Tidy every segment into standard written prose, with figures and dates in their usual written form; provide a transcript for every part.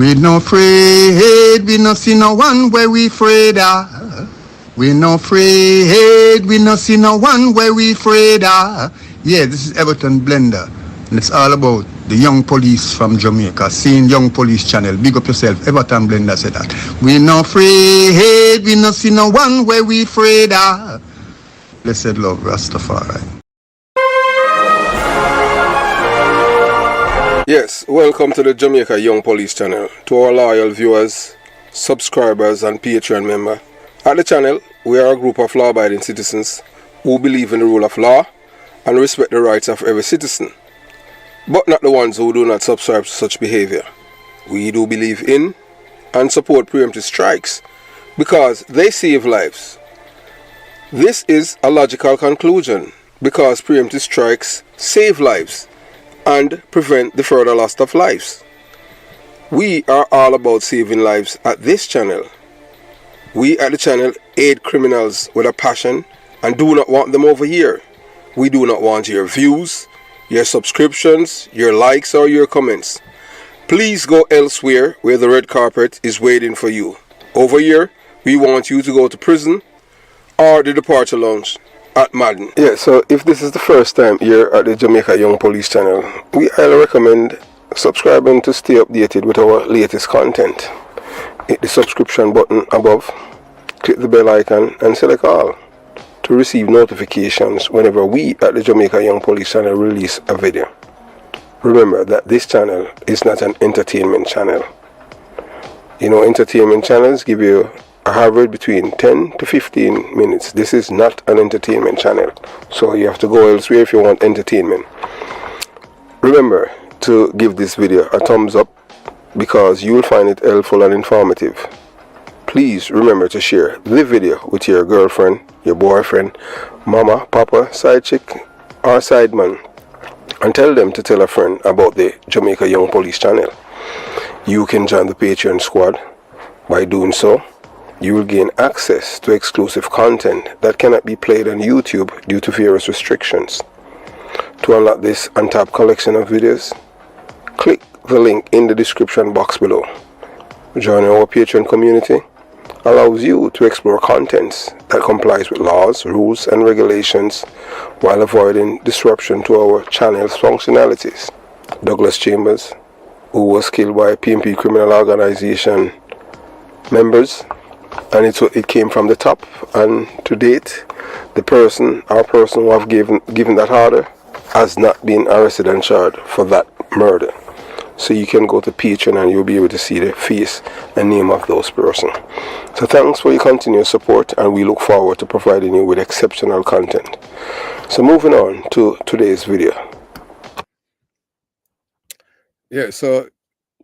We no afraid, we no see no one where we afraid of. We no afraid, we no see no one where we afraid of. Yeah, this is Everton Blender, and it's all about the young police from Jamaica, seeing Young Police Channel. Big up yourself, Everton Blender said that. We no afraid, we no see no one where we afraid of. Blessed love, Rastafari. Yes, welcome to the Jamaica Young Police Channel. To our loyal viewers, subscribers and Patreon members. At the channel, we are a group of law-abiding citizens who believe in the rule of law and respect the rights of every citizen, but not the ones who do not subscribe to such behavior. We do believe in and support preemptive strikes because they save lives. This is a logical conclusion because preemptive strikes save lives and prevent the further loss of lives. We are all about saving lives at this channel. We at the channel aid criminals with a passion and do not want them over here. We do not want your views, your subscriptions, your likes or your comments. Please go elsewhere where the red carpet is waiting for you. Over here, we want you to go to prison or the departure lounge at Madden. Yeah, so if this is the first time you're at the Jamaica Young Police Channel, we highly recommend subscribing to stay updated with our latest content. Hit the subscription button above, click the bell icon and select all to receive notifications whenever we at the Jamaica Young Police Channel release a video. Remember that this channel is not an entertainment channel. You know, entertainment channels give you an average between 10 to 15 minutes. This is not an entertainment channel, so you have to go elsewhere if you want entertainment. Remember to give this video a thumbs up because you will find it helpful and informative. Please remember to share the video with your girlfriend, your boyfriend, mama, papa, side chick or side man, and tell them to tell a friend about the Jamaica Young Police Channel. You can join the Patreon squad. By doing so, you will gain access to exclusive content that cannot be played on YouTube due to various restrictions. To unlock this untapped collection of videos, click the link in the description box below. Joining our Patreon community allows you to explore contents that complies with laws, rules and regulations while avoiding disruption to our channel's functionalities. Douglas Chambers, who was killed by PMP criminal organization members, and it came from the top, and to date the person who have given that order has not been arrested and charged for that murder. So you can go to Patreon and you'll be able to see the face and name of those persons. So thanks for your continued support, and we look forward to providing you with exceptional content. So moving on to today's video. Yeah, so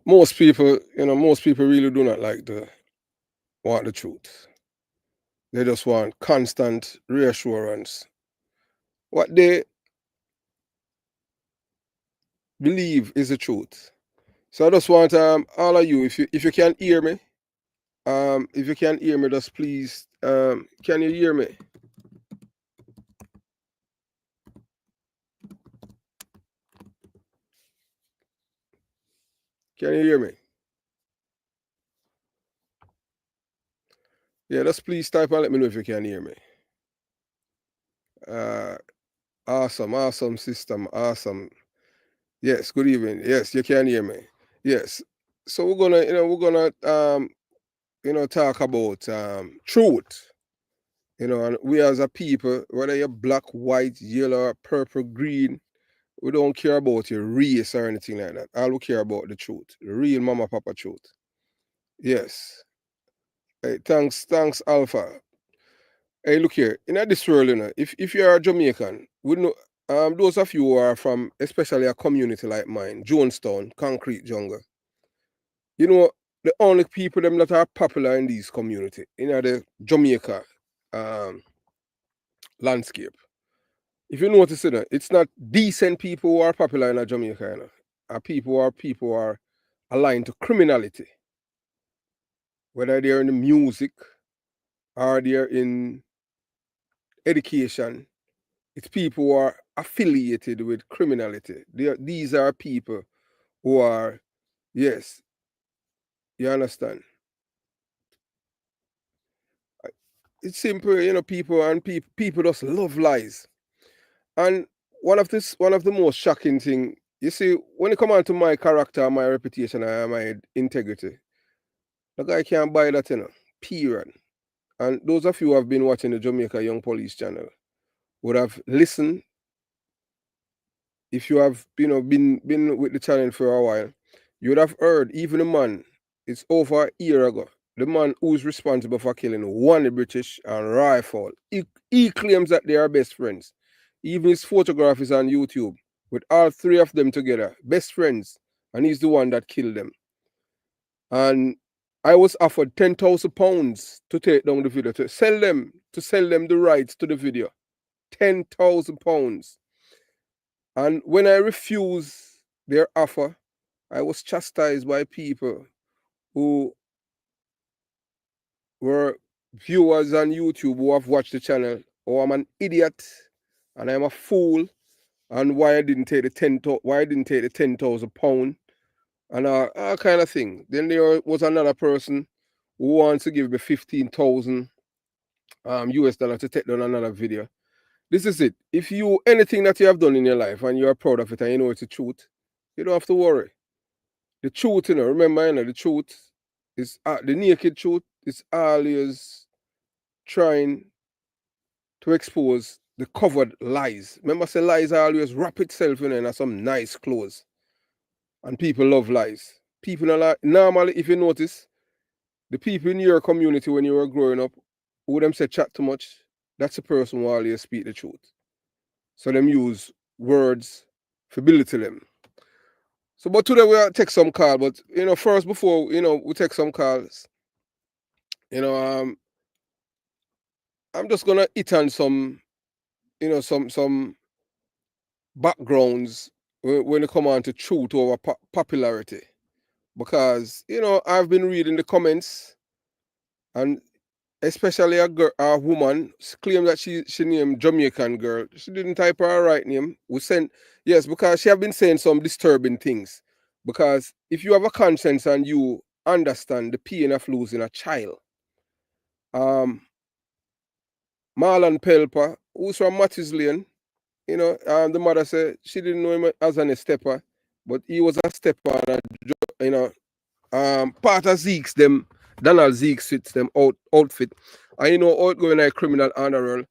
most people really do not want the truth. They just want constant reassurance. What they believe is the truth. So I just want all of you, if you can hear me, just please, can you hear me? Can you hear me? Yeah, just please type and let me know if you can hear me. Awesome system, awesome. Yes, good evening. Yes, you can hear me. Yes. So we're gonna talk about truth. And we as a people, whether you're black, white, yellow, purple, green, we don't care about your race or anything like that. All we care about the truth, the real mama papa truth. Yes. Hey, thanks, Alpha. Hey, look here. In this world, if you are a Jamaican, we know those of you who are from especially a community like mine, Jonestown, Concrete Jungle. The only people them that are popular in these community, in the Jamaica landscape. If you notice it, it's not decent people who are popular in Jamaica, people who are aligned to criminality. Whether they're in the music or they're in education, it's people who are affiliated with criminality. These are people who are, yes, You understand? It's simple, you know, people just love lies. And one of the most shocking thing, you see, when it come on to my character, my reputation, and my integrity, the guy can't buy that, you know. Period. And those of you who have been watching the Jamaica Young Police channel would have listened. If you have, you know, been with the channel for a while, you would have heard even the man, it's over a year ago, the man who's responsible for killing one British and rifle. He claims that they are best friends. Even his photograph is on YouTube with all three of them together, best friends, and he's the one that killed them. And I was offered £10,000 to take down the video, to sell them the rights to the video. £10,000. And when I refused their offer, I was chastised by people who were viewers on YouTube who have watched the channel. Oh, I'm an idiot and I'm a fool. And why I didn't take the £10,000 and all kind of thing. Then there was another person who wants to give me 15,000 US dollar to take down another video. This is it. If you anything that you have done in your life and you are proud of it and you know it's the truth, you don't have to worry. The truth, you know, remember, you know, the truth is the naked truth is always trying to expose the covered lies. Remember, say lies always wrap itself in some nice clothes. And people love lies. People are like, normally, if you notice, the people in your community when you were growing up, who them say chat too much, that's the person who always speak the truth. So them use words to belittle them. So, but today we'll take some call. But you know, first before you know we take some calls, you know, I'm just gonna hit on some, you know, some backgrounds when it come on to truth over popularity, because you know I've been reading the comments, and especially a woman claimed that she named Jamaican girl. She didn't type her right name. We sent yes because she have been saying some disturbing things. Because if you have a conscience and you understand the pain of losing a child, Marlon Pelper, who's from Mattis Lane, you know, the mother said she didn't know him as an stepper, but he was a stepper, and you know, part of Zeke's them, Donald Zeke fits them outfit. And you know, outgoing like criminal underworld,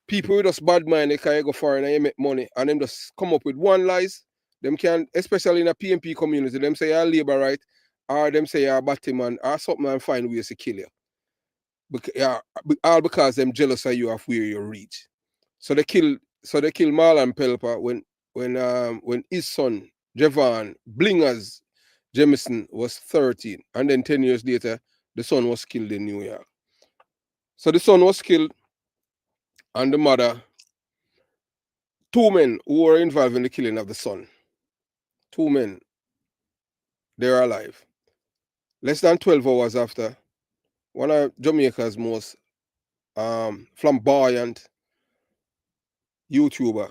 people with just bad mind, they can go foreign and you make money, and them just come up with one lies. Them can, especially in a PMP community, them say you're labor right, or them say you're a batty man, or something and find ways to kill you. All because them jealous of you of where you reach. So they kill Marlon Pelper when his son Javon Blingers Jemison was 13, and then 10 years later the son was killed in New York. So the son was killed, and the mother, two men who were involved in the killing of the son, two men, they're alive. Less than 12 hours after, one of Jamaica's most flamboyant YouTuber,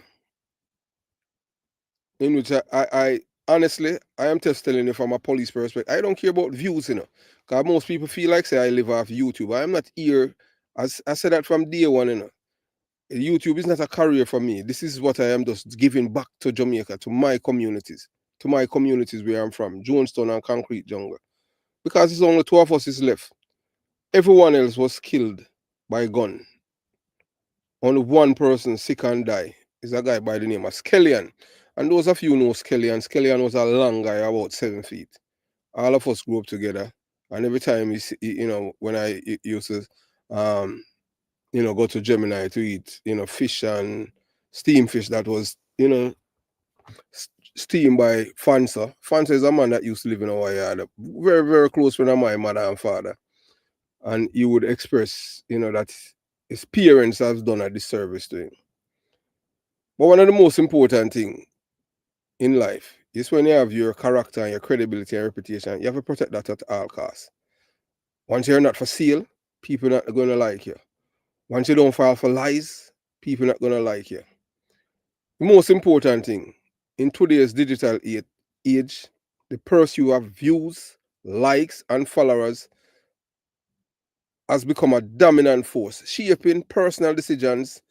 in which I honestly, I am just telling you from a police perspective, I don't care about views, you know, because most people feel like say I live off YouTube. I am not here, as I said that from day one, you know. YouTube is not a career for me. This is what I am just giving back to Jamaica, to my communities where I'm from, Jonestown and Concrete Jungle. Because it's only two of us is left. Everyone else was killed by gun. Only one person sick and die is a guy by the name of Skellion. And those of you who know Skellion, Skellion was a long guy, about 7 feet. All of us grew up together. And every time, you know, when I used to, you know, go to Gemini to eat, you know, fish and steam fish that was, you know, steamed by Fansa. Fansa is a man that used to live in our yard. A very, very close friend of my mother and father. And he would express, you know, that his parents have done a disservice to him. But one of the most important things in life is when you have your character and your credibility and reputation, you have to protect that at all costs. Once you're not for sale, people are not going to like you. Once you don't fall for lies, people are not going to like you. The most important thing in today's digital age, the person you have views likes, and followers has become a dominant force, shaping personal decisions,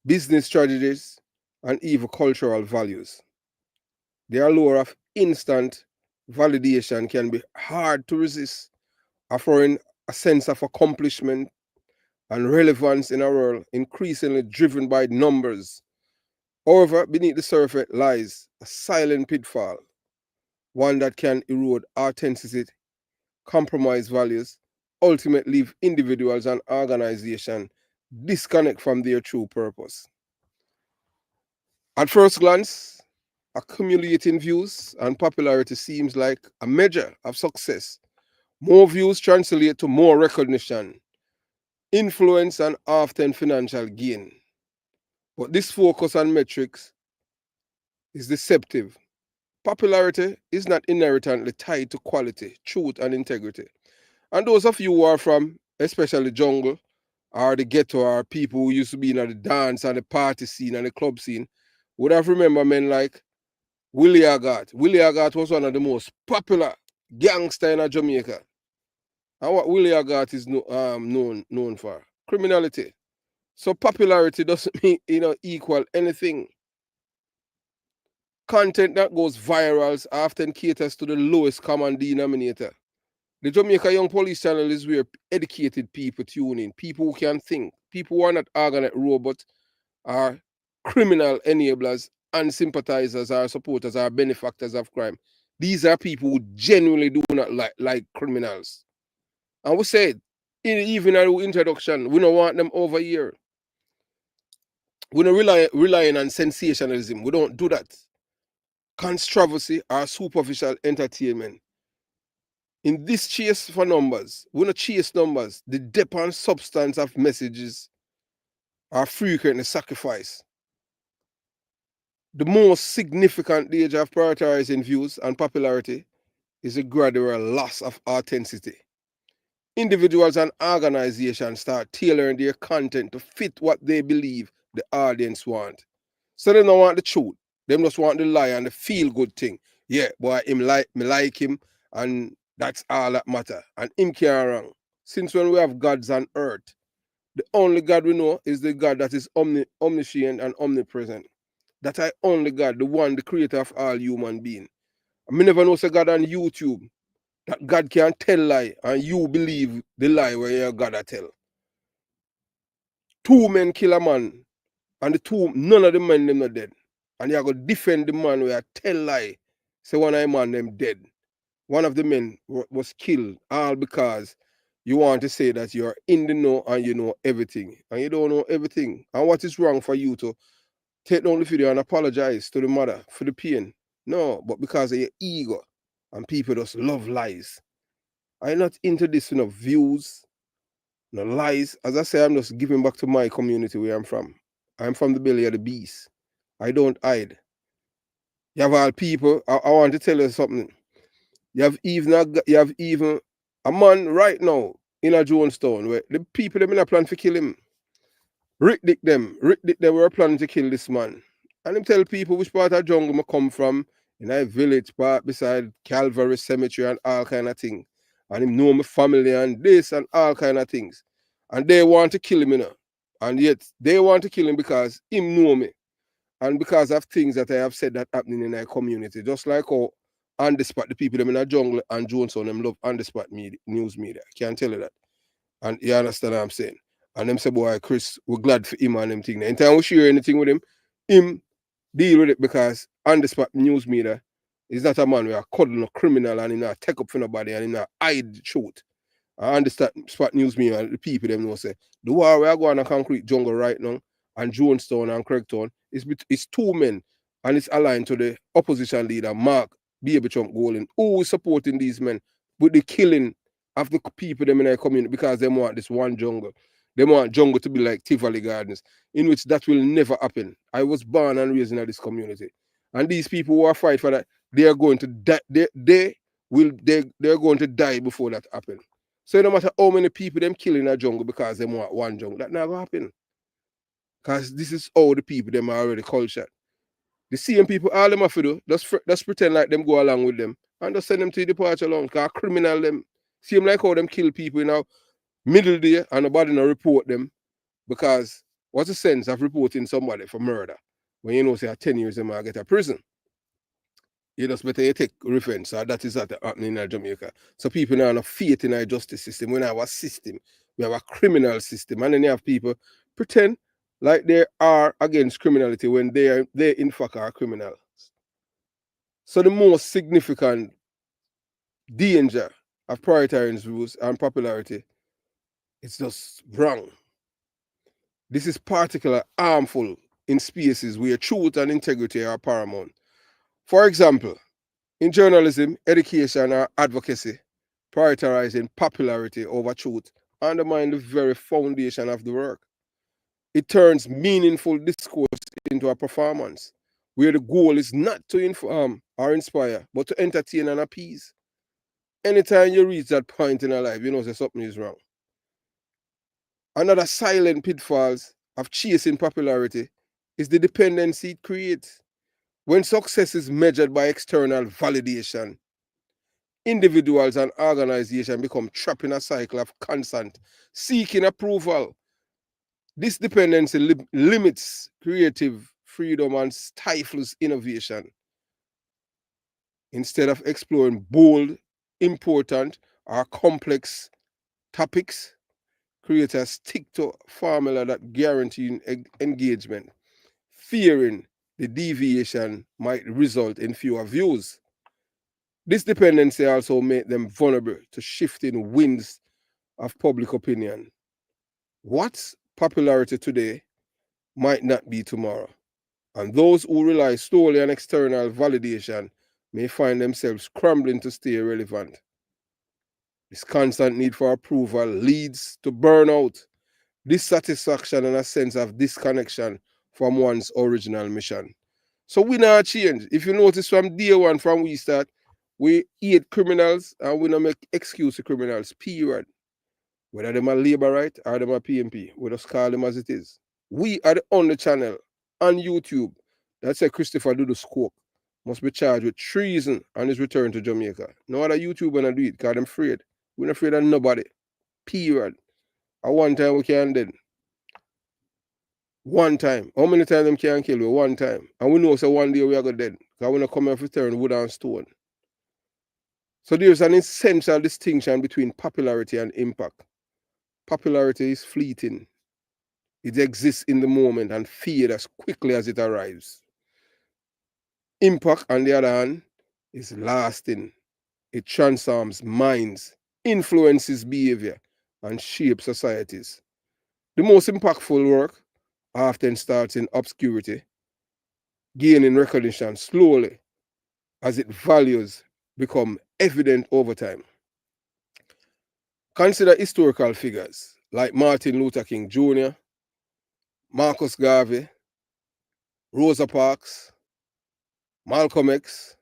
business strategies, and even cultural values. The allure of instant validation can be hard to resist, offering a sense of accomplishment and relevance in a world increasingly driven by numbers. However, beneath the surface lies a silent pitfall, one that can erode authenticity, compromise values, ultimately leave individuals and organizations disconnect from their true purpose. At first glance, accumulating views and popularity seems like a measure of success. More views translate to more recognition, influence, and often financial gain. But this focus on metrics is deceptive. Popularity is not inherently tied to quality, truth, and integrity. And those of you who are from, especially jungle, or the ghetto, or people who used to be in the dance and the party scene and the club scene, would have remembered men like Willie Agat. Willie Agat was one of the most popular gangster in Jamaica. And what Willie Agat is known for? Criminality. So popularity doesn't mean equal anything. Content that goes viral often caters to the lowest common denominator. The Jamaica Young Police channel is where educated people tune in, people who can think, people who are not organized robots, are criminal enablers and sympathizers or supporters or benefactors of crime. These are people who genuinely do not like criminals. And we said, even in our introduction, we don't want them over here. We don't relying on sensationalism. We don't do that. Controversy or superficial entertainment. In this chase for numbers, we don't chase numbers. The depth and substance of messages are frequently sacrificed. The most significant danger of prioritizing views and popularity is a gradual loss of authenticity. Individuals and organizations start tailoring their content to fit what they believe the audience want. So they don't want the truth. They just want the lie and the feel-good thing. Yeah, boy, me like him, and that's all that matter. And him can't wrong. Since when we have gods on earth, the only God we know is the God that is omniscient and omnipresent. That I only God, the one, the creator of all human beings. I never know say God on YouTube that God can tell lie and you believe the lie where your God a tell. Two men kill a man and none of the men them not dead. And you are going to defend the man where tell lie. Say one of the man them dead. One of the men was killed all because you want to say that you're in the know and you know everything. And you don't know everything. And what is wrong for you to take down the video and apologize to the mother for the pain? No, but because of your ego. And people just love lies. I'm not into this, views, no lies. As I say, I'm just giving back to my community where I'm from. I'm from the belly of the beast. I don't hide. You have all people. I want to tell you something. You have even a man right now in a Jonestown where the people them in a plan to kill him. Rick Dick them were planning to kill this man. And him tell people which part of jungle I come from, in a village part beside Calvary Cemetery and all kind of things. And him know my family and this and all kind of things. And they want to kill him, And yet they want to kill him because him know me. And because of things that I have said that happening in our community. Just like how on the spot, the people them in a jungle and Jonestown, them love on the spot news media. I can't tell you that. And you understand what I'm saying? And them say, boy, Chris, we're glad for him and them thing. Anytime we share anything with him deal with it because on the spot news media is not a man who are cuddling a criminal and he not take up for nobody and he not hide the truth. I understand spot news media and the people them know say the war we are going on concrete jungle right now and Jonestown and Craigtown it's two men and it's aligned to the opposition leader Mark Baby Trump Golden who is supporting these men with the killing of the people them in their community because they want this one jungle. They want jungle to be like Tivoli Gardens, in which that will never happen. I was born and raised in this community. And these people who are fighting for that, they are going to die. They're going to die before that happens. So no matter how many people them kill in a jungle because they want one jungle, that never happen. Because this is all the people them are already cultured. The same people, all them have to do, just pretend like them go along with them and just send them to the departure lounge, because criminal them. Seem like how them kill people in a middle day and nobody no report them, because what's the sense of reporting somebody for murder when you know say 10 years they might get a prison? You just better you take revenge. So that is happening in Jamaica. So people now have no faith in our justice system. We have a system. We have a criminal system. And then you have people pretend like they are against criminality when they in fact are criminals. So the most significant danger of prioritizing views and popularity is just wrong. This is particularly harmful in spaces where truth and integrity are paramount. For example, in journalism, education, or advocacy, prioritizing popularity over truth undermines the very foundation of the work. It turns meaningful discourse into a performance where the goal is not to inform or inspire, but to entertain and appease. Anytime you reach that point in your life, you know that something is wrong. Another silent pitfalls of chasing popularity is the dependency it creates. When success is measured by external validation, individuals and organizations become trapped in a cycle of constant seeking approval. This dependency limits creative freedom and stifles innovation. Instead of exploring bold, important, or complex topics, creators stick to formula that guarantee engagement, fearing the deviation might result in fewer views. This dependency also makes them vulnerable to shifting winds of public opinion. What's popularity today might not be tomorrow, and those who rely solely on external validation may find themselves scrambling to stay relevant. This constant need for approval leads to burnout, dissatisfaction, and a sense of disconnection from one's original mission. So we not change. If you notice from day one, from we start, we hate criminals and we don't make excuse to criminals, period. Whether them are Labour right or them are PMP, we just call them as it is. We are the only channel on YouTube that said Christopher do the scope must be charged with treason on his return to Jamaica. No other YouTuber gonna do it because them afraid. We're not afraid of nobody. Period. At one time we can dead. One time. How many times them can kill you? One time. And we know so one day we are going dead. Because we not come here to turn wood and stone. So there's an essential distinction between popularity and impact. Popularity is fleeting. It exists in the moment and fades as quickly as it arrives. Impact, on the other hand, is lasting. It transforms minds, influences behavior, and shapes societies. The most impactful work often starts in obscurity, gaining recognition slowly as its values become evident over time. Consider historical figures like Martin Luther King Jr., Marcus Garvey, Rosa Parks, Malcolm X,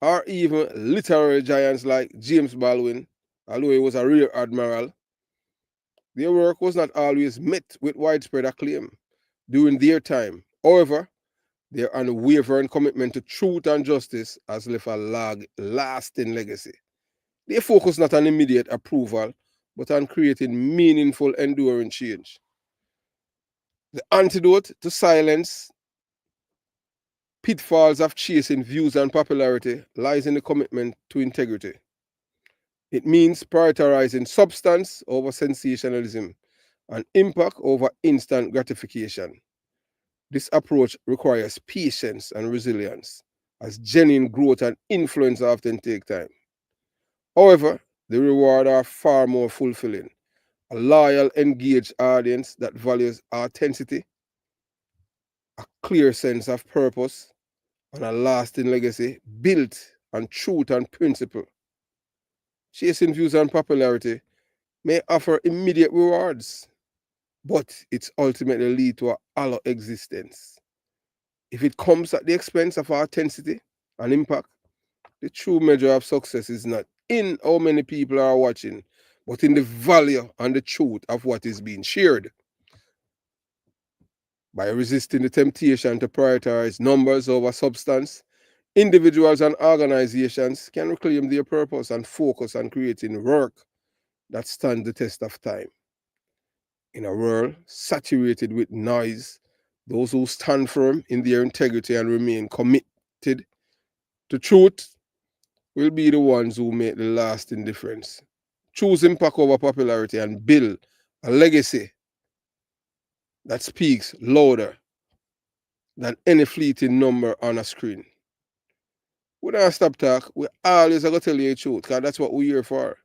or even literary giants like James Baldwin, although he was a rear admiral. Their work was not always met with widespread acclaim during their time. However, their unwavering commitment to truth and justice has left a lasting legacy. They focus not on immediate approval, but on creating meaningful, enduring change. The antidote to silence, pitfalls of chasing views and popularity lies in the commitment to integrity. It means prioritizing substance over sensationalism and impact over instant gratification. This approach requires patience and resilience, as genuine growth and influence often take time. However, the rewards are far more fulfilling. A loyal, engaged audience that values authenticity, a clear sense of purpose, and a lasting legacy built on truth and principle. Chasing views and popularity may offer immediate rewards, but it ultimately leads to a hollow existence. If it comes at the expense of authenticity and impact, the true measure of success is not in how many people are watching, but in the value and the truth of what is being shared. By resisting the temptation to prioritize numbers over substance, Individuals and organizations can reclaim their purpose and focus on creating work that stands the test of time. In a world saturated with noise, those who stand firm in their integrity and remain committed to truth will be the ones who make the lasting difference. Choose impact over popularity and build a legacy that speaks louder than any fleeting number on a screen. We don't stop talk. We always going to tell you the truth because that's what we're here for.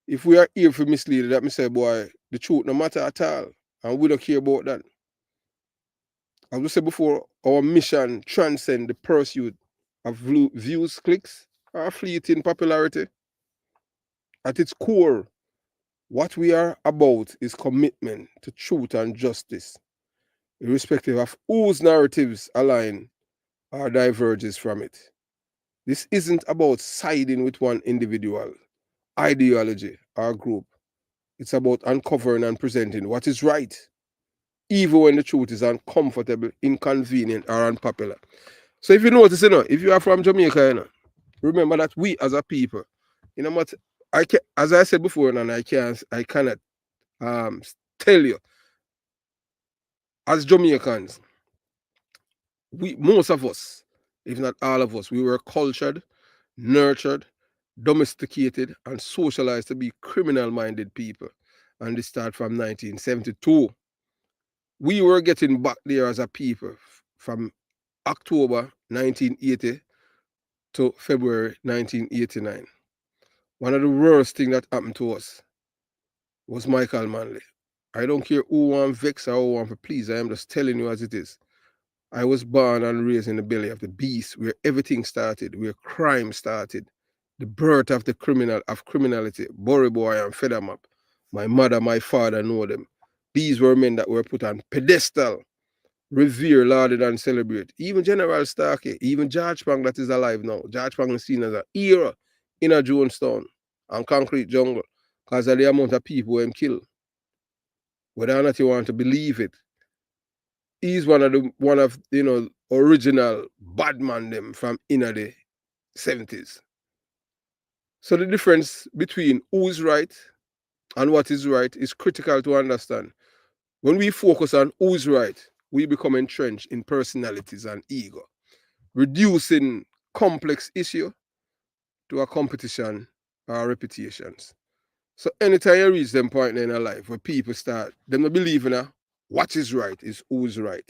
If we are here for misleading, that me say, boy, the truth no matter at all. And we don't care about that. As we said before, our mission transcends the pursuit of views, clicks, or fleeting popularity. At its core, what we are about is commitment to truth and justice, irrespective of whose narratives align or diverges from it. This isn't about siding with one individual, ideology, or group. It's about uncovering and presenting what is right, even when the truth is uncomfortable, inconvenient, or unpopular. So if you notice, if you are from Jamaica, remember that we as a people, what as I said before, and I cannot tell you, as Jamaicans, most of us, if not all of us, we were cultured, nurtured, domesticated, and socialized to be criminal-minded people. And this started from 1972. We were getting back there as a people from October 1980 to February 1989. One of the worst things that happened to us was Michael Manley. I don't care who want vex or who want to please. I am just telling you as it is. I was born and raised in the belly of the beast, where everything started, where crime started, the birth of the criminality, Borry Boy and Feathermap. My mother, my father know them. These were men that were put on pedestal, revere, lauded, and celebrate. Even General Starkey, even George Pang that is alive now. George Pang is seen as a hero in a Jonestown and Concrete Jungle because of the amount of people him kill. Whether or not you want to believe it, he's one of original bad man them from the 70s. So the difference between who is right and what is right is critical to understand. When we focus on who is right, we become entrenched in personalities and ego, reducing complex issue to a competition or reputations. So anytime you reach them point in a life where people start, them not believing what is right is who is right.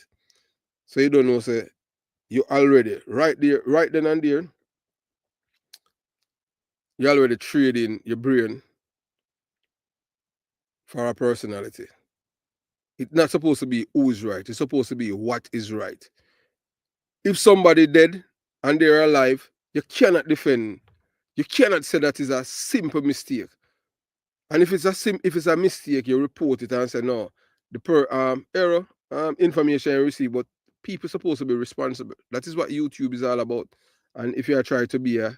So you don't know, say, you already, right there, right then and there, you already trading your brain for a personality. It's not supposed to be who is right. It's supposed to be what is right. If somebody dead and they're alive, you cannot defend. You cannot say that is a simple mistake. And if it's a mistake, you report it and say no, the error information you receive, but people supposed to be responsible. That is what YouTube is all about. And if you are trying to be a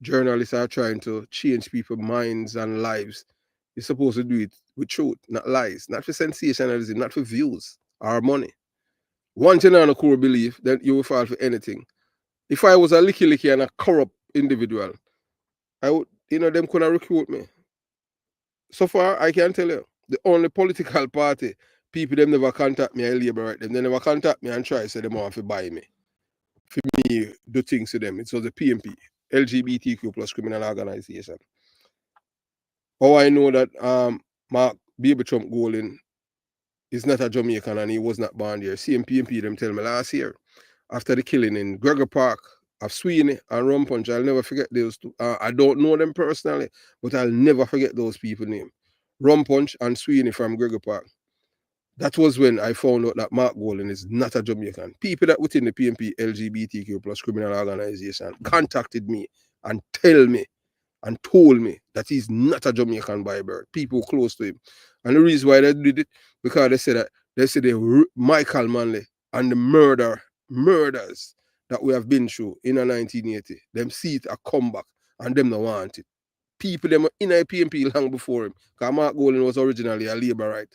journalist or trying to change people's minds and lives, you're supposed to do it with truth, not lies, not for sensationalism, not for views or money. Once you're not a core belief, then you will fall for anything. If I was a licky and a corrupt individual, I would, them couldn't recruit me. So far, I can tell you, the only political party, people them never contact me, I labor right them. They never contact me and try to say they want to buy me. For me, do things to them. It was the PMP, LGBTQ plus criminal organization. Oh, I know that Mark Baby Trump Golding is not a Jamaican and he was not born there. Same PMP them tell me last year, after the killing in Gregor Park of Sweeney and Rum Punch, I'll never forget those two. I don't know them personally, but I'll never forget those people's names. Rum Punch and Sweeney from Gregor Park. That was when I found out that Mark Golding is not a Jamaican. People that within the PMP LGBTQ plus criminal organization contacted me and told me that he's not a Jamaican by birth. People close to him. And the reason why they did it, because they said Michael Manley and the murders that we have been through in the 1980, them see it a comeback and them don't want it. People them in a PMP long before him. Because Mark Golding was originally a labourite,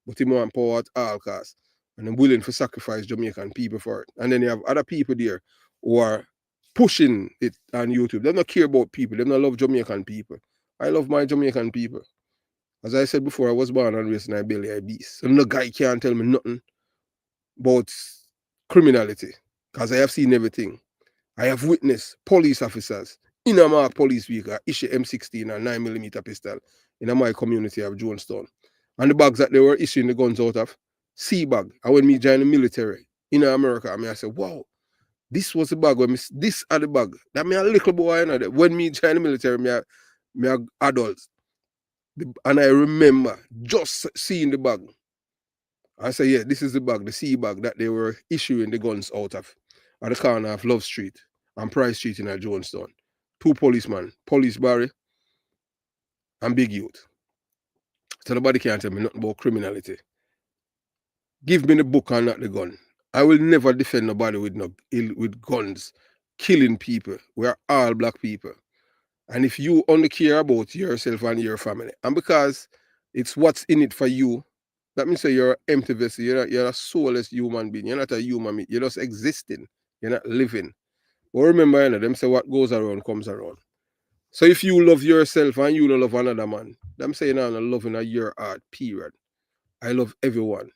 but he want power at all costs. And I'm willing to sacrifice Jamaican people for it. And then you have other people there who are pushing it on YouTube. They don't care about people. They don't love Jamaican people. I love my Jamaican people. As I said before, I was born and raised in Iberia Beast. So no guy can't tell me nothing about criminality. Because I have seen everything. I have witnessed police officers in a marked police vehicle issue M16 and 9mm pistol in my community of Jonestown. And the bags that they were issuing the guns out of, C bag. And when me joined the military in America, I said, wow, this was the bag. This are the bag. That me a little boy, you know, when me joined the military, me a adult. And I remember just seeing the bag. I said, yeah, this is the bag, the C bag that they were issuing the guns out of at the corner of Love Street and Price Street in Jonestown. 2 policemen, Police Barry and Big Youth. So nobody can tell me nothing about criminality. Give me the book and not the gun. I will never defend nobody with guns, killing people. We are all black people. And if you only care about yourself and your family, and because it's what's in it for you, that means that you're an empty vessel. You're a soulless human being. You're not a human being. You're just existing. You're not living. But remember, you know, them say what goes around comes around. So if you love yourself and you don't love another man, them say I'm not loving your heart, period. I love everyone.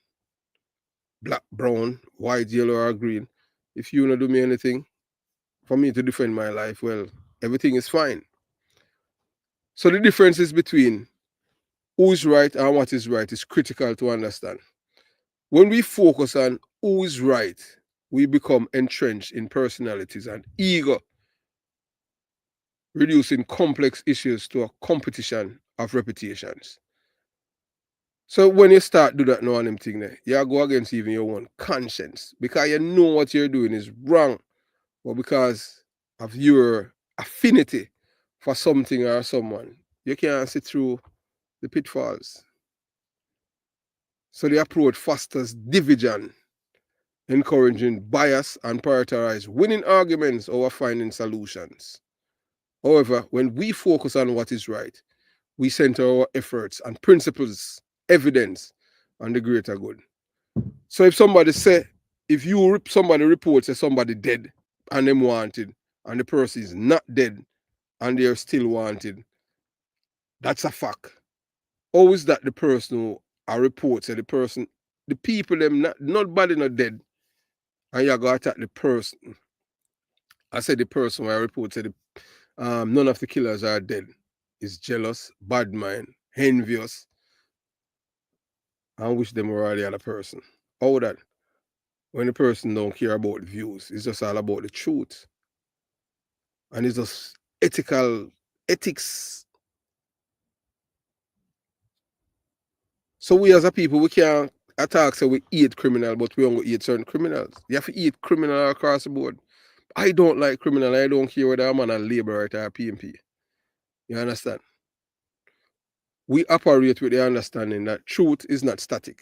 Black, brown, white, yellow, or green. If you don't do me anything for me to defend my life, well, everything is fine. So the differences between who is right and what is right is critical to understand. When we focus on who is right, we become entrenched in personalities and ego, reducing complex issues to a competition of reputations. So when you start do that now on them thing there, you go against even your own conscience because you know what you're doing is wrong, but because of your affinity for something or someone, you can't see through the pitfalls. So the approach fosters division, encouraging bias and prioritize winning arguments over finding solutions. However, when we focus on what is right, we center our efforts and principles, evidence, on the greater good. So if somebody reports that somebody dead and them wanted, and the person is not dead and they're still wanted, that's a fact. How is that the person who reports that the people them nobody not dead, and you go attack the person? I said the person where I report said none of the killers are dead. Is jealous, bad mind, envious, and wish them were the other person. All that when the person don't care about views, it's just all about the truth. And it's just ethics. So we as a people, we can't attack say we hate criminal, but we don't hate certain criminals. You have to hate criminal across the board. I don't like criminal. I don't care whether I'm on a labor right or PMP. You understand? We operate with the understanding that truth is not static.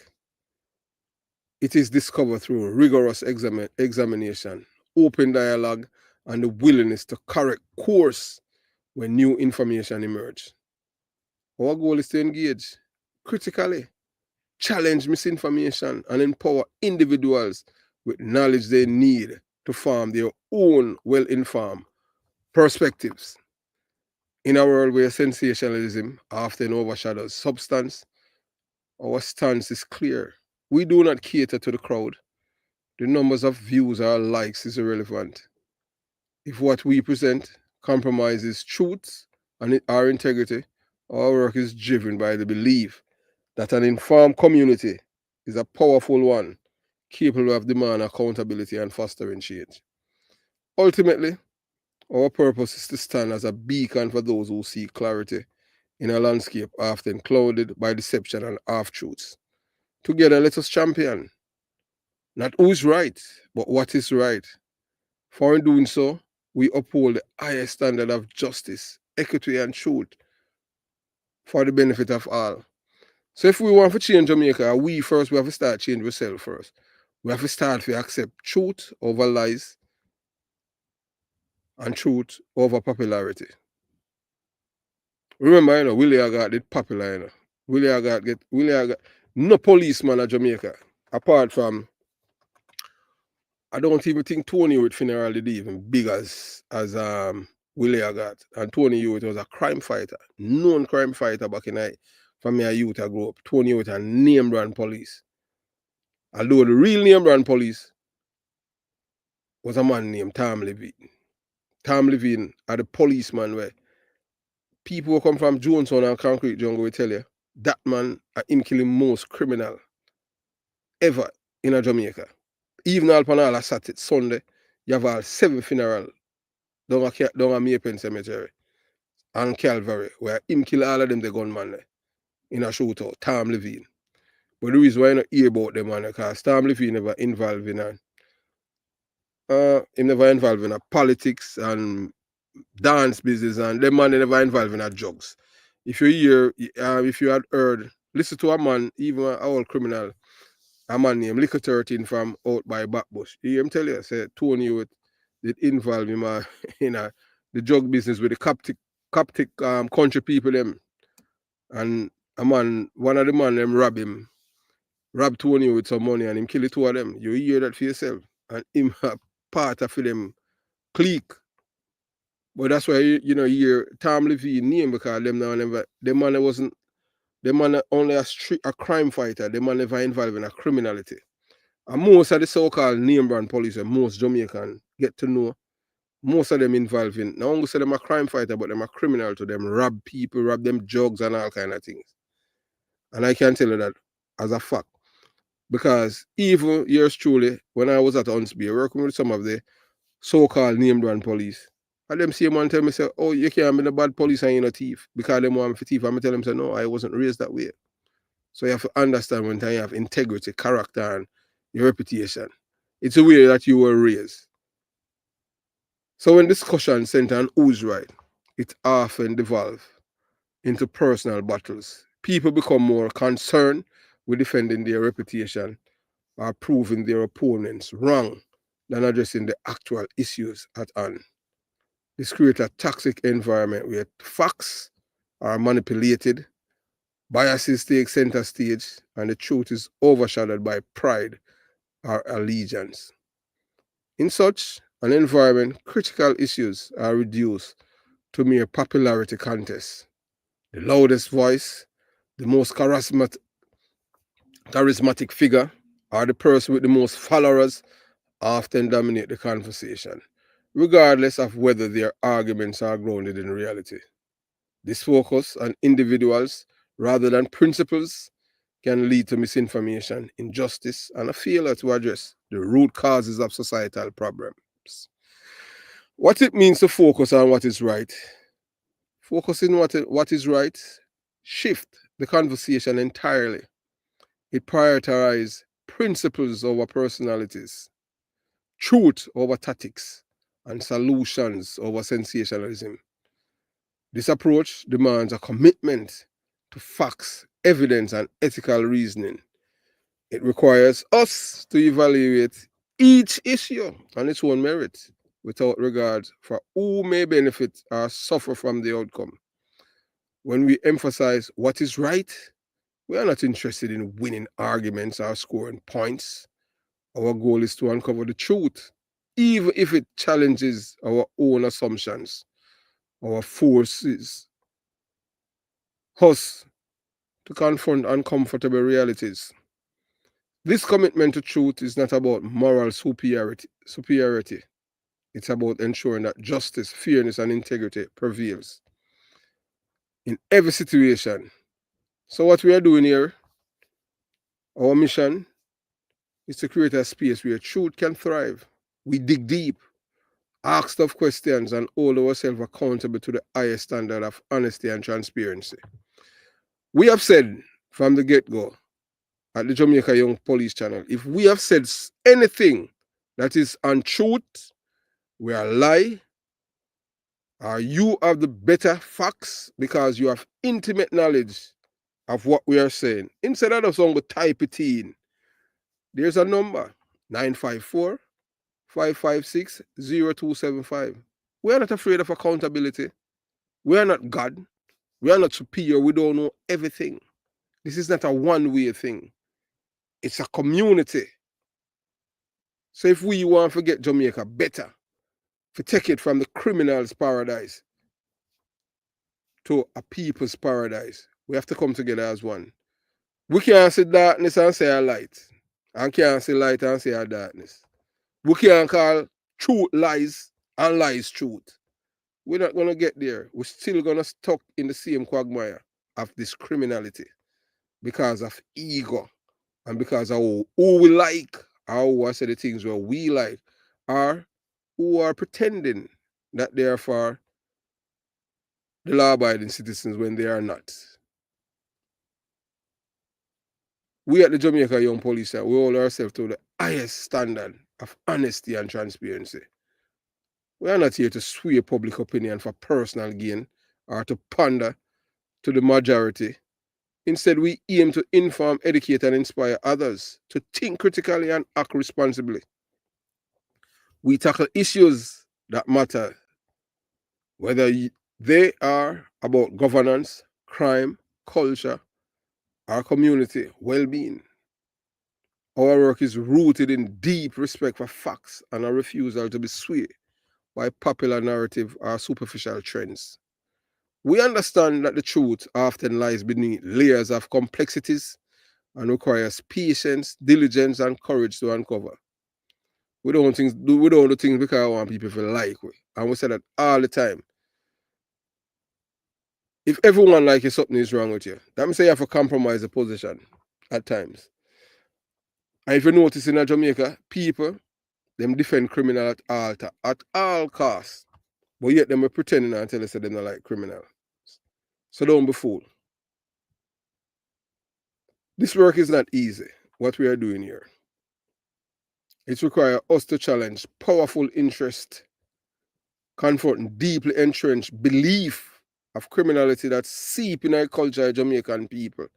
It is discovered through rigorous examination, open dialogue, and the willingness to correct course when new information emerges. Our goal is to engage critically, challenge misinformation, and empower individuals with knowledge they need to form their own well-informed perspectives. In a world where sensationalism often overshadows substance, our stance is clear. We do not cater to the crowd. The numbers of views or likes is irrelevant. If what we present compromises truth and our integrity, our work is driven by the belief that an informed community is a powerful one, capable of demand accountability and fostering change. Ultimately, our purpose is to stand as a beacon for those who seek clarity in a landscape often clouded by deception and half-truths. Together, let us champion not who's right, but what is right. For in doing so, we uphold the highest standard of justice, equity, and truth for the benefit of all. So if we want to change Jamaica, we have to start changing ourselves first. We have to start to accept truth over lies and truth over popularity. Remember, Willie Agat did popular, Willie Agat, no policeman in Jamaica, apart from I don't even think Tony Hewitt funeral did even big as Willie got. And Tony Hewitt was a crime fighter, known crime fighter back in the from my youth I grew up. Tony Hewitt a name brand police. Although the real name brand police was a man named Tom Levine. Tom Levine are the policeman where people who come from Jonestown and Concrete Jungle will tell you that man him killing most criminal ever in a Jamaica. Even upon all a Saturday, Sunday, you have all 7 funeral down a Maypen Cemetery and Calvary, where him kill all of them the gunman there in a shootout, Tom Levine. But the reason why I don't hear about them, man, because Tom Levine never involved in a politics and dance business, and them man never involved in a drugs. If you hear, if you had heard, listen to a man, even an old criminal, a man named Liquor 13 from out by Backbush. You hear him tell you, say Tony Hewitt did involve him in the drug business with the Coptic country people them. And a man, one of the man them rob Tony with some money and him kill the 2 of them. You hear that for yourself. And him a part of them clique. But that's why you hear Tom Levine name, because them man only a crime fighter. Them man never involved in a criminality. And most of the so-called name brand police, most Jamaican get to know, most of them involved in, now I'm going to say them a crime fighter, but them a criminal to them, rob people, rob them drugs and all kind of things. And I can tell you that as a fact. Because even years truly, when I was at Huntsby, working with some of the so-called name brand police, and them same one tell me, say, oh, you can't be the bad police and you're not thief, because them want me for thief. I'm tell them, say, no, I wasn't raised that way. So you have to understand when you have integrity, character, and your reputation. It's a way that you were raised. So when discussion center on who's right, it often devolves into personal battles. People become more concerned with defending their reputation or proving their opponents wrong than addressing the actual issues at hand. This creates a toxic environment where facts are manipulated, biases take center stage, and the truth is overshadowed by pride or allegiance. In such an environment, critical issues are reduced to mere popularity contests. The loudest voice, the most charismatic figure, or the person with the most followers often dominate the conversation, regardless of whether their arguments are grounded in reality. This focus on individuals rather than principles can lead to misinformation, injustice, and a failure to address the root causes of societal problems. What it means to focus on what is right. Focusing on what is right shift the conversation entirely. It prioritizes principles over personalities, truth over tactics, and solutions over sensationalism. This approach demands a commitment to facts, evidence, and ethical reasoning. It requires us to evaluate each issue on its own merit, without regard for who may benefit or suffer from the outcome. When we emphasize what is right, we are not interested in winning arguments or scoring points. Our goal is to uncover the truth, even if it challenges our own assumptions. Our forces us to confront uncomfortable realities. This commitment to truth is not about moral superiority. It's about ensuring that justice, fairness, and integrity prevails in every situation. So what we are doing here, our mission is to create a space where truth can thrive. We dig deep, ask tough questions, and hold ourselves accountable to the highest standard of honesty and transparency. We have said from the get-go at the Jamaica Young Police channel, if we have said anything that is untruth, we are lie, or you have the better facts because you have intimate knowledge of what we are saying. Instead of us going to type it in, there's a number, 954-556-0275. We are not afraid of accountability. We are not God. We are not superior. We don't know everything. This is not a one-way thing. It's a community. So if we want to get Jamaica better, to take it from the criminal's paradise to a people's paradise, we have to come together as one. We can't see darkness and say a light. And can't see light and say a darkness. We can't call truth lies and lies truth. We're not going to get there. We're still going to stuck in the same quagmire of this criminality because of ego and because of who we like, or who I say the things where we like, or who are pretending that they are for the law-abiding citizens when they are not. We at the Jamaica Young Police, we hold ourselves to the highest standard of honesty and transparency. We are not here to sway public opinion for personal gain or to pander to the majority. Instead, we aim to inform, educate, and inspire others to think critically and act responsibly. We tackle issues that matter, whether they are about governance, crime, culture, or community well-being. Our work is rooted in deep respect for facts and a refusal to be swayed by popular narrative or superficial trends. We understand that the truth often lies beneath layers of complexities and requires patience, diligence, and courage to uncover. We don't do things because I want people to like we. And we say that all the time. If everyone like you, something is wrong with you. That means you have to compromise the position at times. And if you notice in Jamaica, people, them defend criminal at all costs. But yet them are pretending until they say they don't like criminal. So don't be fooled. This work is not easy, what we are doing here. It requires us to challenge powerful interest, confronting deeply entrenched belief of criminality that seep in our culture of Jamaican people.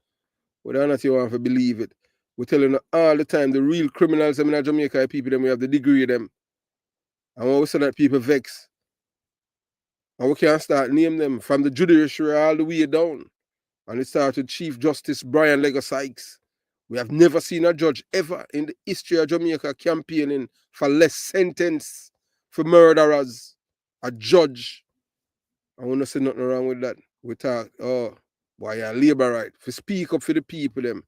Whether or not you want to believe it, we're telling you all the time the real criminals in Jamaica are people, them we have the degree of them. And when we say that, people vex. And we can't start name them from the judiciary all the way down. And it started Chief Justice Brian Lego Sykes. We have never seen a judge ever in the history of Jamaica campaigning for less sentence for murderers. A judge. I want to say nothing wrong with that. We talk, oh, boy, you're labor right. To speak up for the people, them.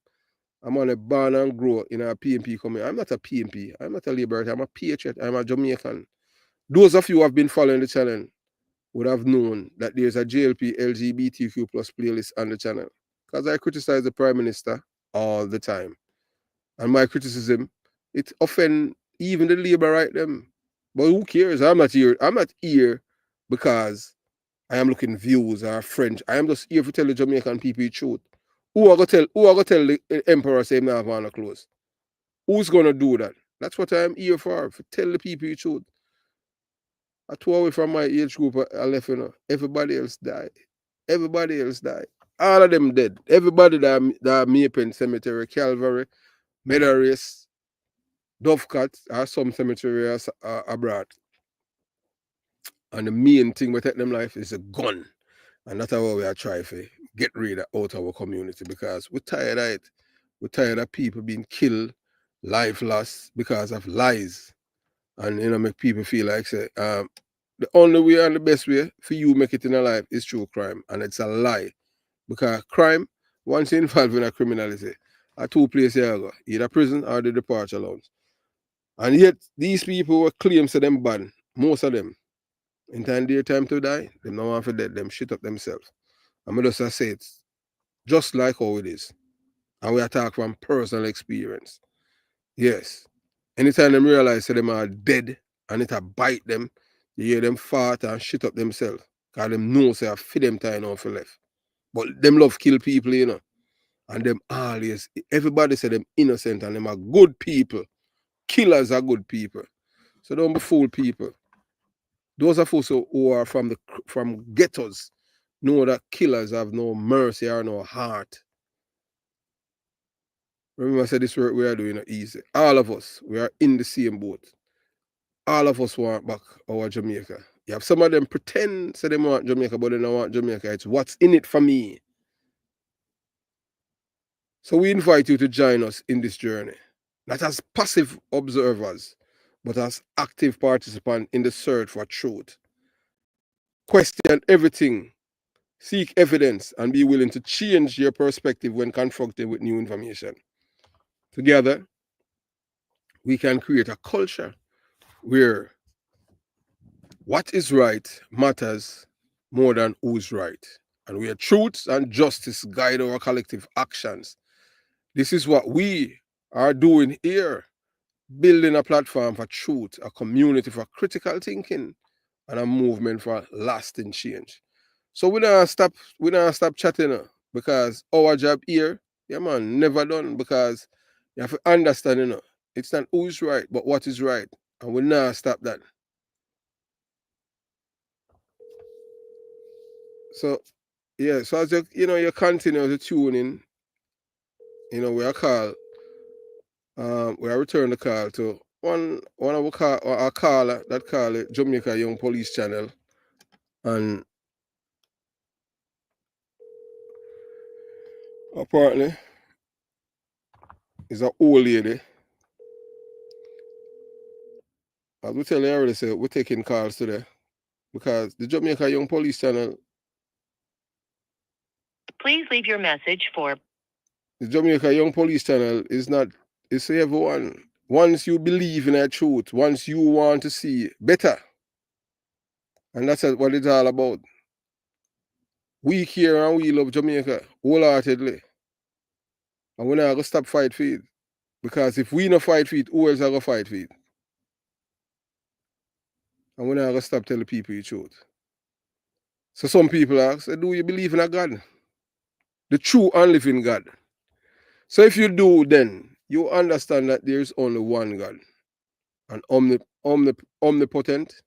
I'm on a born and grow in a PMP community. I'm not a PMP. I'm not a labor right. I'm a patriot. I'm a Jamaican. Those of you who have been following the channel would have known that there's a JLP LGBTQ plus playlist on the channel. Because I criticize the Prime Minister all the time. And my criticism, it offends even the labor right them. But who cares? I'm not here because I am looking views or French. I am just here to tell the Jamaican people the truth. Who are gonna tell the emperor say him not have on a clothes? Who's gonna do that? That's what I'm here for tell the people the truth. I tore away from my age group, I left, everybody else died. Everybody else died. All of them dead. Everybody that Maypen Cemetery, Calvary, Meadow Race, Dovecat, or some cemetery abroad. And the main thing we take them life is a gun. And that's how we are trying to get rid of out of our community because we're tired of it. We're tired of people being killed, life lost because of lies. And make people feel like say, the only way and the best way for you make it in a life is through crime. And it's a lie. Because crime, once involved in a criminality, are two places you go, either prison or the departure lounge. And yet these people were claimed to them bad, most of them. In time their time to die, them no want for dead, them shit up themselves. And I just say it's just like how it is. And we are talking from personal experience. Yes. Anytime them realize that them are dead and it a bite them, you hear them fart and shit up themselves. Because them know say I feed them time off for left. But them love kill people, And them always, everybody say them innocent and them are good people. Killers are good people. So don't be fool people. Those of us who are from ghettos know that killers have no mercy or no heart. Remember I said this work we are doing easy. All of us, we are in the same boat. All of us want back our Jamaica. You have some of them pretend say they want Jamaica, but they don't want Jamaica. It's what's in it for me. So we invite you to join us in this journey, not as passive observers, but as active participants in the search for truth. Question everything, seek evidence, and be willing to change your perspective when confronted with new information. Together, we can create a culture where what is right matters more than who's right, and where truth and justice guide our collective actions. This is what we are doing here, building a platform for truth, a community for critical thinking, and a movement for lasting change. So we don't stop chatting because our job here, yeah man, never done, because you have to understand, it's not who is right, but what is right. And we not stop that. So yeah, so as you continue to tune in, we are return the call to one of our caller that call it Jamaica Young Police Channel, and apparently is an old lady. As we tell you already, say we're taking calls today because the Jamaica Young Police Channel. Please leave your message for The Jamaica Young Police Channel is not. It's everyone. Once you believe in a truth, once you want to see better, and that's what it's all about. We care and we love Jamaica wholeheartedly, and we're not gonna stop fight for it. Because if we not fight for it, who else are gonna fight for it? And we're not gonna stop telling people the truth. So some people ask, do you believe in a God? The true and living God. So if you do, then you understand that there is only one God, an omnipotent,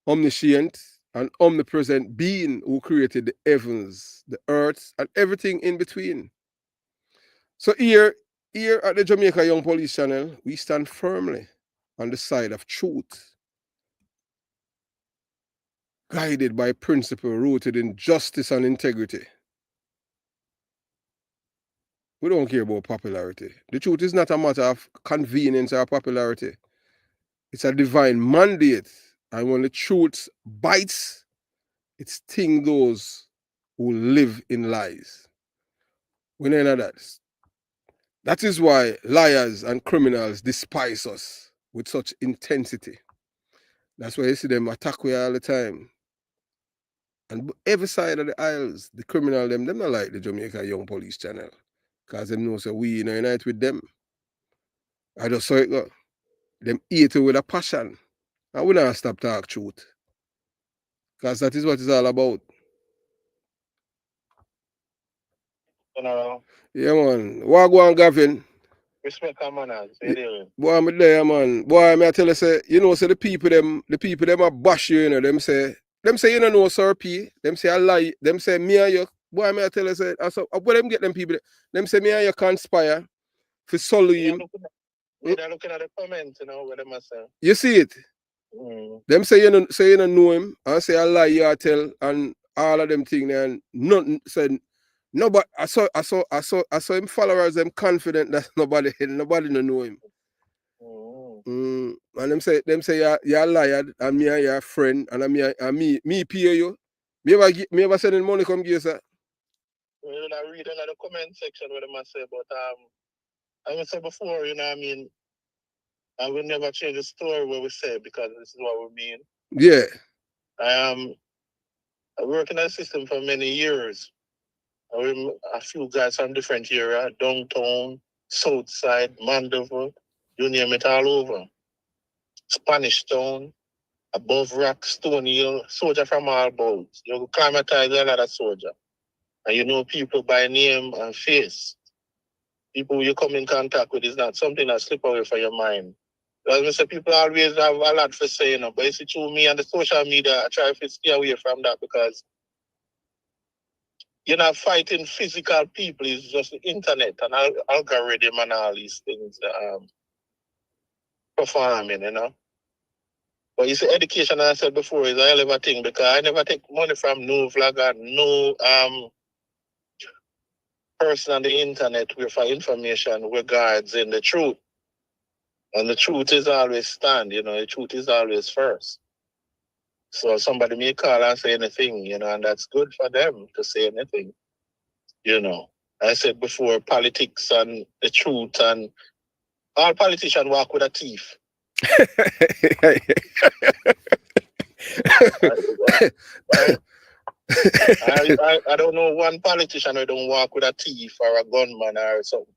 omniscient, and omnipresent being who created the heavens, the earth, and everything in between. So here at the Jamaica Young Police Channel, we stand firmly on the side of truth, guided by principle rooted in justice and integrity. We don't care about popularity. The truth is not a matter of convenience or popularity. It's a divine mandate. And when the truth bites, it stings those who live in lies. We know that. That is why liars and criminals despise us with such intensity. That's why you see them attack we all the time. And every side of the aisles, the criminal them not like the Jamaica Young Police Channel. Because them know so we unite with them. I just saw it go. Them hate it with a passion. And we not stop talk truth. Because that is what it's all about. Hello. Yeah, man. What go on, Gavin? Respect our manners. How you doing? Boy, I'm there, man. Boy, I tell you, say, say the people them are bash you, them say, you don't know Sir P. Them say I lie. Them say me and you. Boy, I tell you, say, where them get them people? Them say me and you conspire for sully him. They're looking at the comments, what them say. You see it? Them say you don't know him, and say I lie, you tell, and all of them things, and nothing said. No, but I saw him followers them confident that nobody don't know him. And them say you're a liar, and me and your friend, and me pay you. Me ever send in money come give you, sir? You're not reading the comment section what them say, but I said before, I will never change the story what we say because this is what we mean. Yeah. I work in that system for many years. A few guys from different area, downtown, south side, Mandeville, you name it, all over. Spanish Town, above Rock, Stone Hill, soldier from all boats. You climatize a lot of soldier. And you know people by name and face. People you come in contact with is not something that slip away from your mind. As I say, people always have a lot for saying, but it's through me and the social media, I try to stay away from that because you're not fighting physical people, it's just the internet and algorithm and all these things performing, But you see, education, as I said before, is a hell of a thing because I never take money from no vlogger, no person on the internet with for information regards in the truth. And the truth is always stand, the truth is always first. So somebody may call and say anything, and that's good for them to say anything. I said before, politics and the truth, and all politicians walk with a thief. I don't know one politician who don't walk with a thief or a gunman or something.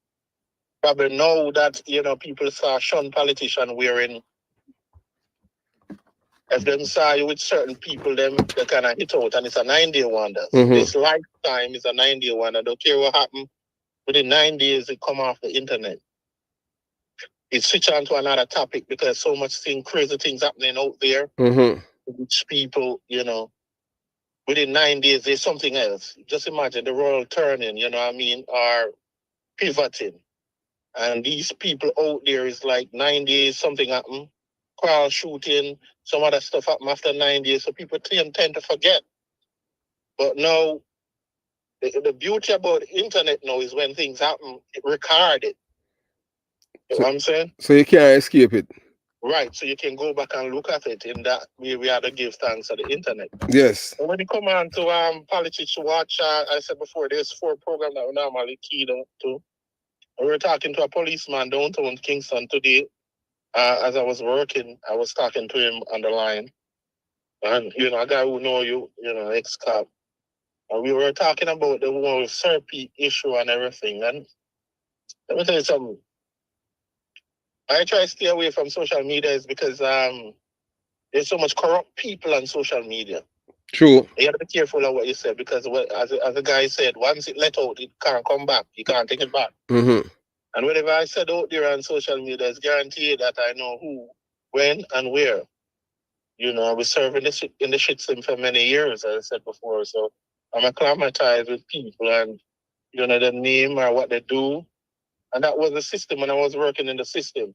Probably know that, people saw shun politician wearing. If them saw you with certain people, they kind of hit out, and it's a 9-day wonder. Mm-hmm. This lifetime is a 9-day wonder. Don't care what happened. Within 9 days, it come off the internet. It switch on to another topic because so much crazy things happening out there. Mm-hmm. Which people, within 9 days, there's something else. Just imagine the world turning, or pivoting. And these people out there is like 9 days, something happened. Crowd shooting, some other stuff happened after 9 days, so people tend to forget. But now, the beauty about the internet now is when things happen, it record it. You know what I'm saying? So you can't escape it. Right, so you can go back and look at it. In that way, we have to give thanks to the internet. Yes. And when you come on to politics to watch, I said before, there's 4 programs that we normally key to. We were talking to a policeman downtown Kingston today. As I was working, I was talking to him on the line. And, a guy who know you, ex-cop. And we were talking about the whole Serpy issue and everything. And let me tell you something. I try to stay away from social media is because there's so much corrupt people on social media. True. You have to be careful of what you say because, as the guy said, once it let out, it can't come back. You can't take it back. Mm-hmm. And whatever I said out there on social media is guaranteed that I know who, when, and where. I was serving in the shit sim for many years, as I said before. So I'm acclimatized with people and, the name or what they do. And that was the system when I was working in the system.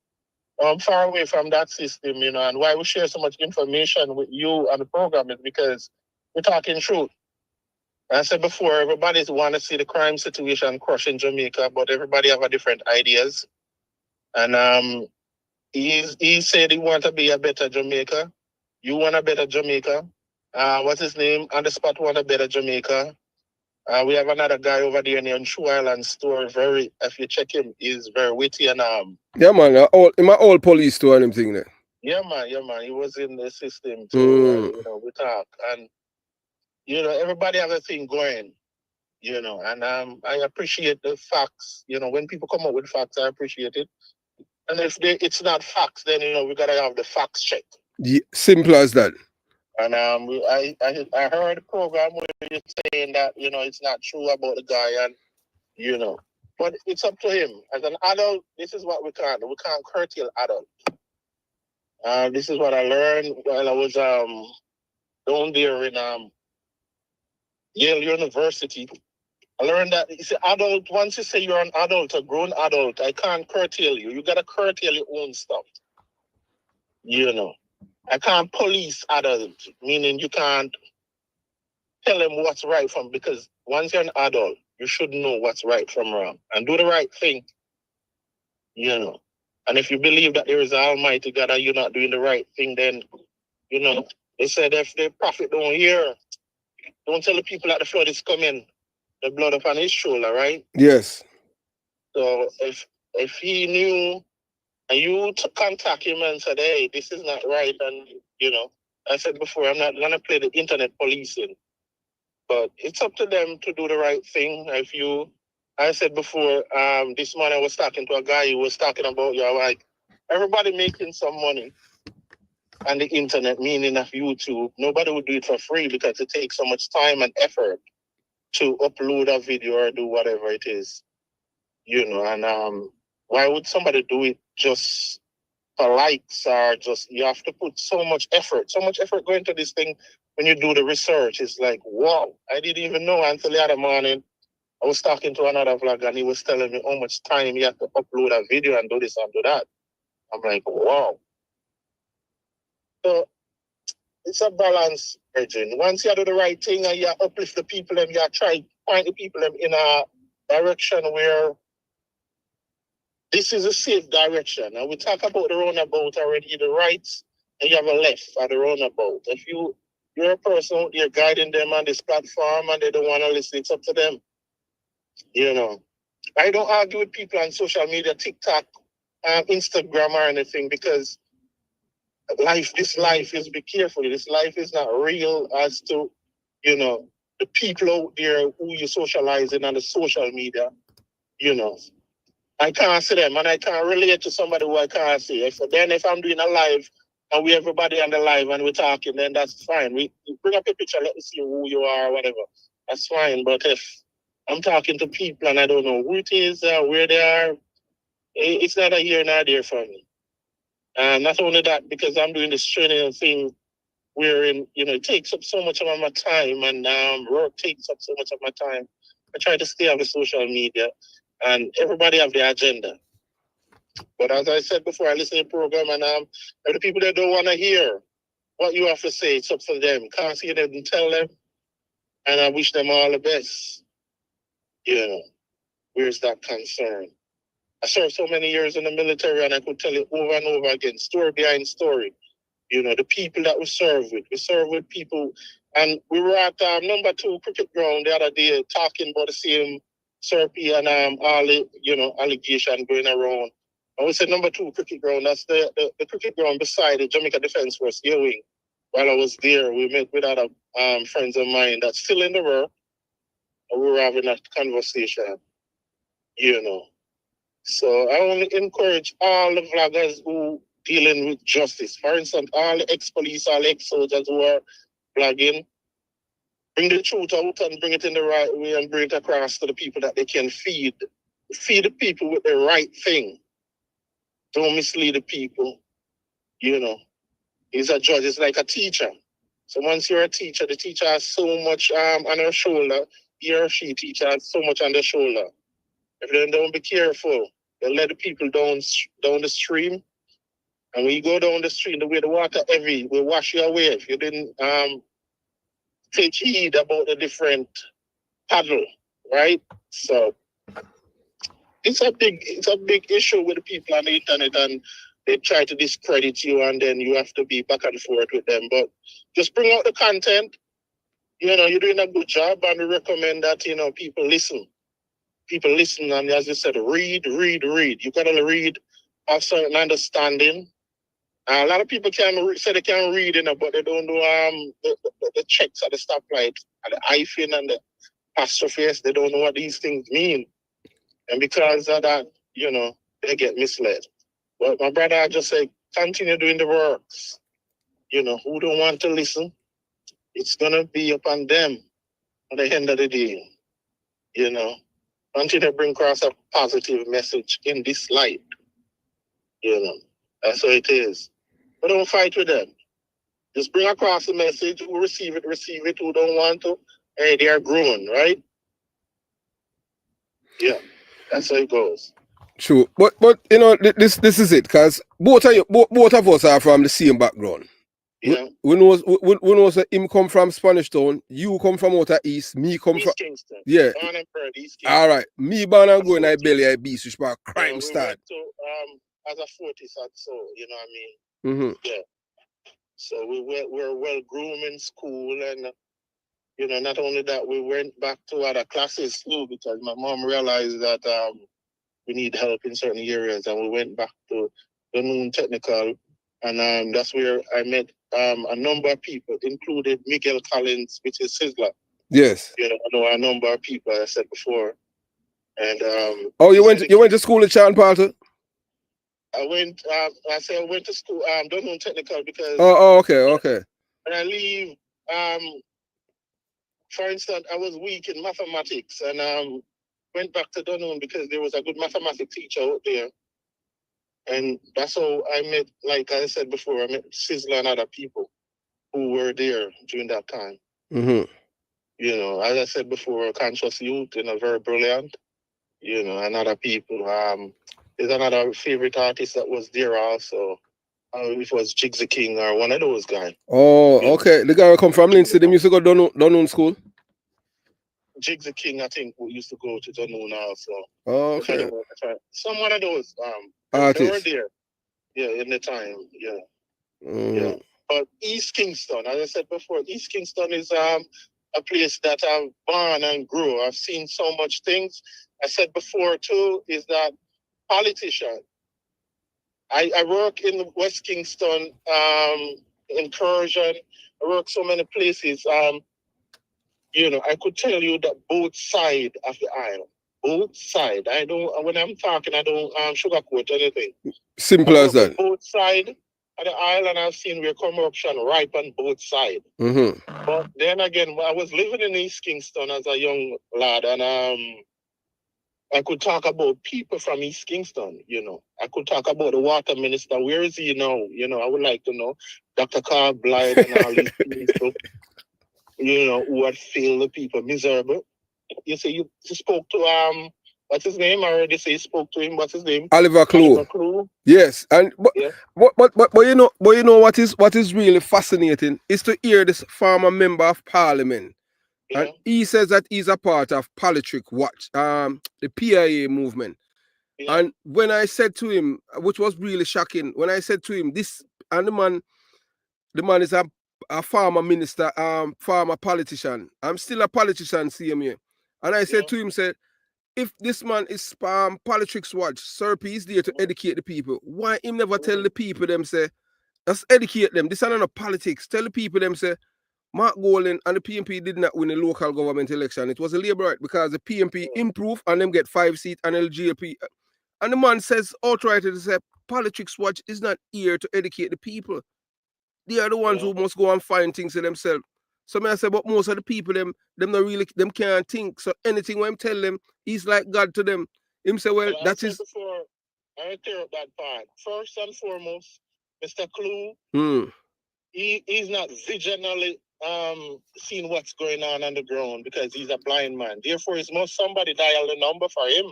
I'm far away from that system, and why we share so much information with you on the program is because we're talking truth. I said before, everybody want to see the crime situation crush in Jamaica, but everybody have a different ideas. And he said he want to be a better Jamaica. You want a better Jamaica. What's his name? On the spot want a better Jamaica. We have another guy over there named True Island Store. If you check him, he's very witty and Yeah, man. In my old police store and everything there. Yeah, man. He was in the system too. We talk and everybody have a thing going. And I appreciate the facts. When people come up with facts, I appreciate it. And if it's not facts, then we gotta have the facts checked. Yeah, simple as that. And I heard a program where you're saying that it's not true about the guy, and but it's up to him. As an adult, this is what we can't do. We can't curtail adult. This is what I learned while I was down there in Yale University. I learned that it's an adult. Once you say you're an adult, a grown adult, I can't curtail you. You gotta curtail your own stuff. I can't police adults, meaning you can't tell them what's right from, because once you're an adult, you should know what's right from wrong and do the right thing. And if you believe that there is an Almighty God and you're not doing the right thing, then they said if the prophet don't hear, don't tell the people that the flood is coming, the blood upon his shoulder, right? Yes. So if he knew and you contact him and said, hey, this is not right, and I said before, I'm not gonna play the internet policing, but it's up to them to do the right thing. I said before, this morning I was talking to a guy who was talking about like everybody making some money on the internet, meaning of YouTube. Nobody would do it for free because it takes so much time and effort to upload a video or do whatever it is. And why would somebody do it just for likes, or just, you have to put so much effort going into this thing. When you do the research, it's like, wow, I didn't even know until the other morning. I was talking to another vlogger and he was telling me how much time you have to upload a video and do this and do that. I'm like, wow. So it's a balance, Virgin. Once you do the right thing and you uplift the people and you try to find the people in a direction where this is a safe direction. And we talk about the roundabout already, the right and you have a left for the roundabout. If you're a person out there guiding them on this platform and they don't want to listen, it's up to them. You know, I don't argue with people on social media, TikTok, Instagram or anything, because this life is, be careful. This life is not real as to, you know, the people out there who you socializing on the social media, you know. I can't see them and I can't relate to somebody who I can't see. If I'm doing a live and we everybody on the live and we're talking, then that's fine. We bring up a picture, let me see who you are or whatever. That's fine. But if I'm talking to people and I don't know who it is, where they are, it's not a here nor there for me. And not only that, because I'm doing this training thing wherein, you know, it takes up so much of my time and work takes up so much of my time. I try to stay on the social media and everybody have their agenda. But as I said before, I listen to the program and the people that don't want to hear what you have to say, it's up to them. Can't see them and tell them. And I wish them all the best. You know, where's that concern? I served so many years in the military and I could tell it over and over again, story behind story. You know, the people that we serve with people. And we were at number 2 cricket ground the other day talking about the same Serpy and all the, you know, allegation going around. And we said number 2 cricket ground, that's the cricket ground beside the Jamaica Defence Force, wing. While I was there, we met with other friends of mine that's still in the work. And we were having a conversation, you know. So I only encourage all the vloggers who dealing with justice. For instance, all the ex-police, all the ex-soldiers who are vlogging, bring the truth out and bring it in the right way and bring it across to the people that they can feed. Feed the people with the right thing. Don't mislead the people. You know, he's a judge, it's like a teacher. So once you're a teacher, the teacher has so much on her shoulder. He or she teacher has so much on their shoulder. If they don't be careful, they'll let the people down the stream. And when you go down the stream, the way the water heavy will wash you away if you didn't take heed about the different paddle, right? So it's a big issue with the people on the internet, and they try to discredit you, and then you have to be back and forth with them. But just bring out the content. You know, you're doing a good job, and we recommend that, you know, people listen. People listen, and as you said, read. You gotta read, have certain understanding. A lot of people say they can read, you know, but they don't do the checks at the stoplight, at the hyphen and the apostrophes. They don't know what these things mean. And because of that, you know, they get misled. But my brother, I just say, continue doing the works. You know, who don't want to listen, it's going to be upon them at the end of the day. You know, continue to bring across a positive message in this light. You know, that's what it is. But don't fight with them. Just bring across the message. Who receive it. Who don't want to, hey, they are growing, right? Yeah, that's how it goes. True, but you know, this is it, because both of us are from the same background. Yeah. We know that him come from Spanish Town, you come from outer east, me come East from Kingston. yeah. Born and bred East Kingston. All right, me born and going I belly I beast, which part crime start. We went to as a 40s or so, you know what I mean? Yeah. So we're well groomed in school, and you know, not only that, we went back to other classes too, because my mom realized that we need help in certain areas, and we went back to the Noon Technical, and that's where I met a number of people, including Miguel Collins, which is Sizzler. Yes. You know, I know a number of people, as I said before. And oh, you went to school at Chan Palter? I went to school Noon Technical because okay. When I leave, for instance, I was weak in mathematics, and went back to Dunoon because there was a good mathematics teacher out there. And that's how I met, like I said before, I met Sizzler and other people who were there during that time. Mm-hmm. You know, as I said before, conscious youth, you know, very brilliant, you know, and other people. There's another favorite artist that was there also. It was Jigsy King or one of those guys. Oh, okay. The guy who come from Lindsay, they used to go Dunoon school? Jigs the King, I think, who used to go to Janoon also. Okay. Some one of those they were Artists. there. Yeah, in the time. Yeah. Mm. Yeah. But East Kingston, as I said before, East Kingston is a place that I've born and grew. I've seen so much things. I said before too, is that politician. I work in West Kingston, Incursion. I work so many places. You know, I could tell you that both sides of the aisle. Both sides. I don't, when I'm talking, I don't sugarcoat anything. Simple as that. Both sides of the aisle, and I've seen where corruption ripe on both sides. Mm-hmm. But then again, I was living in East Kingston as a young lad, and I could talk about people from East Kingston, you know. I could talk about the water minister. Where is he now? You know, I would like to know. Dr. Carl Blythe and all these people, you know, who had failed the people miserable. You say you spoke to what's his name? I already say you spoke to him. What's his name? Oliver Clue. Yes, and but you know what is really fascinating is to hear this former member of parliament. Yeah. And he says that he's a part of Politrick Watch, the PIA movement. Yeah. And when I said to him, which was really shocking, when I said to him, this, and the man is a former minister, former politician. I'm still a politician, CMA. And I said to him, said, if this man is Politrick Watch, Sir P is there to educate the people. Why him never tell the people them, say, let's educate them. This is not politics. Tell the people them, say, Mark Golding and the PMP did not win a local government election. It was a Labour right because the PMP improved and them get 5 seats and LGP. And the man says outright, to say, Politrick Watch is not here to educate the people. They are the ones who must go and find things for themselves. So I say, but most of the people, them not really, them can't think. So anything when I tell them, he's like God to them. Him say, well, that is... Before, I clear up that part. First and foremost, Mr. Clue, he's not visionally seeing what's going on the ground because he's a blind man. Therefore, it must somebody dial the number for him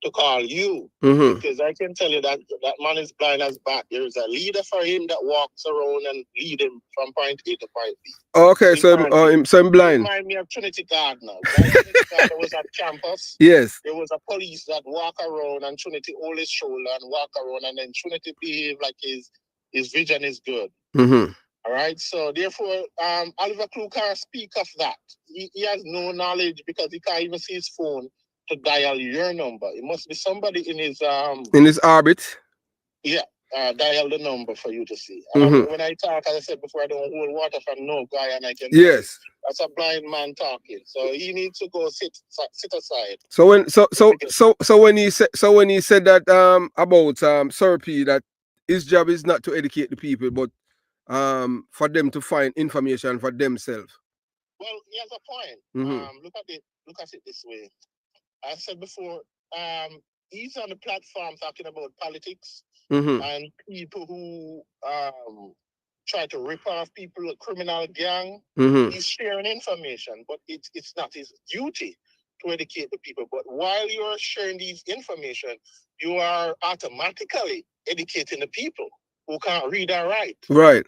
to call you. Because I can tell you that that man is blind as bat. There is a leader for him that walks around and lead him from point A to point B. Okay, so I'm blind. Remind me of Trinity Gardner. Trinity Gardner was at campus. Yes. There was a police that walk around and Trinity hold his shoulder and walk around, and then Trinity behave like his vision is good. All right, so therefore, Oliver Clue can't speak of that. He has no knowledge because he can't even see his phone to dial your number. It must be somebody in his orbit. Yeah, dial the number for you to see. When I talk, as I said before, I don't hold water from no guy, and I can. Yes. That's a blind man talking. So he needs to go sit aside. So when he said that about Sir P, that his job is not to educate the people, but for them to find information for themselves. Well, he has a point. Look at it this way. I said before, he's on the platform talking about politics and people who try to rip off people, a criminal gang. He's sharing information, but it's not his duty to educate the people. But while you're sharing these information, you are automatically educating the people who can't read or write. Right.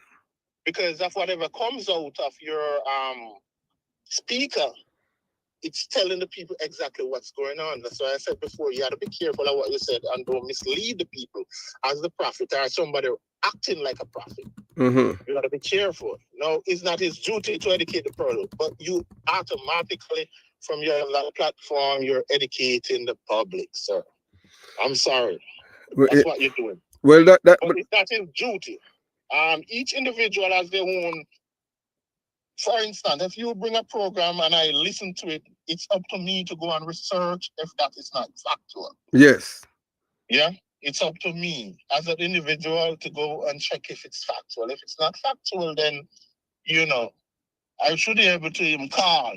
Because of whatever comes out of your speaker, it's telling the people exactly what's going on. That's why I said before, you have to be careful of what you said and don't mislead the people as the prophet or somebody acting like a prophet. You got to be careful. No, it's not his duty to educate the people, but you automatically, from your platform, you're educating the public, sir. I'm sorry. That's what you're doing. Well, but it's not his duty. Each individual has their own. For instance, if you bring a program and I listen to it, it's up to me to go and research if that is not factual. Yes. Yeah, it's up to me as an individual to go and check if it's factual. If it's not factual, then, you know, I should be able to even call.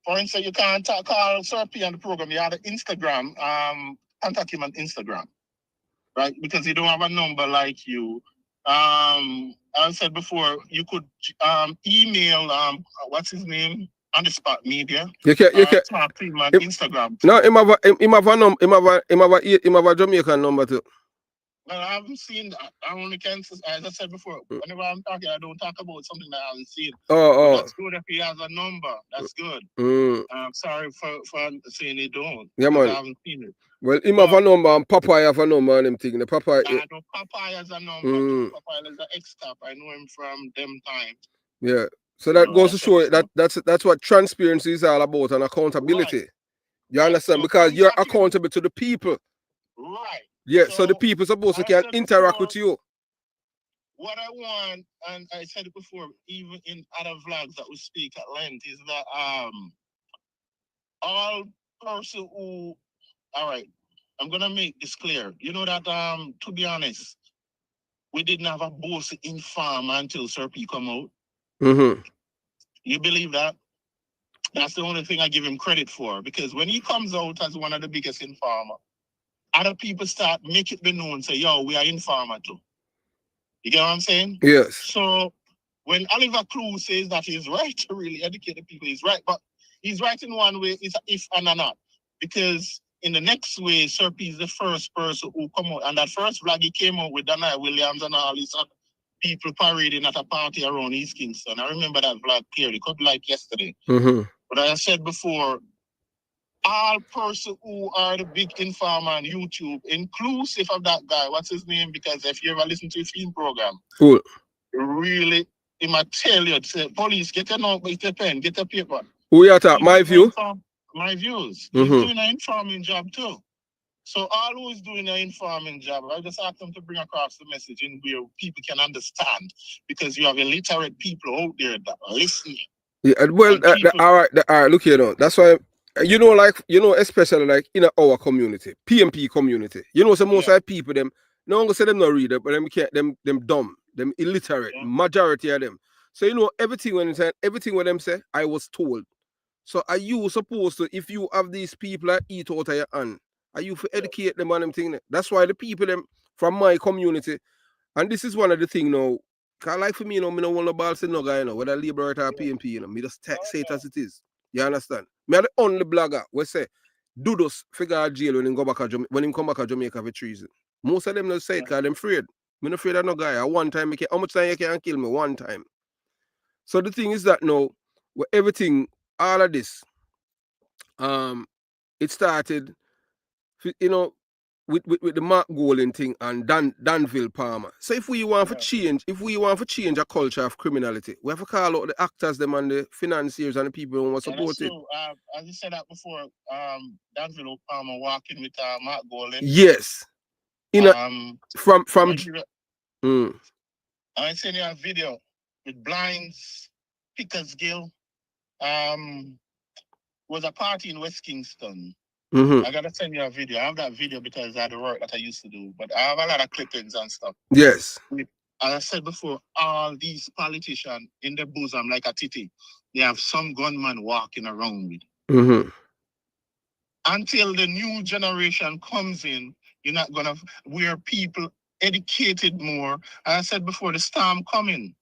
For instance, you can't call Sir P on the program. You have the Instagram, contact him on Instagram, right? Because he don't have a number like you. I said before, you could email what's his name on the spot media. You can talk to him on Instagram. No, him have a Jamaican number too. Well, I haven't seen that. I only can, as I said before, whenever I'm talking, I don't talk about something that I haven't seen. But that's good if he has a number. That's good. I'm sorry for saying he don't. Yeah, because man. I haven't seen it. Well, him have a number and Popeye have a number and them thing. The Popeye. I know Popeye has a number too. Popeye is an ex-cop. I know him from them times. Yeah. So that goes to show you that's what transparency is all about and accountability. Right. You understand? So because you're accountable to the people. Right. Yeah, so the people supposed to can interact with you. What I want, and I said it before, even in other vlogs that we speak at length, is that all person who, all right, I'm gonna make this clear. You know that to be honest, we didn't have a boss in farm until Sir P come out. You believe that? That's the only thing I give him credit for, because when he comes out as one of the biggest informer, other people start make it be known, say, yo, we are informer too. You get what I'm saying? Yes. So when Oliver Cruz says that he's right to really educate the people, he's right. But he's right in one way, it's if and a not. Because in the next way, Sir P is the first person who come out. And that first vlog he came out with Danai Williams and all these other people parading at a party around East Kingston. I remember that vlog clearly, could like yesterday. But as I said before, all person who are the big informer on YouTube, inclusive of that guy, what's his name? Because if you ever listen to a film program, really, he might tell you, say, police, get a notebook, get a pen, get a paper. Who you talk? My view? My views. He's doing an informing job too. So all who is doing an informing job, I just ask them to bring across the message in where people can understand, because you have illiterate people out there that are listening. Yeah, well, all right, look here now. That's why, especially like in our community, PMP community. So most of the people, them, no one gonna say them not read it, but them dumb, them illiterate, majority of them. So everything when them say, I was told. So are you supposed to, if you have these people that eat out of your hand, are you for educate them on them thing? That's why the people them from my community, and this is one of the things now. Cause like for me, me no want no ball say no guy, whether Liberator or PMP, me just say it as it is. You understand? Me are the only blogger we say, do those figure out jail when him go back to Jamaica, when him come back to Jamaica for treason. Most of them don't say it because them afraid. Me not afraid of no guy. One time, how much time you can kill me? One time. So the thing is that now, with everything, all of this, it started, with the Mark Golan thing and Danville Palmer. So if we want to change a culture of criminality, we have to call out the actors, them and the financiers and the people who want to support it. As you said that before, Danville Palmer walking with Mark Golan. Yes. From I sent you a video with Blinds, Pickersgill. Was a party in West Kingston. I gotta send you a video. I have that video because of the work that I used to do, but I have a lot of clippings and stuff. Yes. As I said before, all these politicians in the bosom like a titty, they have some gunman walking around with. Until the new generation comes in, you're not gonna where people educated more. As I said before, the storm coming.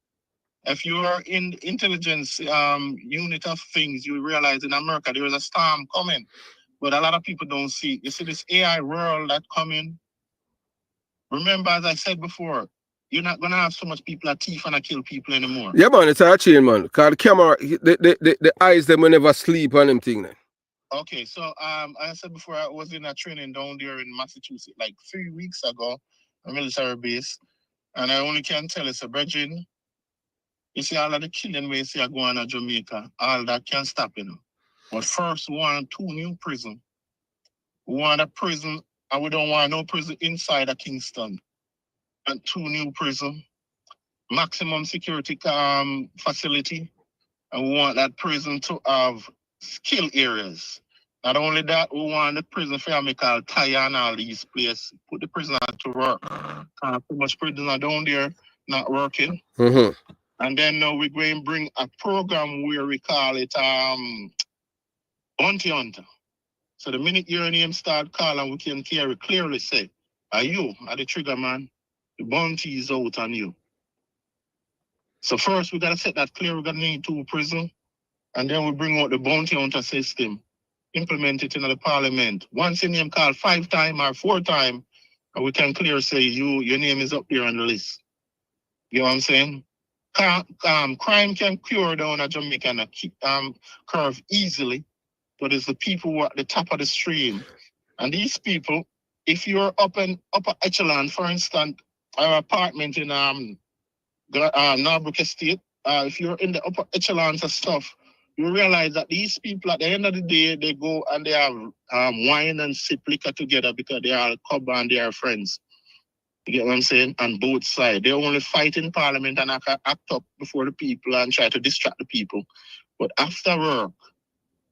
If you are in the intelligence unit of things, you realize in America there is a storm coming. But a lot of people don't see it. You see this AI world that coming. Remember, as I said before, you're not gonna have so much people that thief and kill people anymore. Yeah, man, it's a change, man. Cause the camera, the eyes them will never sleep on them thing. Then. Okay, so as I said before, I was in a training down there in Massachusetts like 3 weeks ago, a military base, and I only can tell it's a brethren. You see all of the killing we see are going on Jamaica, all that can stop, But first, we want 2 new prisons. We want a prison, and we don't want no prison inside of Kingston. And 2 new prisons, maximum security facility, and we want that prison to have skill areas. Not only that, we want the prison family called Taya and all these places. Put the prisoner to work. Too much prisoner down there not working. And then now we're going to bring a program where we call it Bounty Hunter. So the minute your name start calling, we can clearly say, are you the trigger man? The bounty is out on you. So first we got to set that clear. We're going to need 2 prisons. And then we bring out the Bounty Hunter system, implement it in the parliament. Once your name called 5 times or 4 times, And we can clearly say your name is up there on the list. You know what I'm saying? Crime can cure down a Jamaican curve easily, but it's the people who are at the top of the stream. And these people, if you're upper echelon, for instance, our apartment in Norbrook Estate, if you're in the upper echelons of stuff, you realize that these people, at the end of the day, they go and they have wine and sip liquor together because they are a couple and they are friends. You get what I'm saying? On both sides. They only fight in parliament and act up before the people and try to distract the people. But after work,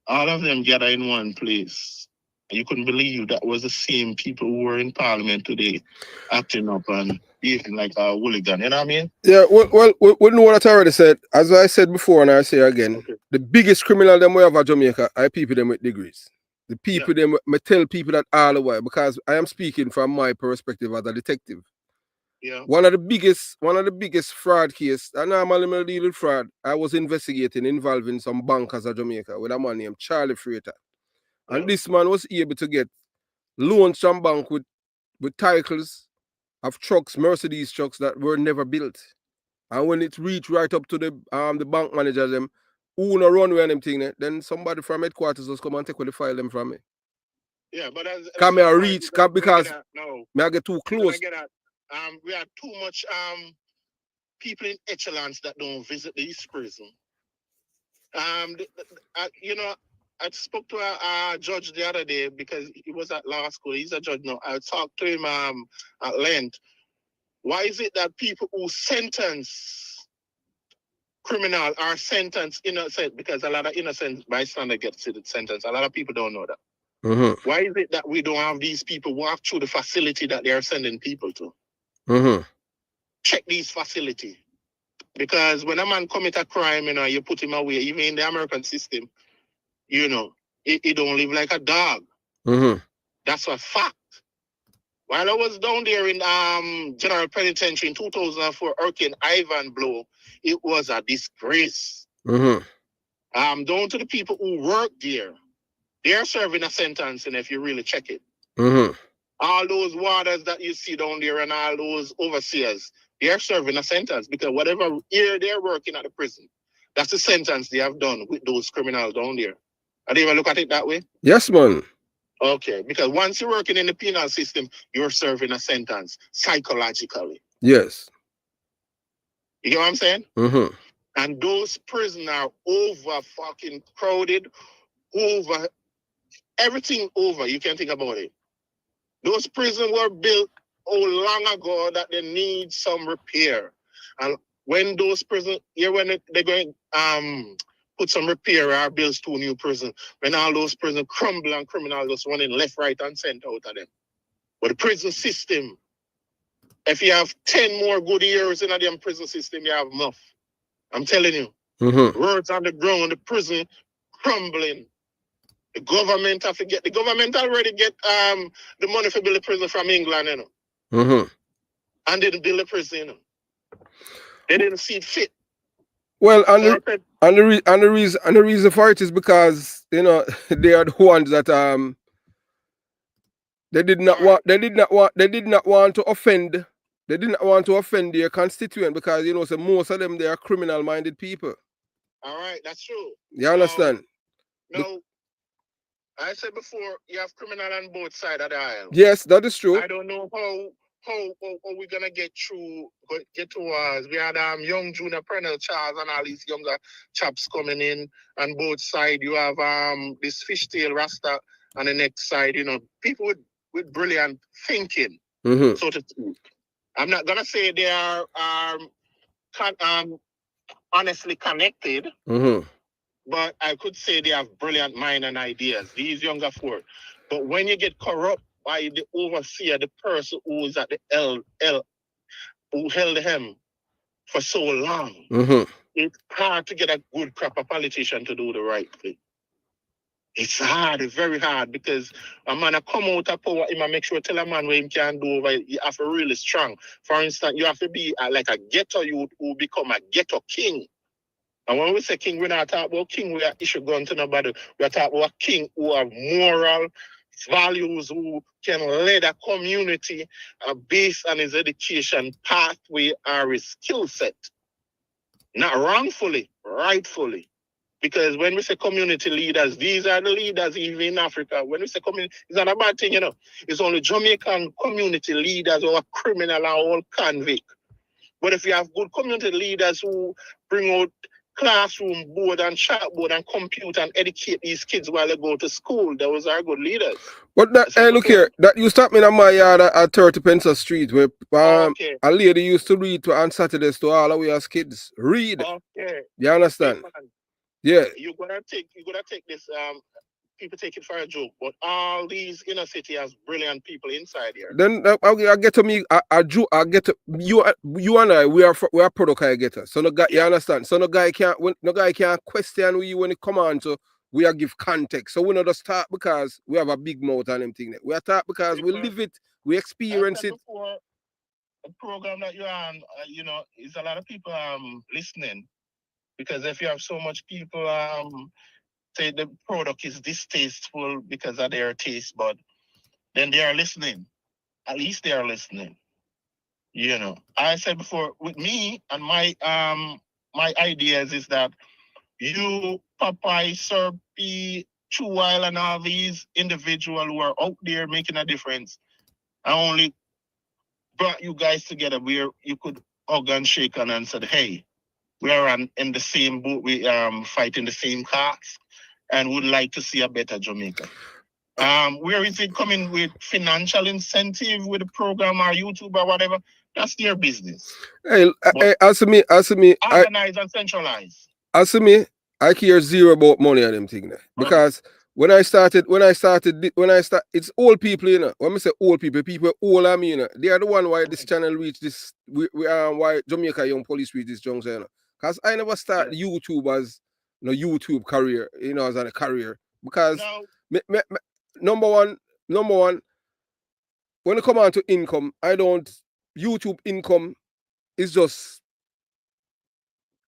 all of them gather in one place. You couldn't believe that was the same people who were in parliament today acting up and behaving like a hooligan. You know what I mean? Yeah, well, we know what I already said. As I said before, and I say again, okay. The biggest criminal them we have at Jamaica are people them with degrees. The people them, me tell people that all the while, because I am speaking from my perspective as a detective. Yeah. One of the biggest fraud case, I normally I deal with fraud. I was investigating involving some bankers at Jamaica with a man named Charlie Freighter. And this man was able to get loans from bank with titles of trucks, Mercedes trucks that were never built. And when it reached right up to the bank manager, them, who no runway and them thing, then somebody from headquarters was come and take the file them from me. Yeah, but as come here reach, because no, I get too close. We have too much people in echelons that don't visit the East Prison. You know, I spoke to a judge the other day because he was at law school. He's a judge now. I talked to him at length. Why is it that people who sentence criminal are sentenced innocent? Because a lot of innocent bystander gets the sentence. A lot of people don't know that. Mm-hmm. Why is it that we don't have these people walk through the facility that they are sending people to? Mm-hmm. Check these facilities. Because when a man commit a crime, you put him away. Even in the American system, he don't live like a dog. Mm-hmm. That's a fact. While I was down there in General Penitentiary in 2004, Hurricane Ivan blow, it was a disgrace. Mm-hmm. Down to the people who work there, they're serving a sentence, and if you really check it. Mm-hmm. All those warders that you see down there and all those overseers, they're serving a sentence because whatever year they're working at the prison, that's the sentence they have done with those criminals down there. Are they ever look at it that way? Yes, man. Okay, because once you're working in the penal system, you're serving a sentence psychologically. Yes. You get what I'm saying? Mm-hmm. And those prisons are over fucking crowded, over everything over. You can think about it. Those prisons were built long ago that they need some repair. And when those prisons, when they're going put some repair or build 2 new prisons, when all those prisons crumble and criminals just running left, right, and center out of them. But the prison system, if you have 10 more good years in the prison system, you have enough. I'm telling you. Mm-hmm. Words on the ground, the prison crumbling. The government the government already get the money for build a prison from England, Mm-hmm. And didn't build a prison, They didn't see it fit. Well, the reason for it is because they are the ones that they did not want to offend. They did not want to offend their constituent because so most of them they are criminal minded people. All right, that's true. You understand? No. I said before, you have criminal on both sides of the aisle. Yes, that is true. I don't know how we're gonna get towards. We had young Junior Pernell Charles and all these younger chaps coming in on both sides. You have this fishtail Rasta on the next side. People with brilliant thinking, so to speak. I'm not gonna say they are honestly connected. But I could say they have brilliant mind and ideas, these younger folk. But when you get corrupt by the overseer, the person who is at the who held him for so long, it's hard to get a good crop of politician to do the right thing. It's hard, it's very hard, because a man come out of power, he might make sure tell a man what he can do over, you have to really strong. For instance, you have to be like a ghetto youth who become a ghetto king. And when we say king, we're not talking about king we are issue gun to nobody. We're talking about a king who are moral, values, who can lead a community based on his education pathway or his skill set. Not wrongfully, rightfully. Because when we say community leaders, these are the leaders even in Africa. When we say community, it's not a bad thing, you know. It's only Jamaican community leaders who are criminal and all convict. But if you have good community leaders who bring out classroom board and chalkboard and compute and educate these kids while they go to school, those are good leaders. But that, hey, look here, that you stop me in my yard at 30 Pencil Street where a lady used to read on Saturdays to all of we as kids. Read. Okay. You understand? Yeah. You're gonna take this people take it for a joke, but all these inner city has brilliant people inside here. Then I get to me, I get to you and I. We are product I get us. So no guy, you understand? So no guy can't question you when it come on. So we are give context. So we not just talk because we have a big mouth and everything. We are talk because we live it, we experience it. Before, a program that you're on, you know, is a lot of people listening, because if you have so much people say the product is distasteful because of their taste, but then they are listening. At least they are listening. You know, I said before, with me and my ideas is that you, Popeye, Sir P, True While, and all these individuals who are out there making a difference, I only brought you guys together where you could hug and shake and said, hey, we are in the same boat, we fighting the same cause, and would like to see a better Jamaica. Where is it coming with financial incentive with the program or YouTube or whatever? That's their business. Hey, as me, organize and centralize. As me, I care zero about money and them thing there. Because when I started, it's old people, you know. When I say old people old I mean, you know, they are the one why this channel reach this, why Jamaica Young Police reach this junction, you know. Because I never started YouTube as YouTube career, you know, as a career. Because number one, when it come on to income, YouTube income is just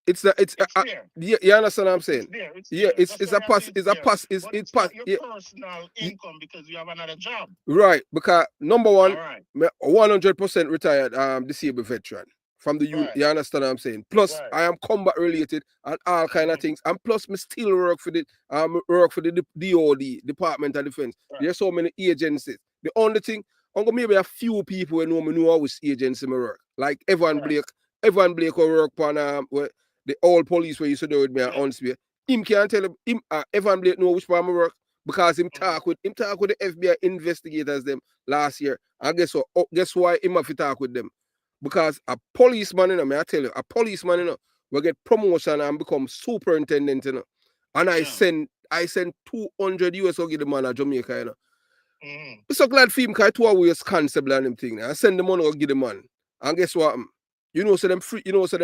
you understand what I'm saying? It's personal income because you have another job. Right, because number one, 100% retired disabled veteran from the youth. You understand what I'm saying? Plus, I am combat related and all kind of things. And plus, me still work for the DOD, Department of Defense. There's so many agencies. The only thing, maybe a few people who know which agency me work. Like Evan Blake will work on the old police where you used to do with me at Huntsville. Him can't tell him Evan Blake know which part I work because him talk with the FBI investigators them last year. And guess what? Guess why him have to talk with them? Because a policeman, I tell you, a policeman, will get promotion and become superintendent, And I send 200 US to give the man a Jamaica, I'm so glad for him because 2 hours constable and them thing. I send the money to give the man. And guess what? So them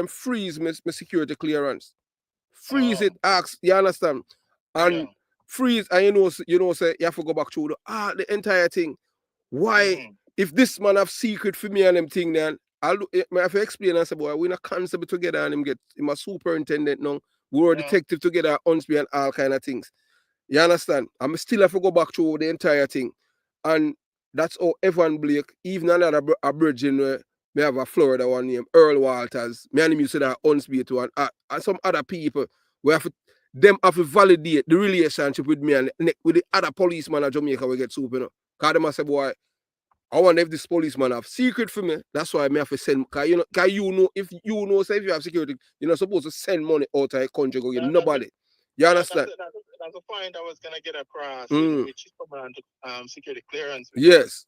freeze my security clearance. Freeze it, ask, you understand? And freeze, and say you have to go back through the entire thing. Why? If this man have secret for me and them thing, then I have to explain and say, boy, we're not constable together and him a superintendent now. We're a detective together at Huntsville and all kind of things. You understand? I still have to go back through the entire thing. And that's how Evan Blake, even another Virgin where me have a Florida one named Earl Walters, me and him used to that Huntsville too, and some other people, we have to validate the relationship with me and with the other policeman at Jamaica we get super, Because them say, boy, I wonder if this policeman have secret for me. That's why I have to send. Because if you have security, you're not supposed to send money out of the country go get nobody. You understand? That's a point I was gonna get across, which is coming on security clearance. Yes.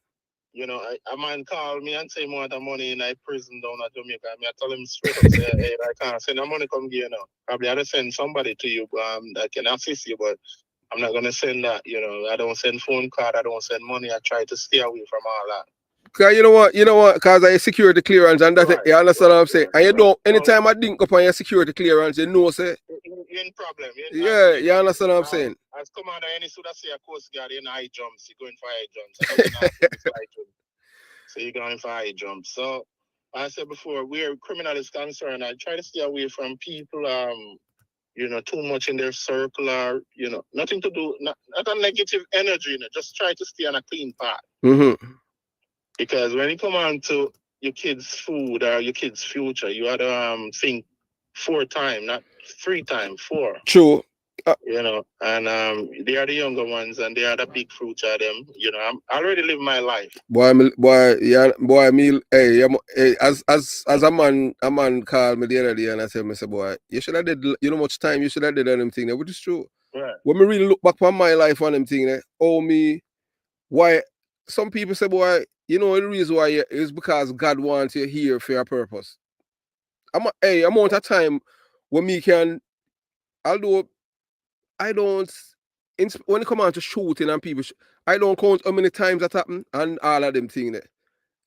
A man called me and say more than money in a prison down at Jamaica. I tell him straight up, say, hey, I can't send the money come here now. Probably I have to send somebody to you that can assist you, but I'm not gonna send that. I don't send phone card. I don't send money. I try to stay away from all that. Cause you know what? Because I security clearance and that you understand what I'm saying. And you don't. Anytime I think upon your security clearance, say you're in problem. You understand what I'm saying. As commander, any should say a coast guard in high jumps. You're going for high jumps. So you're going for high jumps. So I said before, where criminal is concerned, I try to stay away from people too much in their circle, or, nothing to do, not a negative energy, just try to stay on a clean path. Mm-hmm. Because when you come on to your kids' food or your kids' future, you have to think 4 times, not 3 times, 4. True. And they are the younger ones, and they are the big future of them. I already live my life. Hey, as a man called me the other day and I said, boy, you should have did, much time you should have did on them thing there, which is true. Right. When me really look back on my life on them thing there, why some people say, boy, the reason why is because God wants you here for a purpose. Amount of time when me can, although I don't, when it come on to shooting and people, I don't count how many times that happen and all of them things there.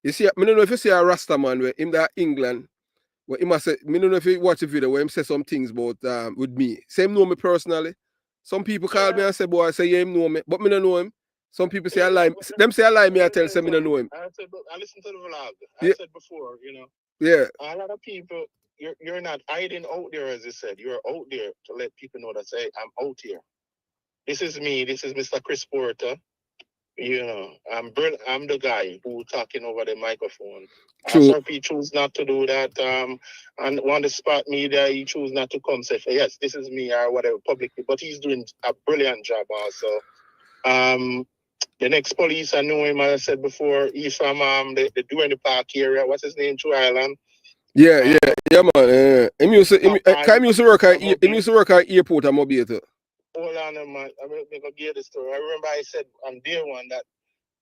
You see, I don't know if you see a Rasta man where in that England, where he must say, I don't know if you watch a video where he say some things about with me. Say him know me personally. Some people call me and say, boy, I say, yeah, him know me, but me don't know him. Some people say I lie. Them say I lie me, I tell them I don't know him. I listen to the vlog. I said before, Yeah. A lot of people, you're not hiding out there, as you said. You're out there to let people know that, say, I'm out here. This is me. This is Mr. Chris Porter. I'm the guy who talking over the microphone. True. SRP choose not to do that. And want to spot me there, he choose not to come say, yes, this is me or whatever publicly. But he's doing a brilliant job also. The next police, I know him, as I said before, he's from the Duane Park area. What's his name? True Island. Yeah, man. He used to work at airport and mobile too. Hold on, man. I'm going to get the story. I remember I said on day one that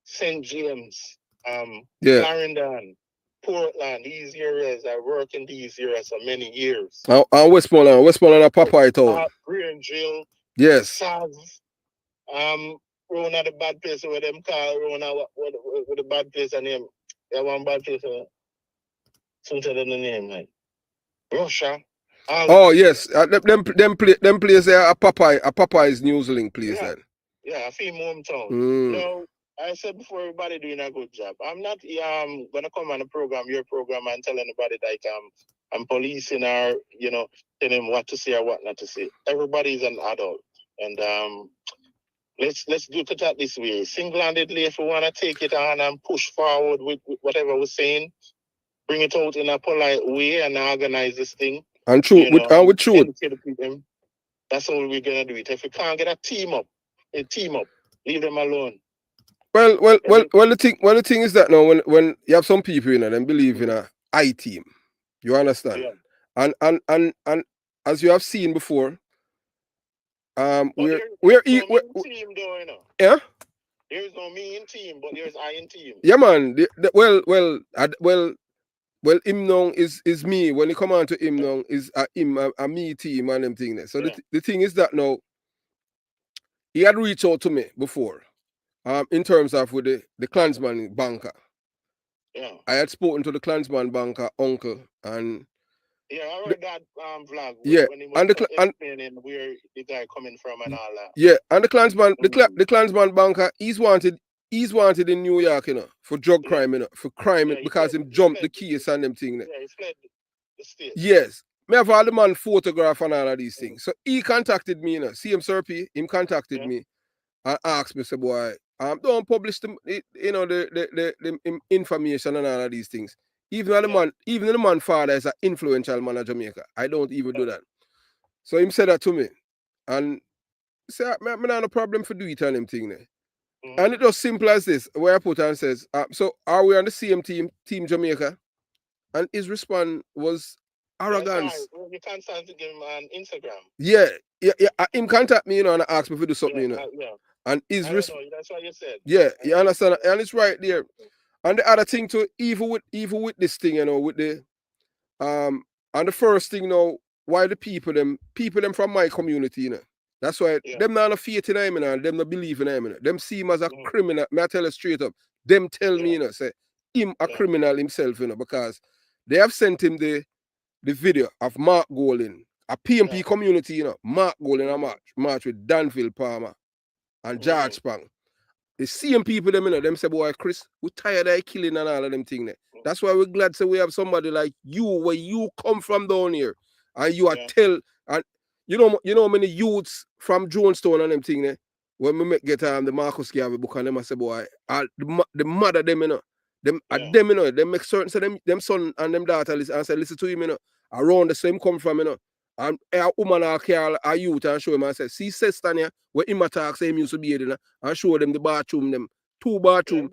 St. James, Clarendon, Portland, these areas, I work in these areas for many years. And Westmoreland a Popeye town. Green Drill. Yes. Sav. Rona the bad place where them call Rona with the bad place and name. They one bad place something than the name, like Russia. Yes. Them place there a Popeye's News Link place then. Yeah, I feel hometown. No, I said before, everybody doing a good job. I'm not gonna come on your program and tell anybody like I'm policing or telling them what to say or what not to say. Everybody is an adult. And let's do it this way. Single-handedly, if we want to take it on and push forward with whatever we're saying, bring it out in a polite way and organize this thing. And true, with truth. That's all we're gonna do it. If we can't get a team up, leave them alone. Well, the thing is that now when you have some people, them believe in a I team. You understand? Yeah. And as you have seen before, we're team though, Yeah. There's no me in team, but there's I in team. Yeah, man. Well, him now is me. When it come on to him now, is a me team and them thing there. So the thing is that now, he had reached out to me before, in terms of with the Klansman banker. Yeah. I had spoken to the Klansman banker uncle and. Yeah, I heard that vlog. Yeah, when he was explaining where the guy coming from and all that. Yeah, and the Klansman banker, he's wanted in New York, for drug crime, for crime because he jumped the case and them thing there. Yeah, he fled the state. Yes. Me have all the man photograph and all of these things. So he contacted me, CM Serpi, him contacted me and asked me, say, boy, don't publish the information and all of these things. Even the man father is an influential man of Jamaica. I don't even do that. So him said that to me. And say, I don't have a problem for doing it and them thing there. And it was simple as this, where I put and says, so are we on the same team Jamaica? And his response was arrogance. You can't start to give him on Instagram. Yeah. Him contact me, and ask me if he do something, And his response. That's what you said. Yeah, you understand? And it's right there. And the other thing too, even with this thing, with the and the first thing why the people them from my community, that's why them not faith in him, and them not believe in him, them see him as a criminal. May I tell you straight up, them tell me, say him a criminal himself, because they have sent him the video of Mark Golding, a PMP community, Mark Golding a march with Danville Palmer and George Spang. The same people them say, boy, Chris, we're tired of killing and all of them things. That's why we're glad to we have somebody like you, where you come from down here, and you are You know many youths from Jonestown and them thing there. When we get the Marcus Garvey book and them I say, boy, the mother them, you know. Them them, you know, them make certain so them son and them daughter listen and say, listen to him, you know. Around the same come from, you know. And a woman or care a youth and show him and say, see sister here, where him attack say him used to be here, you know, and show them the bathroom, them 2 bathroom.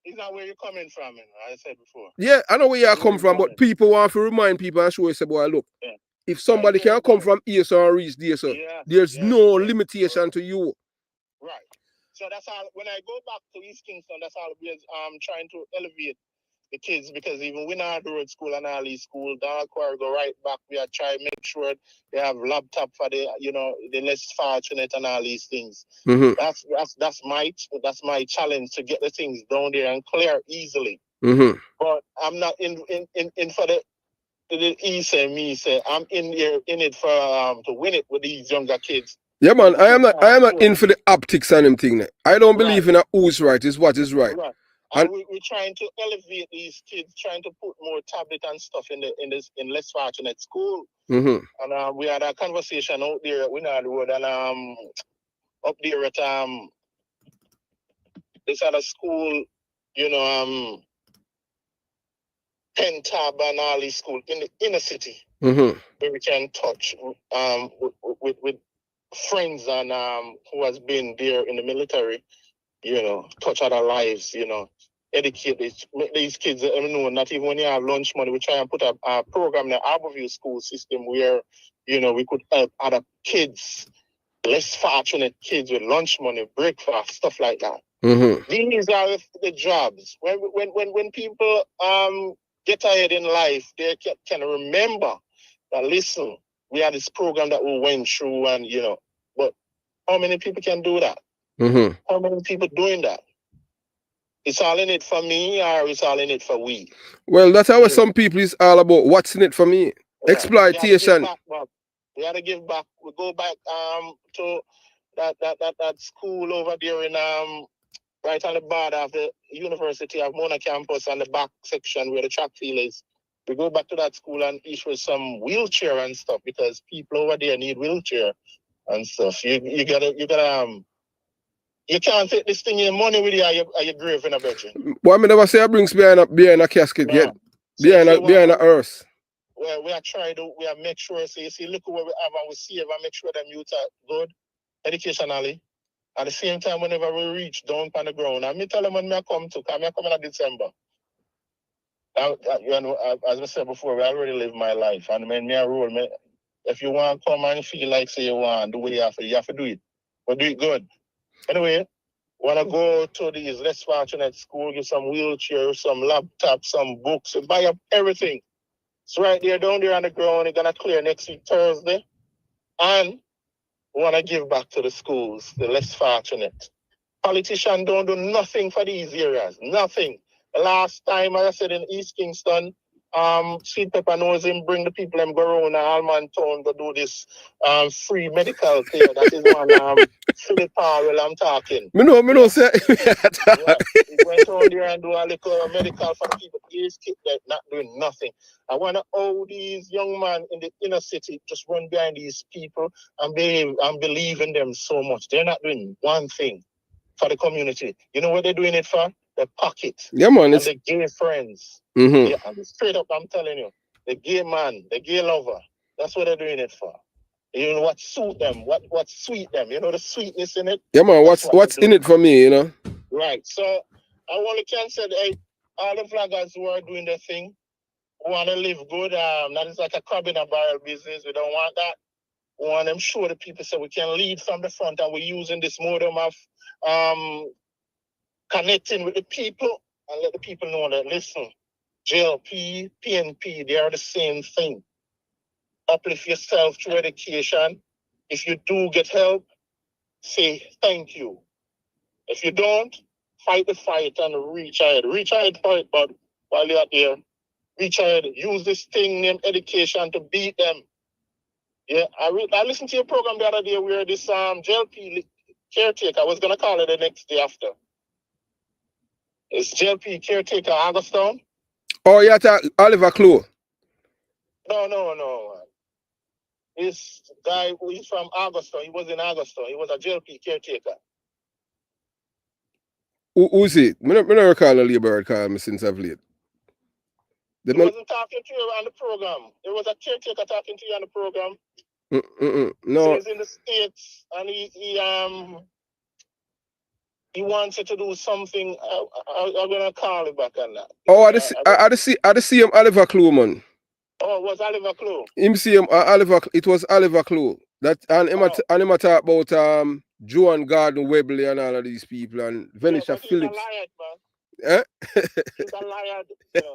Is that where you're coming from, you know, I said before. Yeah, I know where you come from, but people want to remind people and show you say, boy, look, if somebody can come from here so and reach there, so there's no limitation to you. Right. So that's all. When I go back to East Kingston, that's all we're trying to elevate the kids, because even when I do road school and all these school, Dark Quarry go right back. We are trying to make sure they have laptop for the, you know, the less fortunate and all these things. Mm-hmm. That's my challenge, to get the things down there and clear easily. Mm-hmm. But I'm not in for the East and me say I'm in it for to win it with these younger kids. Yeah, man, I am not in for the optics and them thing. I don't believe in a who's right is what is right. And we're trying to elevate these kids, trying to put more tablet and stuff in less fortunate school. Mm-hmm. And we had a conversation out there at Winard Road and up there at this other school, you know, Pentab and all these schools in the inner city, mm-hmm. where we can touch with friends and who has been there in the military, you know, touch other lives, you know, educate these kids, you know, not even when you have lunch money, we try and put a program in the Arborview school system where, you know, we could help other kids, less fortunate kids with lunch money, breakfast, stuff like that. Mm-hmm. These are the jobs. When people get ahead in life, they can remember that, listen, we had this program that we went through, and, you know, but how many people can do that? Mm-hmm. How many people doing that? It's all in it for me, or it's all in it for we? Well, that's how some people is all about. What's in it for me? Yeah. Exploitation. We had to give back. We go back to that school over there in right on the border of the University of Mona campus, on the back section where the track field is. We go back to that school and issue some wheelchair and stuff, because people over there need wheelchair and stuff. You gotta you can't take this thing in money with you at your grave in a bedroom. Well, I mean, never say I brings behind a casket, no. yet. So behind a earth. Well, we are trying to make sure, so you see, look what we have and we see, and make sure them youth are good educationally. At the same time, whenever we reach down on the ground, and me tell them when I come to, because I come in December. You know, as I said before, we already live my life. And when me a roll, if you want to come and feel like say you want, do what you have to do it. But do it good. Anyway, want to go to these less fortunate school, get some wheelchairs, some laptops, some books, and buy up everything. It's right there, down there on the ground. It's going to clear next week, Thursday. And we want to give back to the schools, the less fortunate. Politicians don't do nothing for these areas. Nothing. The last time, as I said, in East Kingston, Sweet Pepper knows him bring the people in Barona, Alman Town to do this free medical care. That is one Philip Powell I'm talking. Me know, say. He went on there and do a little medical for the people. These kids not doing nothing. I wonder how these young men in the inner city just run behind these people and believe in them so much. They're not doing one thing for the community. You know what they're doing it for? The pocket. Yeah, man. And the gay friends. Mm-hmm. Yeah, and straight up, I'm telling you, the gay man, the gay lover, that's what they're doing it for. You know what suit them, what sweet them, you know the sweetness in it. Yeah, man, what's in it for me, you know? Right. So I only can say, hey, all the vloggers who are doing their thing, who want to live good, that is like a crab in a barrel business. We don't want that. We want them show the people so we can lead from the front, and we're using this modem of connecting with the people and let the people know that, listen, JLP, PNP, they are the same thing. Uplift yourself through education. If you do get help, say thank you. If you don't, fight the fight and reach ahead. Reach ahead for it, but while you're there, reach ahead. Use this thing named education to beat them. Yeah, I listened to your program the other day where this JLP caretaker, I was going to call it the next day after. It's JLP caretaker Augustown. Oh, yeah, Oliver Clough. No. this guy who is from Augusta, he was in Augusta. He was a JLP caretaker. Who's it? I don't recall a labourer call me since I've late. He wasn't talking to you on the program. There was a caretaker talking to you on the program. No. So he's in the States and he wants you to do something. I'm gonna call you back on that. Oh, I see him Oliver Clue, man. Oh, it was Oliver Clue. Him see him Oliver. It was Oliver Clue. That and him talk about Joan Gordon Webley and all of these people and Venetia Phillips. He's a liar, man. He's a liar, you know.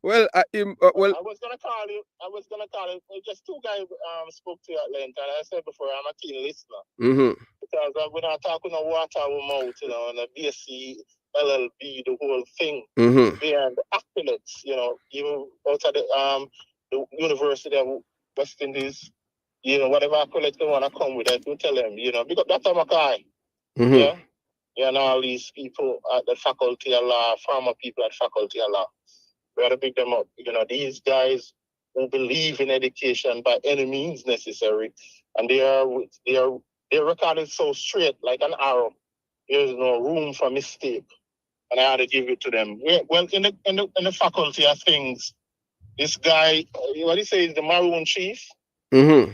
Well, I was gonna call you. Just two guys spoke to you at length, and I said before I'm a keen listener. Because we're not talking no water our mouth, you know, and the BSc, LLB, the whole thing. They are the accolades, you know, even outside the University of West Indies, you know, whatever accolades they want to come with, I do tell them, you know, because Dr. Mackay, yeah, and all these people at the Faculty of Law, former people at Faculty of Law. We got to pick them up. You know, these guys who believe in education by any means necessary, and they're recorded so straight like an arrow. There's no room for mistake, and I had to give it to them. Well, in the faculty of things, this guy, what he says, the Maroon Chief. Was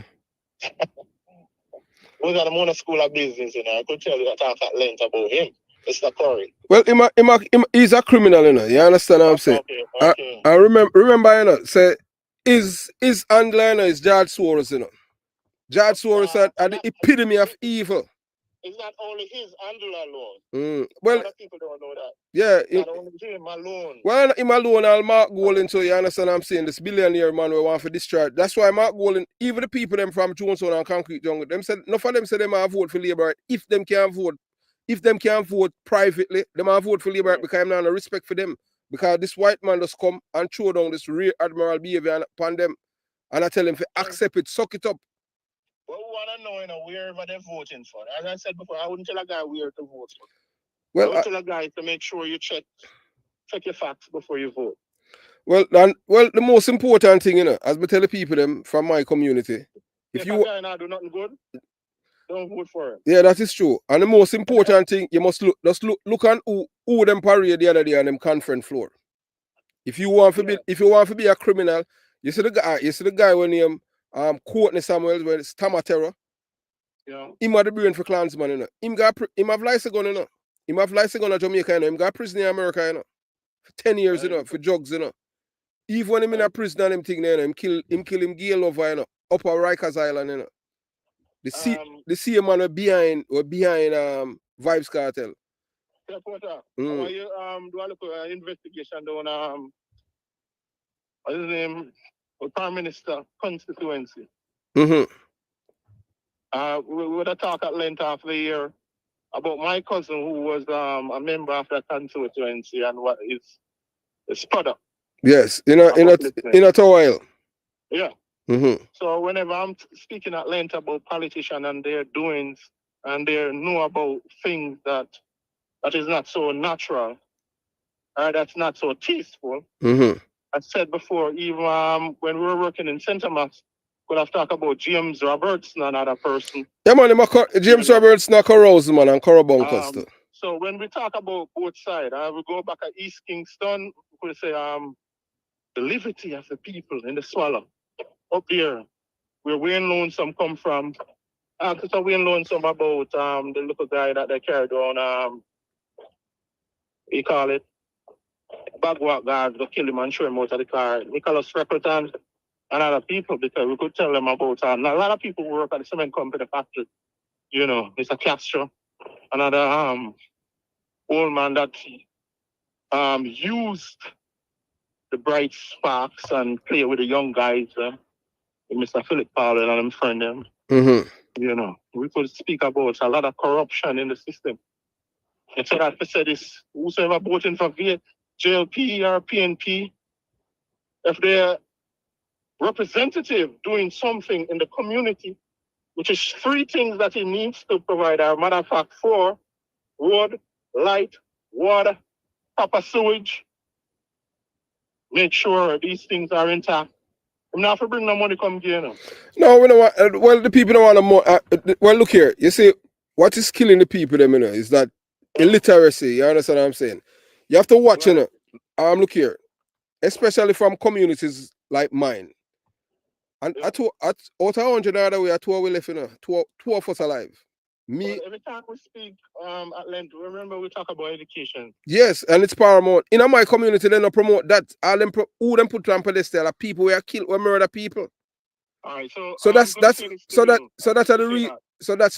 at the Mona School of Business, you know. I could tell you talk at length about him. Mr. Curry. Well, he's a criminal, you know. You understand what I'm saying? Okay. I remember, you know, say, his handler, you know, is George Soros, you know. George Soros are the epitome of evil. It's not only his handler alone. Well, a lot of people don't know that. Yeah. It's not only him alone. Well, him alone, I'll Mark Golding, so you understand what I'm saying? This billionaire man we want to destroy. That's why Mark Golding, even the people them from Jonestown and Concrete Jungle, them said, enough of them say they might vote for Labour if them can't vote. If them can't vote privately, they might vote for Labour because I'm not no respect for them. Because this white man just come and throw down this real admiral behavior upon them. And I tell them to accept it, suck it up. Well, we want to know, you know, wherever they're voting for. As I said before, I wouldn't tell a guy where to vote for. Well, I would tell a guy to make sure you check your facts before you vote. Well, the most important thing, you know, as I tell the people them from my community, if you guy not do nothing good, don't vote for him. Yeah, that is true. And the most important thing, you must look on who them parade the other day on them conference floor. If you want to be a criminal, you see the guy when he Courtney Samuels when it's Tamatera. Yeah. Him had the brain for Klansman, you know. Him have license gun, you know. Him have license gun in Jamaica, you know. Him got prison in America, you know. For 10 years, you know, for drugs, you know. Even when him in a prison and them thing, you know, him kill him gay lover, you know, up at Rikers Island, you know. The same man were behind Vibes Cartel. Yeah, Porter. How you do a look investigation down what's his name? Prime Minister constituency. We would have talked at length after the year about my cousin who was a member of that constituency and what is his product. Yes, in a while. Yeah. So whenever I'm speaking at length about politicians and their doings and they know about things that is not so natural or that's not so tasteful, I said before, even when we were working in St. Thomas, could have talked about James Robertson, another person. Yeah, man, James Robertson, Corrosion, man, and Corrobonkers. So when we talk about both sides, I will go back at East Kingston, we could say the liberty of the people in the Swallow. Up there, where Wayne Lonesome come from. So Wayne Lonesome about the little guy that they carried on, we call it, Bagwalk guards, to kill him and throw him out of the car. Nicholas Freckleton and other people, because we could tell them about, a lot of people work at the cement company factory. You know, Mr. Castro, another old man that used the bright sparks and play with the young guys, Mr. Philip Powell and them friend them. You know, we could speak about a lot of corruption in the system. And so that we said this, whosoever voting for JLP or PNP, if they're representative doing something in the community, which is 3 things that it needs to provide, as a matter of fact, 4, road, light, water, proper sewage, make sure these things are intact. I'm not for bring no money come here, no. No, we don't want. Well, the people don't want more. Well, look here. You see, what is killing the people, them, you know, is that illiteracy. You understand what I'm saying? You have to watch, you know. Look here, especially from communities like mine. And out of 100 other way, two we left, you know, two of us alive. Me. Well, every time we speak at length, remember we talk about education. Yes, and it's paramount. In my community, they don't promote that. All them who them put on pedestal are people who are killed or murder people. All right, so that's that's the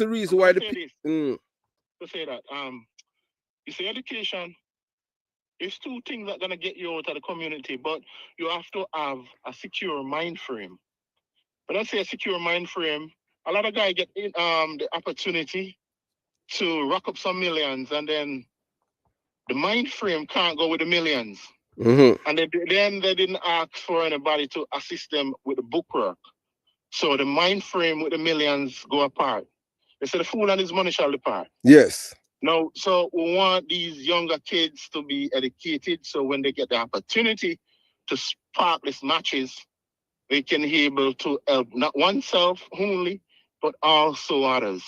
reason why the to say that you see, education is two things that are gonna get you out of the community, but you have to have a secure mind frame. When I say a secure mind frame, a lot of guys get the opportunity to rack up some millions, and then the mind frame can't go with the millions. And then they didn't ask for anybody to assist them with the bookwork. So the mind frame with the millions go apart. They say the fool and his money shall depart. Yes. No, so we want these younger kids to be educated, so when they get the opportunity to spark these matches, they can be able to help not oneself only, but also others.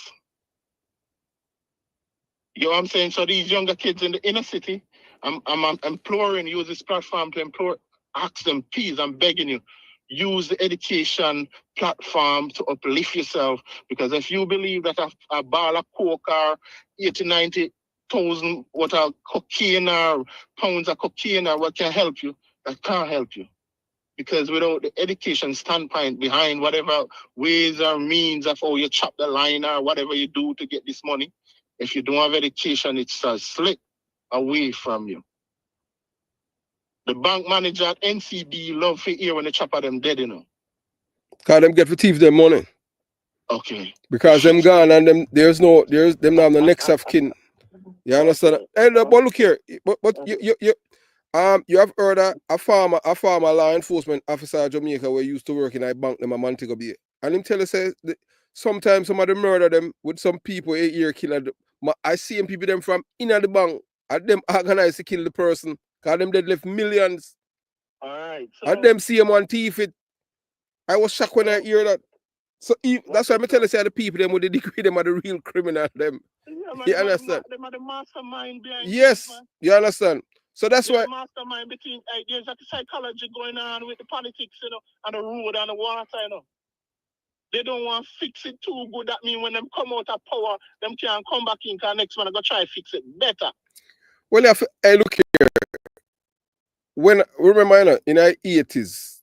You know what I'm saying? So these younger kids in the inner city, I'm imploring, use this platform to ask them, please, I'm begging you, use the education platform to uplift yourself. Because if you believe that a ball of coke or 80, 90,000 what are cocaine or pounds of cocaine or what can help you, that can't help you. Because without the education standpoint behind whatever ways or means of how you chop the line or whatever you do to get this money, if you don't have education, it's a slip away from you. The bank manager at NCB love to hear when the chopper them dead, you know. Cause them get for thief their money. Okay. Because them gone and them them now the next of kin. You understand? Okay. Hey, but look here, but you have heard a farmer law enforcement officer in Jamaica where used to work in a bank them a Montego Bay. And him tell us sometimes some of them murder them with some people 8 year killer. I see them people them from inner the bank and them organize to kill the person. Cause them they left millions. All right. So, and them see them on TV. I was shocked when I hear that. So that's why I'm telling you the people them with the degree them are the real criminal them. Yeah, man, you understand? Them are the mastermind behind yes, this, man. You understand? So that's why the mastermind between there's like psychology going on with the politics, you know, and the road and the water, you know. They don't want to fix it too good. That means when them come out of power, them can't come back in because next one I go try to fix it better. Well, I look here. When remember, you know, in the 80s,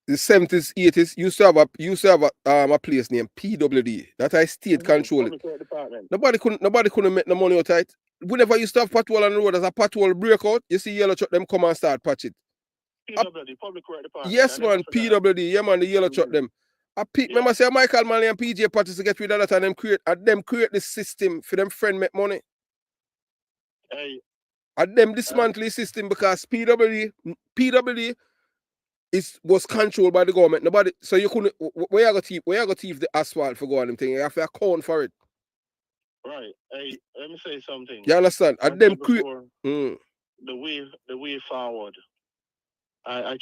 the 70s, 80s, used to have a place named PWD that I state control it. Nobody couldn't make no money out of it. Whenever you stop patrol on the road, as a patrol break out, you see yellow truck them come and start patch it. PWD, Public Works Department. Yes, man, PWD, yeah, man, the yellow truck them. Remember, say Michael Manley and PJ parties to get rid of that and them create this system for them friend make money. Hey. And them dismantle the system because PWD was controlled by the government. Nobody, so you couldn't. Where you go thief the asphalt for going them thing? You have to account for it. Right. Hey, let me say something. You understand? And them create the way forward. I'm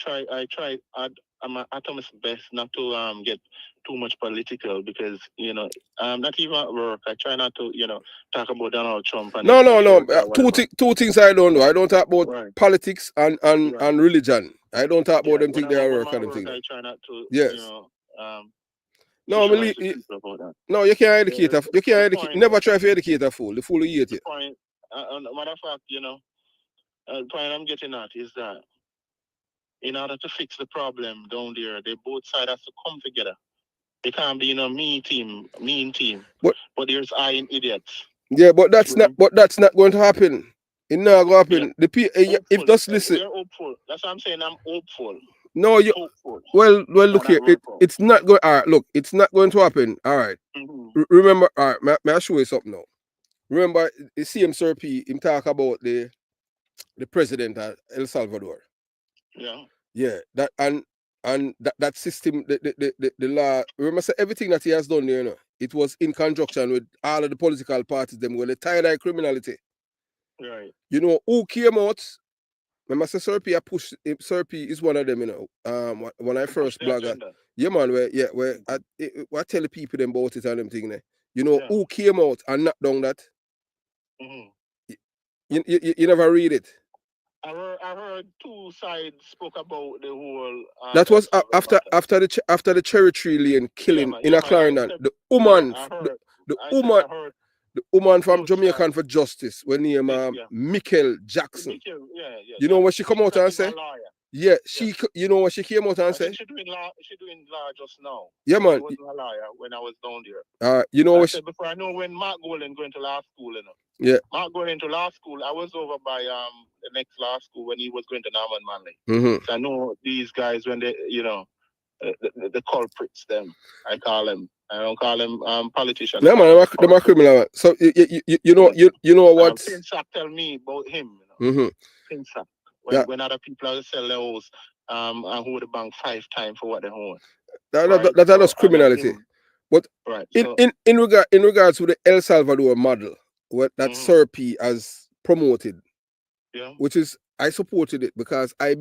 at my best not to get too much political because not even at work. I try not to talk about Donald Trump. And no. Two things I don't know. I don't talk about politics and religion. I don't talk about them things they are work and them things. I try not to. Yes. No, you can't educate. You can't educate. Never try to educate a fool. The fool will eat you. Matter of fact, the point I'm getting at is that in order to fix the problem down there, they both sides have to come together. They can't be, mean team. But there's I in idiots. Yeah, but that's not going to happen. It not going to happen. Yeah. If just listen. You're hopeful. That's what I'm saying. I'm hopeful. No, you. Hopeful. Well, look here. It's not going. All right, look, it's not going to happen. All right. Mm-hmm. Remember, all right. May I show you something now? Remember, you see him, Sir P. Him talk about the president of El Salvador. Yeah. Yeah. That that system, the law. Remember, say everything that he has done there, it was in conjunction with all of the political parties. Them when they tie-dye criminality. Right. Who came out Remember, Sir P, Sir P is one of them, you know. When I first blogger, yeah, man, where I tell the people them about it and them thing there. You know, who came out and knocked down that? You never read it. I heard two sides spoke about the whole. That was after the Cherry Tree Lane killing in a Clarendon. The woman, the woman from Jamaican for Justice, when named Michael Jackson. You know what she come out and say? Yeah, you know what she came out and say? She doing law just now. Yeah, man. I wasn't a lawyer when I was down there. You know I what? said before, I know when Mark Golden going to law school, you know. Yeah. Mark going into law school. I was over by the next law school when he was going to Norman Manley. Mm-hmm. So I know these guys when they, you know, the culprits. Them I call them. I don't call them politicians. No, man, they're criminal. So you know what? Pinsack tell me about him. You know? Mm-hmm. Pinsack. When other people sell their house and hold the bank 5 times for what they own. That's just criminality. But in regards to the El Salvador model, what that Sir P has promoted, which is I supported it because I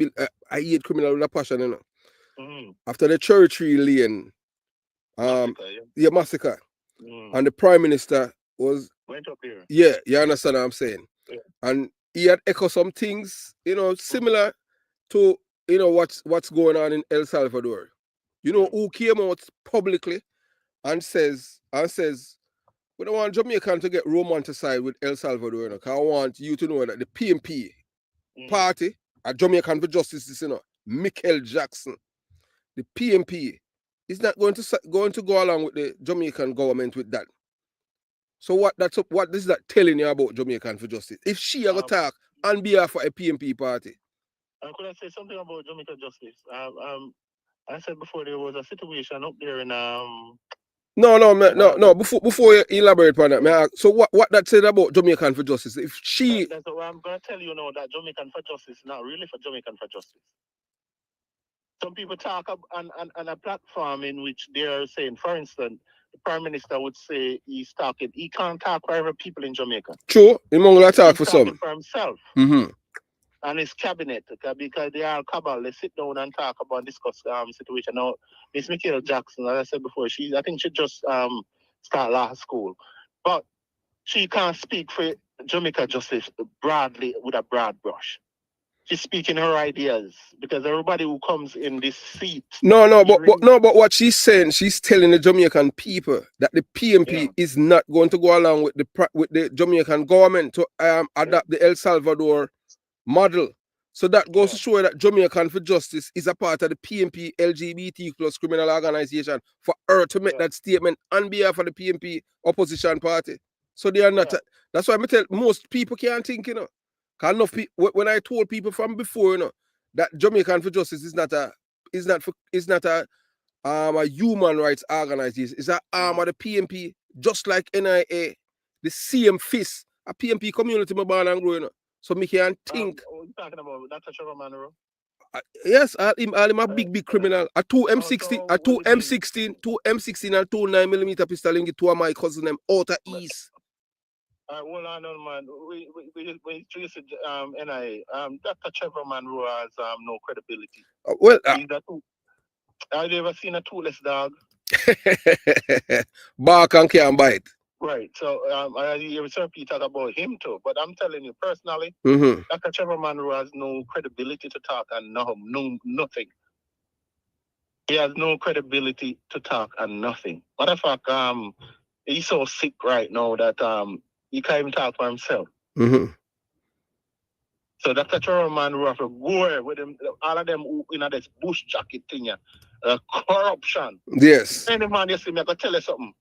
hate criminal with a passion, you know. After the Cherry Tree Lane massacre, and the Prime Minister went up here. Yeah, you understand what I'm saying? Yeah. And he had echoed some things, you know, similar to, you know, what's going on in El Salvador. You know, who came out publicly and says, we don't want Jamaican to get romanticized with El Salvador, you know, because I want you to know that the PMP party at Jamaican for Justice, you know, Michael Jackson, the PMP is not going to go along with the Jamaican government with that. So what is that telling you about Jamaican for Justice? If she ever talk on behalf of a PMP party. Could I say something about Jamaican Justice? I said before there was a situation up there in No. Before you elaborate on that, so what that said about Jamaican for Justice? If she that's what I'm gonna tell you now, that Jamaican for Justice is not really for Jamaican for Justice. Some people talk on a platform in which they are saying, for instance, the Prime Minister would say he can't talk for every people in Jamaica. True, he will talk for some. For himself. And his cabinet, because they are cabal, they sit down and talk about discuss situation. Now, Miss Michael Jackson, as I said before, I think she just start law school, but she can't speak for Jamaica Justice broadly with a broad brush. She's speaking her ideas because everybody who comes in this seat. But what she's saying, she's telling the Jamaican people that the PMP is not going to go along with the Jamaican government to adapt the El Salvador model. So that goes to show that Jamaican for Justice is a part of the PMP LGBT plus criminal organization for her to make that statement on behalf of the PMP opposition party. So they are not. That's why I tell most people can't think, you know. Enough when I told people from before, you know, that Jamaican for Justice is not a human rights organization. It's an arm of the PMP, just like NIA, the same fist. A PMP community my born and growing up. So me can think. What are you talking about? Dr. Trevor Monroe? Yes, I'm a big criminal. A 2 M16, a 2 M16, 2 M16 and 2 9mm pistol in two of my cousin them out of East. Hold on, man. We trace NIA. Dr. Trevor Monroe has no credibility. Have you ever seen a toothless dog? Bark and can't bite. Right. So I hear Sir P talk about him too. But I'm telling you personally, Dr. Trevor Monroe has no credibility to talk and nothing. He has no credibility to talk and nothing. Matter of fact, he's so sick right now that he can't even talk for himself. So Dr. Trevor Monroe have to go with them, all of them who in this bush jacket thing, corruption. Yes. Any man you see me, I can tell you something.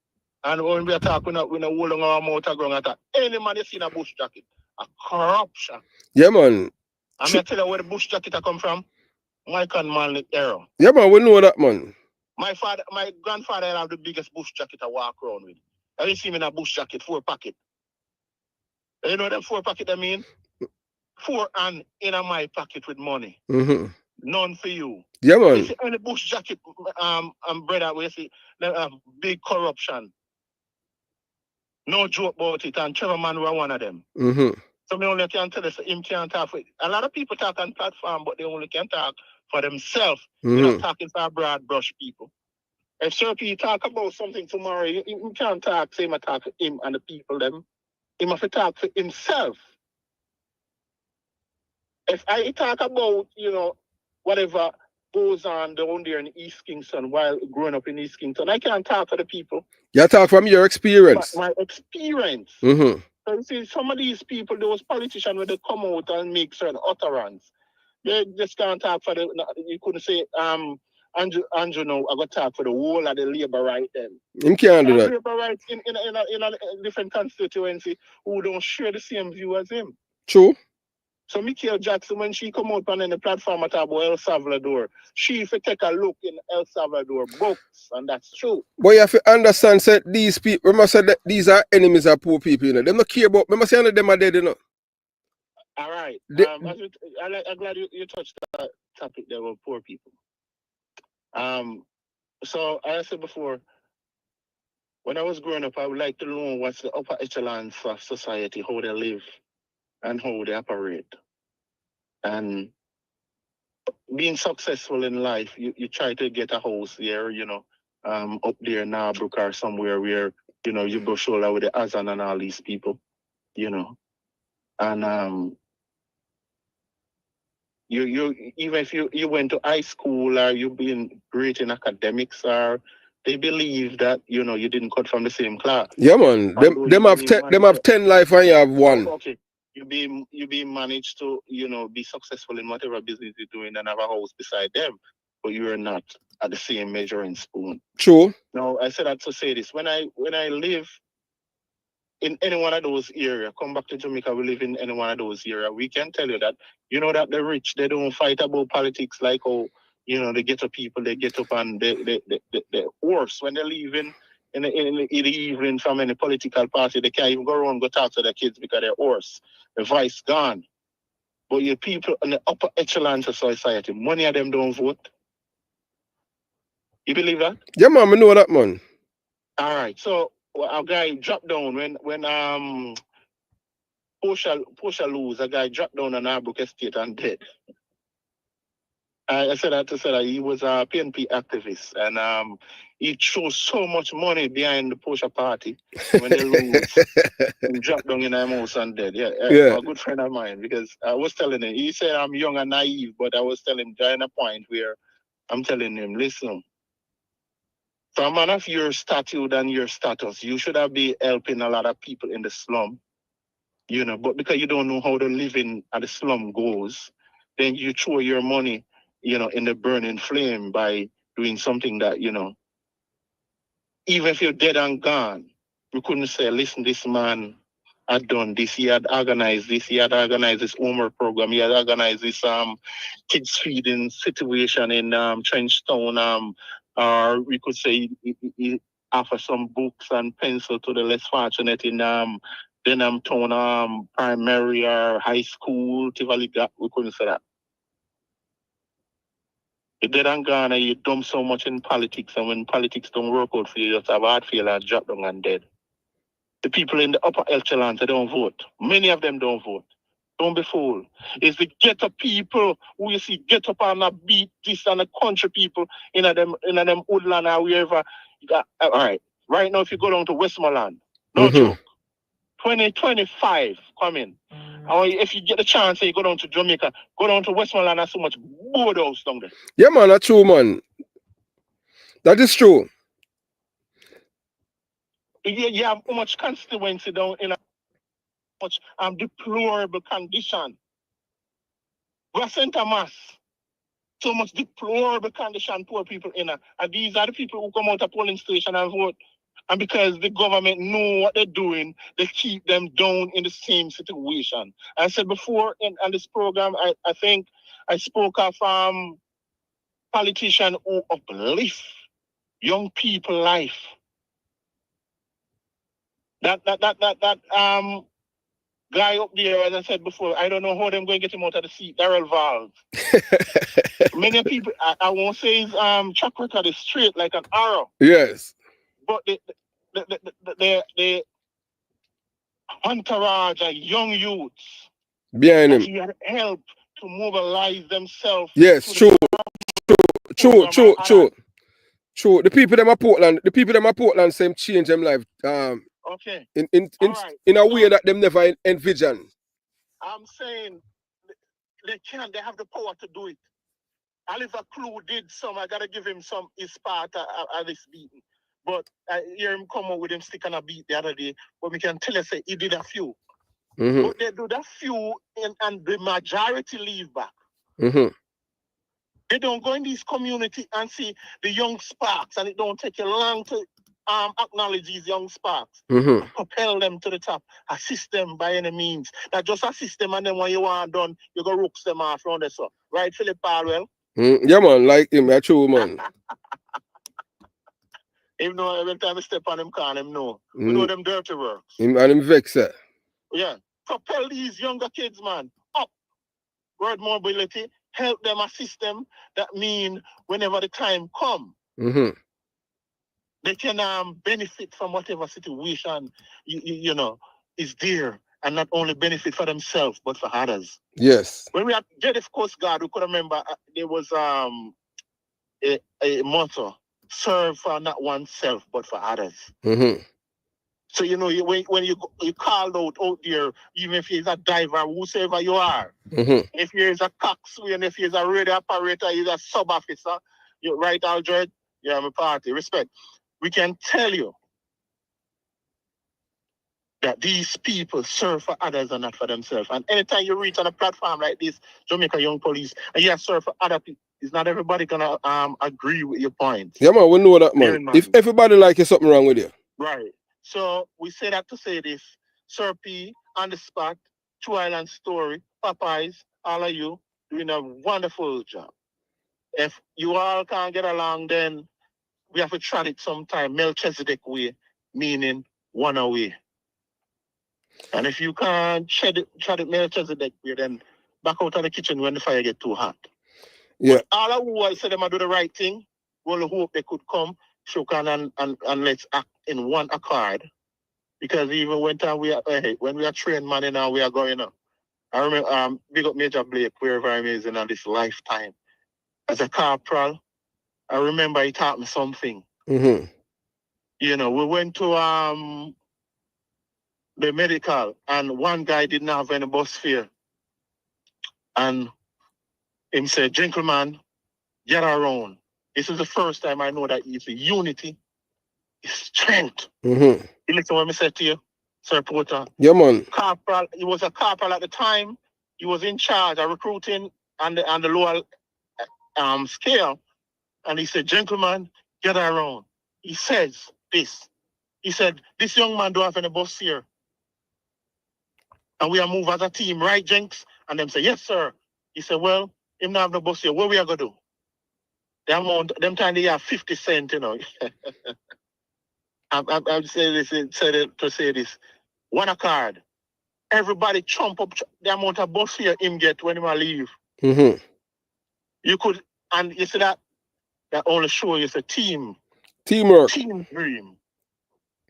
And when we are talking, we know hold on our mouth ground attack. Any man you see in a bush jacket, a corruption. Yeah, man. I'm going to tell you where the bush jacket come from. Mike and Manley era. Yeah, man, we know that, man. My grandfather had the biggest bush jacket I walk around with. I didn't see him in a bush jacket, 4 pocket. You know them 4 pocket I mean? 4 and in my pocket with money. None for you. Yeah, man. You see any bush jacket, brother, we see big corruption. No joke about it, and Trevor Monroe one of them. So me only can tell us him can't talk for a lot of people talk on platform, but they only can talk for themselves. They're not talking for broad brush people. If Sirky talk about something tomorrow, you can't talk, say him talk for him and the people them. He have to talk for himself. If I talk about, whatever goes on down there in East Kingston while growing up in East Kingston, I can't talk for the people. You talk from your experience. My experience. Mm-hmm. So you see, some of these people, those politicians, when they come out and make certain utterance, they just can't talk for the. You couldn't say, Andrew, no, I got to talk for the whole of the labor right then. You can't do that. Labor rights in a different constituency who don't share the same view as him. True. So Michael Jackson, when she come out on the platform at about El Salvador, she if take a look in El Salvador books, and that's true. But you have to understand, say these people, remember say that these are enemies of poor people, you know. They don't care about, remember saying that them are dead, you know. All right. I'm glad you touched that topic there with poor people. So as I said before, when I was growing up, I would like to know what's the upper echelons of society, how they live and how they operate. And being successful in life, you try to get a house there, up there in Narbrook or somewhere where, you go shoulder with the Azan and all these people, And you even if you went to high school or you've been great in academics or they believe that, you didn't cut from the same class. Yeah, man. Them have 10 life and you have one. Okay. You be managed to, be successful in whatever business you're doing and have a house beside them, but you are not at the same measuring spoon. True. Now I said that to say this. When I live in any one of those areas, come back to Jamaica, we live in any one of those areas, we can tell you that, that the rich, they don't fight about politics like how, the ghetto people, they get up and they horse when they leave in the evening from any political party, they can't even go around and go talk to their kids because they're hoarse. The vice gone. But your people in the upper echelons of society, many of them don't vote. You believe that? Yeah, man, I know that, man. All right. So a guy dropped down when Portia lose, a guy dropped down on Narbrook Estate and dead. I said that to say that he was a PNP activist and he threw so much money behind the Portia party when they lose. He dropped down in the house and dead. Yeah. A good friend of mine, because I was telling him, he said I'm young and naive, but I was telling him during a point where I'm telling him, listen, for a man of your stature and your status, you should have been helping a lot of people in the slum, but because you don't know how the living at the slum goes, then you throw your money, in the burning flame by doing something that, even if you're dead and gone, you couldn't say, listen, this man had done this, he had organized this, he had organized this homework program, he had organized this kids feeding situation in Trenchtown, or we could say he offer some books and pencil to the less fortunate in Denham Town primary or high school, Tivoli Gap, we couldn't say that. You dead and gone and you dump so much in politics, and when politics don't work out for you, you just have a heart failure and drop down and dead. The people in the upper echelons, they don't vote. Many of them don't vote. Don't be fooled. It's the ghetto people who you see get up on a beat, this and the country people in them woodland or wherever. All right. Right now, if you go down to Westmoreland, no joke. 2025 coming. If you get the chance, you go down to Jamaica, go down to Westmoreland, there's so much board house down there. Yeah, man, that's true, man. That is true. You have so much constituency down in a much deplorable condition. St. Thomas, so much deplorable condition poor people in. And these are the people who come out of polling station and vote. And because the government know what they're doing, they keep them down in the same situation. I said before on this program, I think I spoke of politician who uplift young people life. That guy up there, as I said before, I don't know how they're going to get him out of the seat. Darrell Valve. Many people, I won't say his track record is straight like an arrow. Yes. But entourage of young youths behind that him. he had helped to mobilize themselves. Yes, to true, true, program true, and true, true. The people them at Portland same change them life. okay. In All right. in a So way that them never envision. I'm saying they can. They have the power to do it. Oliver Clue did some. I gotta give him some. His part of this beating. But I hear him come up with him stick on a beat the other day. But we can tell you say he did a few. Mm-hmm. But they do that few and the majority leave back. Mm-hmm. They don't go in these community and see the young sparks, and it don't take you long to acknowledge these young sparks, Mm-hmm. propel them to the top, assist them by any means. Not just assist them, and then when you want done, you go rooks them off around there. So, right, Philip Palwell? Yeah, man, like him, that's true, man. Him know every time I step on him, can him know. We know them dirty works. Him and him vex, sir. Yeah. Propel these younger kids, man, up. Word mobility, help them, assist them. That mean whenever the time come, they can benefit from whatever situation you know is there, and not only benefit for themselves but for others. Yes. When we had Jediff Coast Guard, we could remember there was a motto: serve for not oneself but for others. So you know when you called out there, even if you're a diver, whosoever you are, if you're a coxswain, if you're a radio operator, you're a sub officer, you're right, Aldred, yeah, I'm a party. Respect. We can tell you that these people serve for others and not for themselves. And anytime you reach on a platform like this, Jamaica Young Police, and you serve for other people, it's not everybody gonna agree with your point. Yeah, man, we know that, man. If everybody like you, something wrong with you. Right. So we say that to say this. Sir P, on the spot, True Island Story, Popeyes, all of you doing a wonderful job. If you all can't get along, then we have to try it sometime. Melchizedek way, meaning one away. And if you can't try it Melchizedek way, then back out of the kitchen when the fire get too hot. Yeah. But all of who say them do the right thing, we'll hope they could come, shook and let's act in one accord. Because even when we are trained man now, we are going up. I remember big up Major Blake, wherever I'm in this lifetime. As a corporal, I remember he taught me something. You know, we went to the medical, and one guy didn't have any bus fare. And him said, "Gentleman, get around." This is the first time I know that it's unity, it's strength. You listen what I said to you, Sir Porter? Yeah, man. Corporal, he was a corporal at the time. He was in charge of recruiting on the lower scale. And he said, "Gentlemen, get around." He says this. He said, "This young man don't have any bus here. And we are move as a team, right, Jenks?" And them say, "Yes, sir." He said, "Well, him not have no bus here. What we are going to do?" The amount, them time they have 50 cents, you know. I'm saying this to say this. One a card. Everybody chomp up the amount of bus here him get when he leave. You could, and you see that only show you it's a team. Teamwork. Team dream.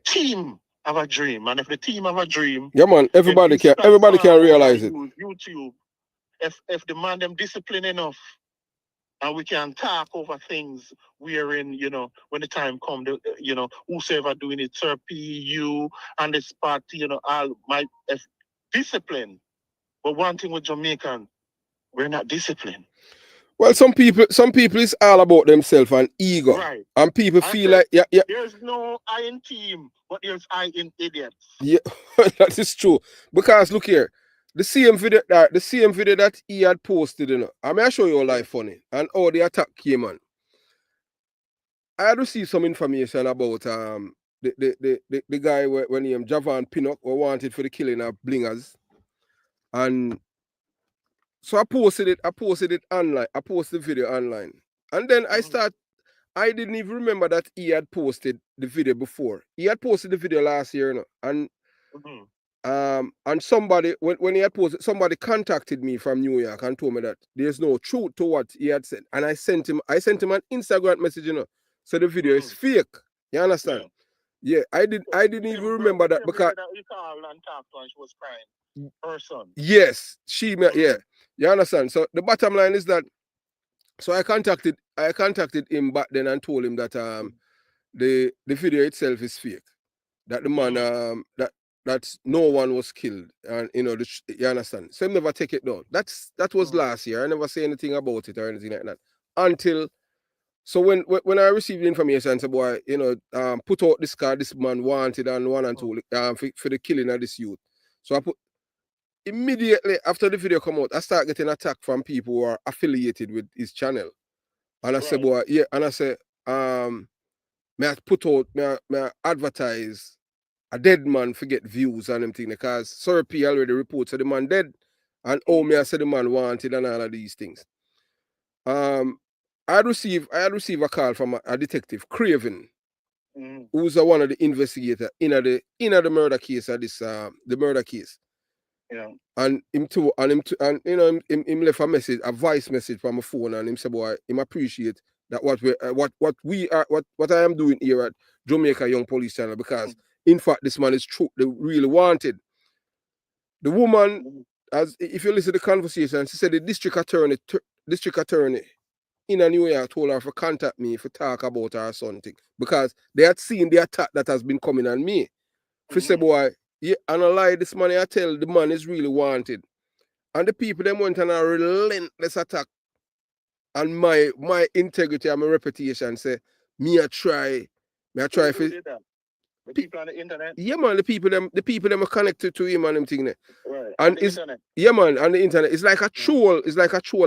Team have a dream. And if the team have a dream, yeah, man, everybody can realize it. YouTube. If the man them discipline enough, and we can talk over things wherein, you know, when the time comes, you know, whosoever doing it, Sir P, you, and this party, you know, all my discipline. But one thing with Jamaican, we're not disciplined. Well, some people is all about themselves and ego. Right. And people feel like there's no I in team, but there's I in idiots. Yeah, that is true. Because look here, the same video that he had posted, you know. I mean, I show you all live funny and how the attack came on. I had received some information about the guy when he Javan Pinnock were wanted for the killing of Blingers. And so I posted it online. I posted the video online. And then I didn't even remember that he had posted the video before. He had posted the video last year, you know, and somebody when he had posted, somebody contacted me from New York and told me that there's no truth to what he had said. And I sent him an Instagram message, you know. So the video is fake. You understand? Yeah, I didn't even remember that because you called and talked to her and she was crying. Her son. yes, yeah. You understand? So the bottom line is that so I contacted him back then and told him that the video itself is fake. That the man that no one was killed, and you know you understand. So him never take it down. That was last year. I never say anything about it or anything like that until. So when I received the information, I said, boy, you know, put out this card, this man wanted and one and two for the killing of this youth. So I put immediately after the video come out, I start getting attacked from people who are affiliated with his channel. And I said, boy, yeah, and I said, may I put out, may I advertise a dead man forget views and them thing because Sir P already reported the man dead. And me I said the man wanted and all of these things. I had received a call from a detective, Craven, who's one of the investigators in the murder case of this the murder case. Yeah. And him you know him left a message, a voice message from my phone, and him said, boy, him appreciate that what I am doing here at Jamaica Young Police Channel, because in fact this man is true, they really wanted. The woman, as if you listen to the conversation, she said the district attorney in New York told her to contact me to talk about her son thing because they had seen the attack that has been coming on me. She said, boy, yeah, and I lie, this man I tell the man is really wanted. And the people them went on a relentless attack on my integrity and my reputation. Say, me I try for the people on the internet. Yeah, man, the people them are connected to him and them thing there. Right. And the internet. Yeah, man, on the internet. It's like a troll,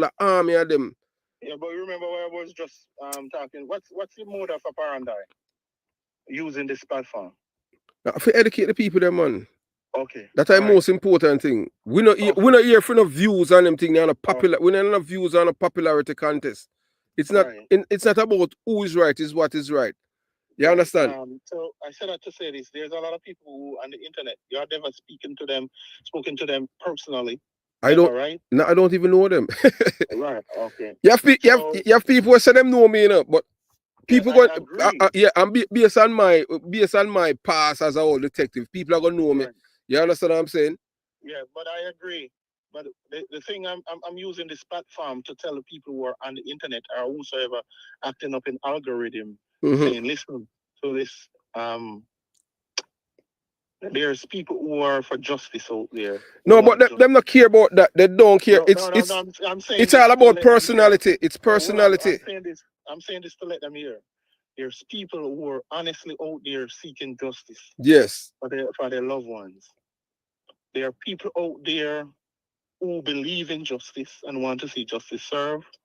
an army of them. Yeah, but remember what I was just talking. What's the mode of operandi using this platform? Now, to educate the people them, man. Okay. That's the most important thing. We not here for no views on them thing. We not enough views on a popularity contest. It's not it's not about who is right, it's what is right. You understand? So I said that to say this. There's a lot of people who on the internet, you have never spoken to them personally. I don't even know them. Right, okay. You have people who say them know me, you know, but people and based on my past as a old detective, people are gonna know me. You understand what I'm saying? Yeah, but I agree. But the thing I'm using this platform to tell the people who are on the internet or whosoever acting up in algorithm saying, listen to this. There's people who are for justice out there. No, but them not care about that. They don't care. I'm saying it's all about personality. It's personality. I'm saying this to let them hear. There's people who are honestly out there seeking justice. Yes. For their loved ones. There are people out there who believe in justice and want to see justice served.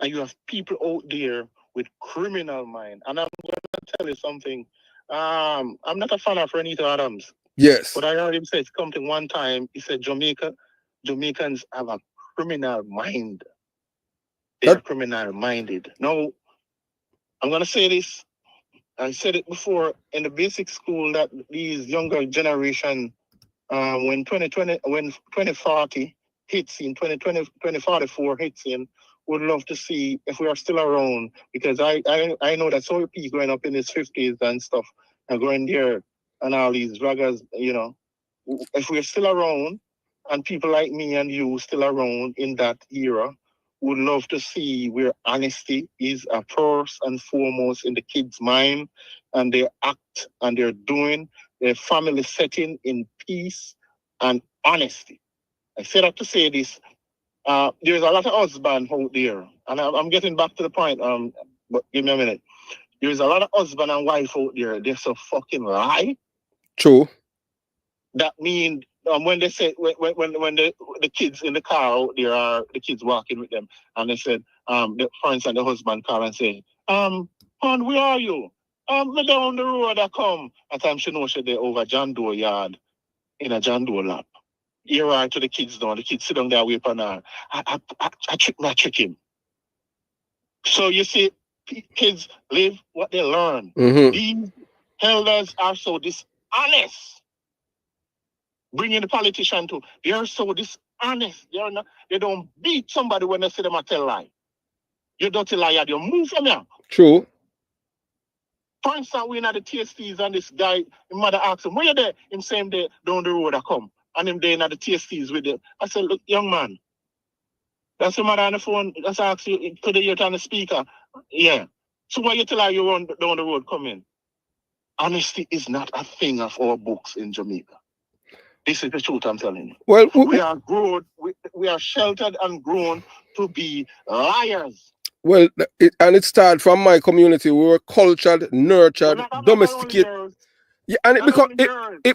And you have people out there with criminal mind. And I'm going to tell you something. I'm not a fan of Renita Adams. Yes. But I heard him say something one time. He said Jamaicans have a criminal mind. They're criminal minded. Now, I'm going to say this. I said it before in the basic school that these younger generation, when 2040 hits in, 2044 hits in, would love to see if we are still around, because I know that so people growing up in his 50s and stuff and going there and all these raggers, you know, if we're still around and people like me and you still around in that era, would love to see where honesty is a first and foremost in the kids' mind, and their act and their doing, their family setting in peace and honesty. I say that to say this. There's a lot of husbands out there, and I'm getting back to the point. But give me a minute. There's a lot of husband and wife out there. They're so fucking lie. True. That means when they say when the kids in the car out there are the kids walking with them, and they said for instance the husband call and say hon, where are you? Me down the road I come. At time she know she there over John Doe yard in a John Doe lap. Here are to the kids now. The kids sit down there wait on her. I trick him. So you see, kids live what they learn. These elders are so dishonest. Bringing the politician to, they are so dishonest. They don't beat somebody when they see them a tell lie. You dirty liar, you move from here. True. For instance, we in the TSTs and this guy, his mother asked him, where you there? Him same day down the road I come. And him there in the TSTs with them. I said, look, young man, that's your mother on the phone. That's ask you, could you turn the speaker? Yeah. So why you tell her you run down the road, come in? Honesty is not a thing of our books in Jamaica. This is the truth I'm telling you. Well, we are grown, we are sheltered and grown to be liars. Well, it started from my community. We were cultured, nurtured, domesticated. Yeah, and it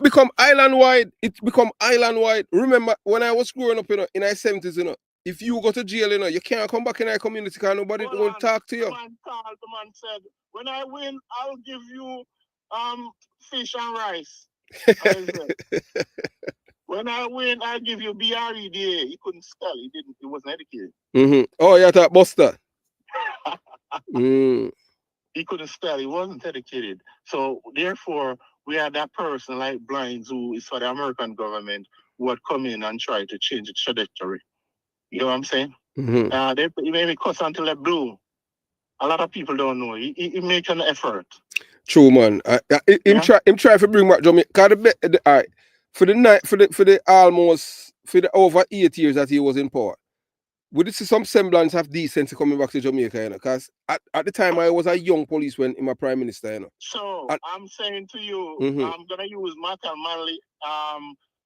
become island wide. It become island wide. Remember when I was growing up, in the 70s, if you go to jail, you can't come back in our community because nobody will talk to you. The man said, when I win, I'll give you fish and rice. When I win, I'll give you BREDA. He couldn't spell. He wasn't educated. Mm-hmm. Oh, yeah, that Buster. He couldn't spell. He wasn't educated. So therefore, we had that person like Blinds who is for the American government who would come in and try to change the trajectory. You know what I'm saying? Mm-hmm. They made me cuss until they blew. A lot of people don't know. He make an effort. True, man. Him try to bring back Jamaica. For the over 8 years that he was in power, would you see some semblance of decency coming back to Jamaica? Because at the time I was a young police when in my prime minister. So I'm saying to you, I'm gonna use Michael Manley,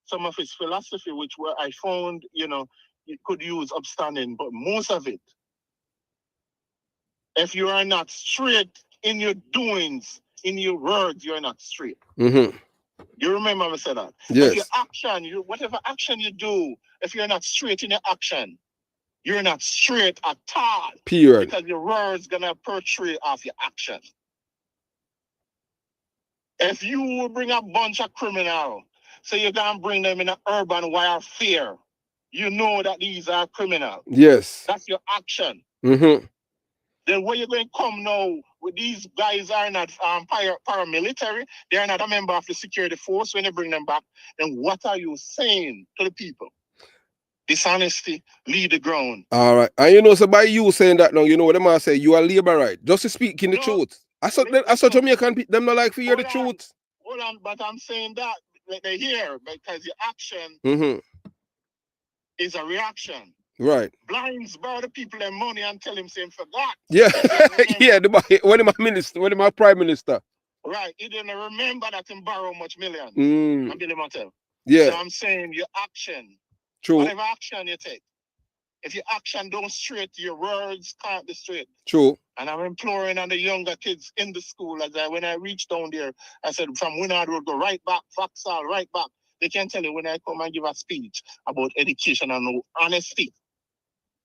some of his philosophy, which I found, you could use upstanding, but most of it, if you are not straight in your doings, in your words, you're not straight. You remember me say that? Yes. If your action, whatever action you do, if you're not straight in your action, you're not straight at all. Period. Because your words gonna portray off your action. If you bring a bunch of criminals, so you can bring them in an urban warfare, you know that these are criminals. Yes. That's your action. Then where you're going to come now, with these guys are not paramilitary, they're not a member of the security force when you bring them back, then what are you saying to the people? Dishonesty, lead the ground. All right. And so by you saying that now, what them are say, you are labor right. Just to speak in the truth. I saw Jamaican people, them not like to hear the truth. Hold on, but I'm saying that they hear because your action is a reaction. Right. Blinds borrow the people their money and tell him same forgot. Yeah. Yeah, when am I prime minister? Right. He didn't remember that him borrow much millions. I'm telling him. Yeah. So I'm saying your action. True. Whatever action you take. If your action don't straight, your words can't be straight. True. And I'm imploring on the younger kids in the school, when I reached down there, I said from Winard Road, go right back, Vauxhall, right back. They can tell you when I come and give a speech about education and honesty.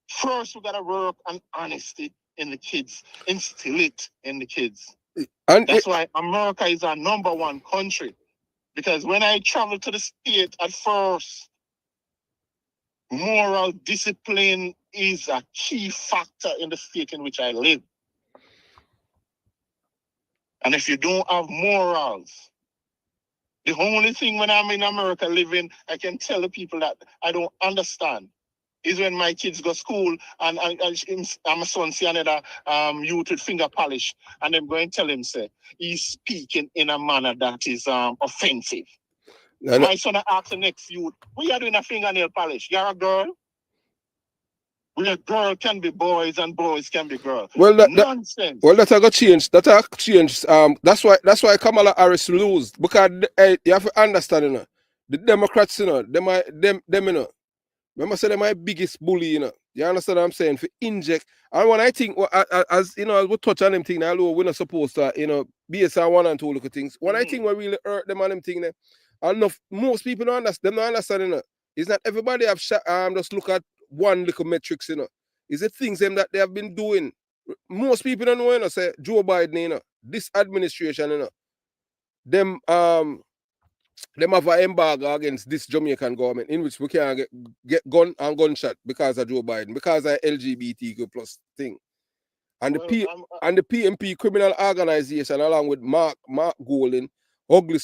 First, we gotta work on honesty in the kids, instill it in the kids. And that's why America is our #1 country. Because when I traveled to the state at first, moral discipline is a key factor in the state in which I live. And if you don't have morals, the only thing when I'm in America living, I can tell the people that I don't understand is when my kids go to school and my son see another youth with finger polish and I'm going to tell him, say, he's speaking in a manner that is offensive. My son asks the next youth, what are you doing a fingernail polish? You're a girl? Well, a girl can be boys and boys can be girls. Well, nonsense. Well, that got changed. That got changed. That's why Kamala Harris lose because you have to understand, the Democrats, them, remember, say they're my biggest bully, You understand what I'm saying? For inject. And when I think, as we touch on them thing, I know we're not supposed to, be a 1 and 2 look at things. When I think we really hurt them on them thing, most people don't understand, It's not everybody have just look at one little metrics, It's the things that they have been doing. Most people don't know, say Joe Biden, this administration, them have an embargo against this Jamaican government in which we can't get gun and gunshot because of Joe Biden, because of LGBTQ plus thing. And the PMP criminal organization along with Mark Golden, Ugly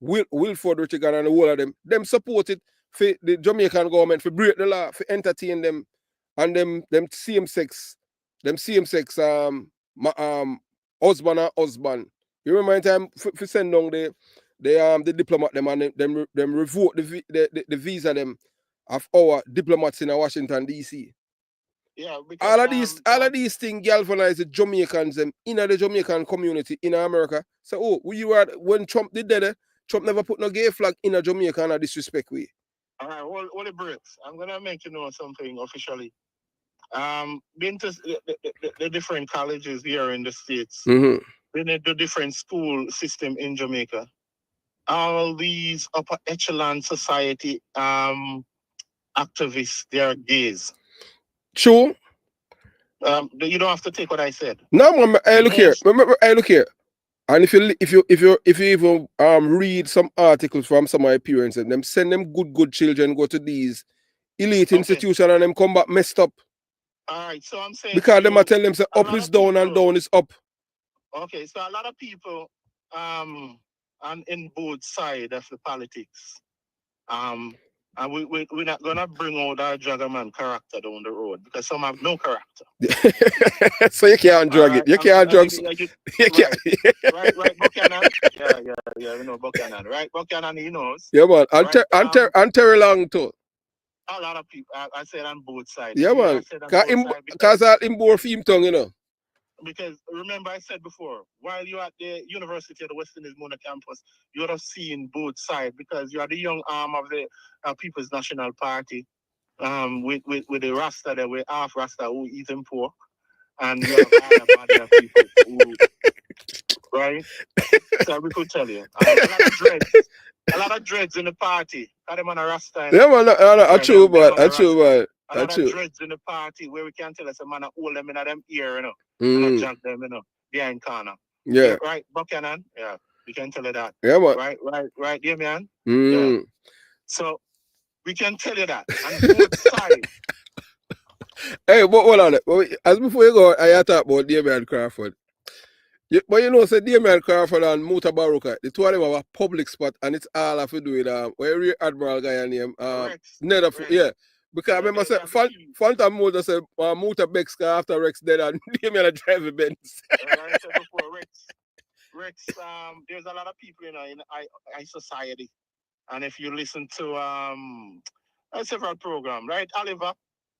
Wilford Richard and the whole of them supported for the Jamaican government for break the law, for entertain them and them same sex husband and husband, You remember in time for send down the diplomat them and them revoke the visa them of our diplomats in Washington DC. Yeah, because all of these things galvanize the Jamaicans them in the Jamaican community in America. So when Trump did that, Trump never put no gay flag in a Jamaica in a disrespect way. All right, hold the breaks. I'm gonna make you know something officially. Been to the different colleges here in the States. Mm-hmm. Been at the different school system in Jamaica. All these upper echelon society activists, they are gays. True. You don't have to take what I said. No, man. Hey, look here. Hey, look here. And if you even read some articles from some of my parents and them send them good children go to these elite institutions and them come back messed up. All right, so I'm saying because them I tell them say up is down and down is up. Okay, so a lot of people on in both sides of the politics. And we're not gonna bring out our Jaggerman character down the road because some have no character. So you can't drag it. You can't drag. Right, Buchanan. Yeah, we know Buchanan, right? Buchanan, he knows. Yeah, man. And Terry Long too. A lot of people. I said on both sides. Yeah, man. Because him bore theme tongue, you know. Because remember I said before, while you're at the University of the West Indies Mona campus, you would have seen both sides because you are the young arm of the People's National Party, with the Rasta that were half Rasta who eat them pork, and you have other people who, right? So we could tell you, a lot of dreads in the party. Got them on a Rasta. Yeah, man, I true, but I true, but a lot of dreads in the party where we can tell us a man hold them in them ear, you know. And jump them, you know, behind corner. Yeah. Right, Buchanan? Yeah, we can tell you that. Yeah, man. Right, yeah, man. Yeah. So we can tell you that. And both sides. Hey, but hold on. As before you go, I talk about Damian Crawford. But you know, say Damian Crawford and Muta Baruka, the two of them have a public spot, and it's all have to do with where Rear Admiral guy named yeah. Because I remember say Phantom Motor said Muta Bex after Rex dead and Damian drive a Benz. I said before, Rex, there's a lot of people in I society, and if you listen to several programs, right, Oliver.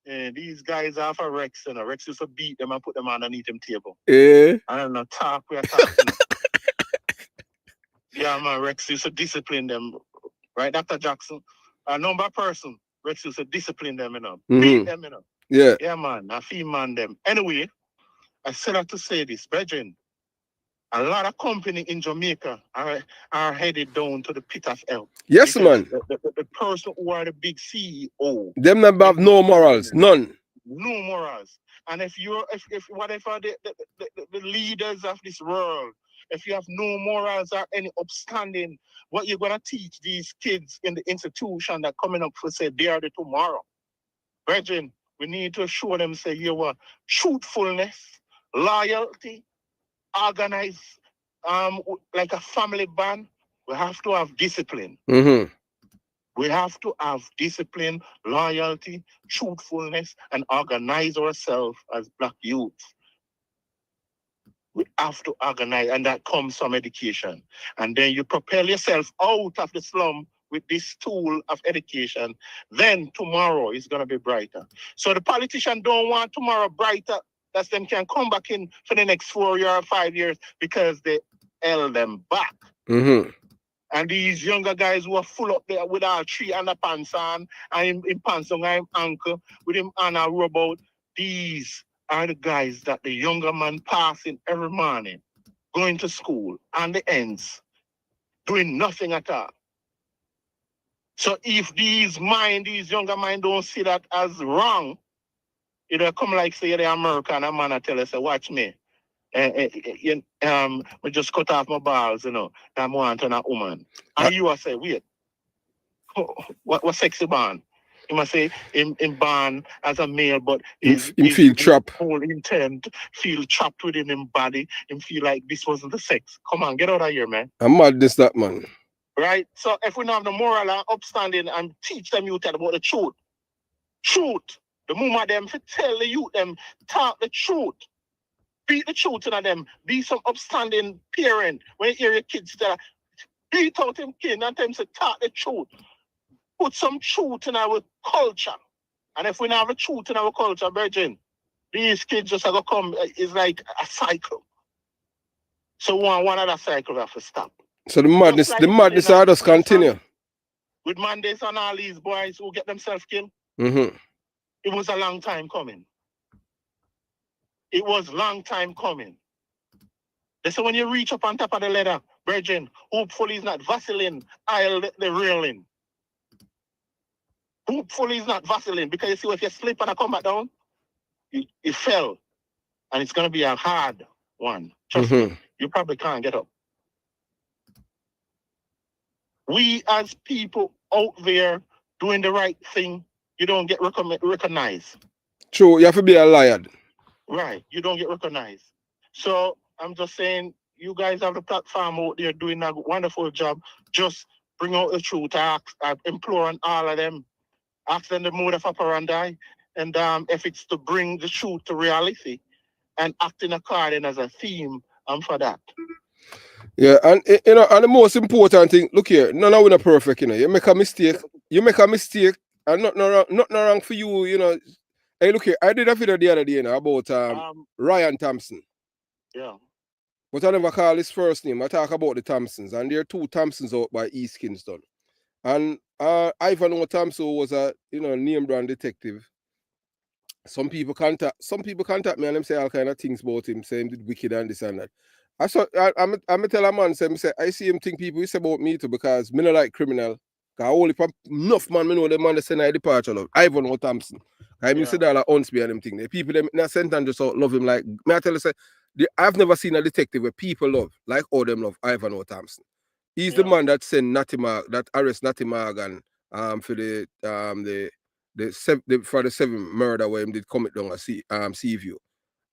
These guys are for Rex, you know. Rex used to beat them and put them underneath them table. Yeah. I don't know, we are talking. Yeah, man, Rex used to discipline them. Right, Dr. Jackson? A number of person, Rex used to discipline them, you know. Beat them, you know. Yeah. Yeah, man, I feel man them. Anyway, I said that to say this, brethren. A lot of company in Jamaica are headed down to the pit of hell. Yes, man. The person who are the big CEO. Them not have no morals, none. No morals. And if whatever the leaders of this world, if you have no morals or any upstanding, what you're gonna teach these kids in the institution that coming up for say they are the tomorrow. Brethren, we need to show them say you are truthfulness, loyalty, organize like a family band. We have to have discipline. Mm-hmm. We have to have discipline, loyalty, truthfulness, and organize ourselves as Black youth. We have to organize, and that comes from education. And then you propel yourself out of the slum with this tool of education. Then tomorrow is going to be brighter. So the politicians don't want tomorrow brighter. That them can come back in for the next 4 years or 5 years because they held them back. Mm-hmm. And these younger guys who are full up there with our 3 underpants on, and in pants on him ankle, with him on a rowboat, these are the guys that the younger man passing every morning, going to school, on the ends, doing nothing at all. So if these younger mind don't see that as wrong, it'll come like say the American a man and tell us, watch me. We just cut off my balls, you know. I'm wanting a woman. And you will say, wait, what sexy band? You must say in band as a male, but he feel trapped. Whole intent feel trapped within his body and feel like this wasn't the sex. Come on, get out of here, man. I'm mad this that man. Right? So if we don't have the moral and upstanding and teach them youth about the truth, the moment them to tell the youth them talk the truth. Beat the truth in them. Be some upstanding parent. When you hear your kids there, beat out them kid and tell them to talk the truth. Put some truth in our culture. And if we don't have a truth in our culture, virgin, these kids just have to come. It's like a cycle. So one other cycle have to stop. So the madness are just continue. With Mondays and all these boys who get themselves killed. Mm-hmm. It was a long time coming. It was long time coming. They say when you reach up on top of the ladder, virgin, hopefully it's not Vaseline, I'll the railing. Hopefully it's not Vaseline, because you see if you slip and I come back down, it fell. And it's going to be a hard one. Trust me, you probably can't get up. We as people out there doing the right thing, you don't get recognized. True, you have to be a liar. Right, you don't get recognized. So I'm just saying, you guys have the platform out there doing a wonderful job. Just bring out the truth. I implore on all of them. Ask them the mode of operandi. And if it's to bring the truth to reality and acting according as a theme, I'm for that. Yeah, and you know, and the most important thing, look here, none of we are perfect, you know. You make a mistake, and nothing wrong for you, you know. Hey, look here, I did a video the other day, you know, about Ryan Thompson. Yeah. But I never call his first name. I talk about the Thompsons, and there are 2 Thompsons out by East Kingston. And Ivan O. Thompson was a name brand detective. Some people contact me and them say all kind of things about him, saying he did wicked and this and that. I'm tell a man, say I see him think people say about me too, because me not like criminal. Cause only enough man, me know the man that send I departure love. Ivan O. Thompson. I mean, say that like Onsby and them thing. The people them in a sentence just love him like me. I tell you, say I've never seen a detective where people love like all them love Ivan O. Thompson. He's the man that sent that arrest Natty Morgan for the for the 7 murder where him did commit down at Seaview.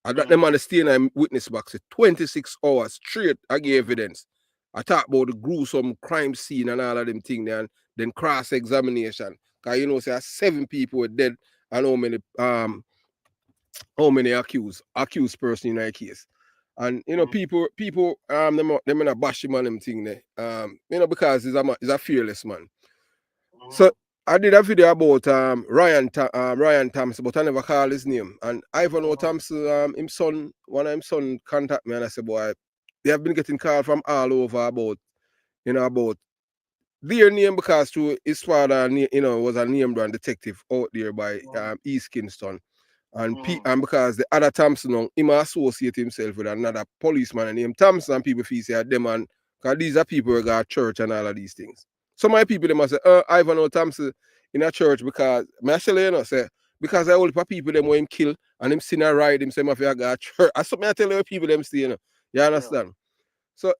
And that the man stay in a witness box 26 hours straight. I gave evidence. I talk about the gruesome crime scene and all of them things there, and then cross-examination. Cause you know, say 7 people were dead and how many accused person in that case. And you know, people them in a bash him and them thing there. You know, because he's a fearless man. So I did a video about Ryan Thompson, but I never call his name. And Ivan O. Thompson, one of his son contact me and I said, boy, they have been getting calls from all over about their name, because through his father, was a name brand detective out there by East Kingston. And because the other Thompson, he might associate himself with another policeman named Thompson, and people feel say them, and because these are people who got church and all of these things. Some of my people, they must say, Ivan O. Thompson in a church, because, say, because I only people them who him kill, and him sin a ride, him say, if you got church. That's something I tell you people them stay, you understand? So,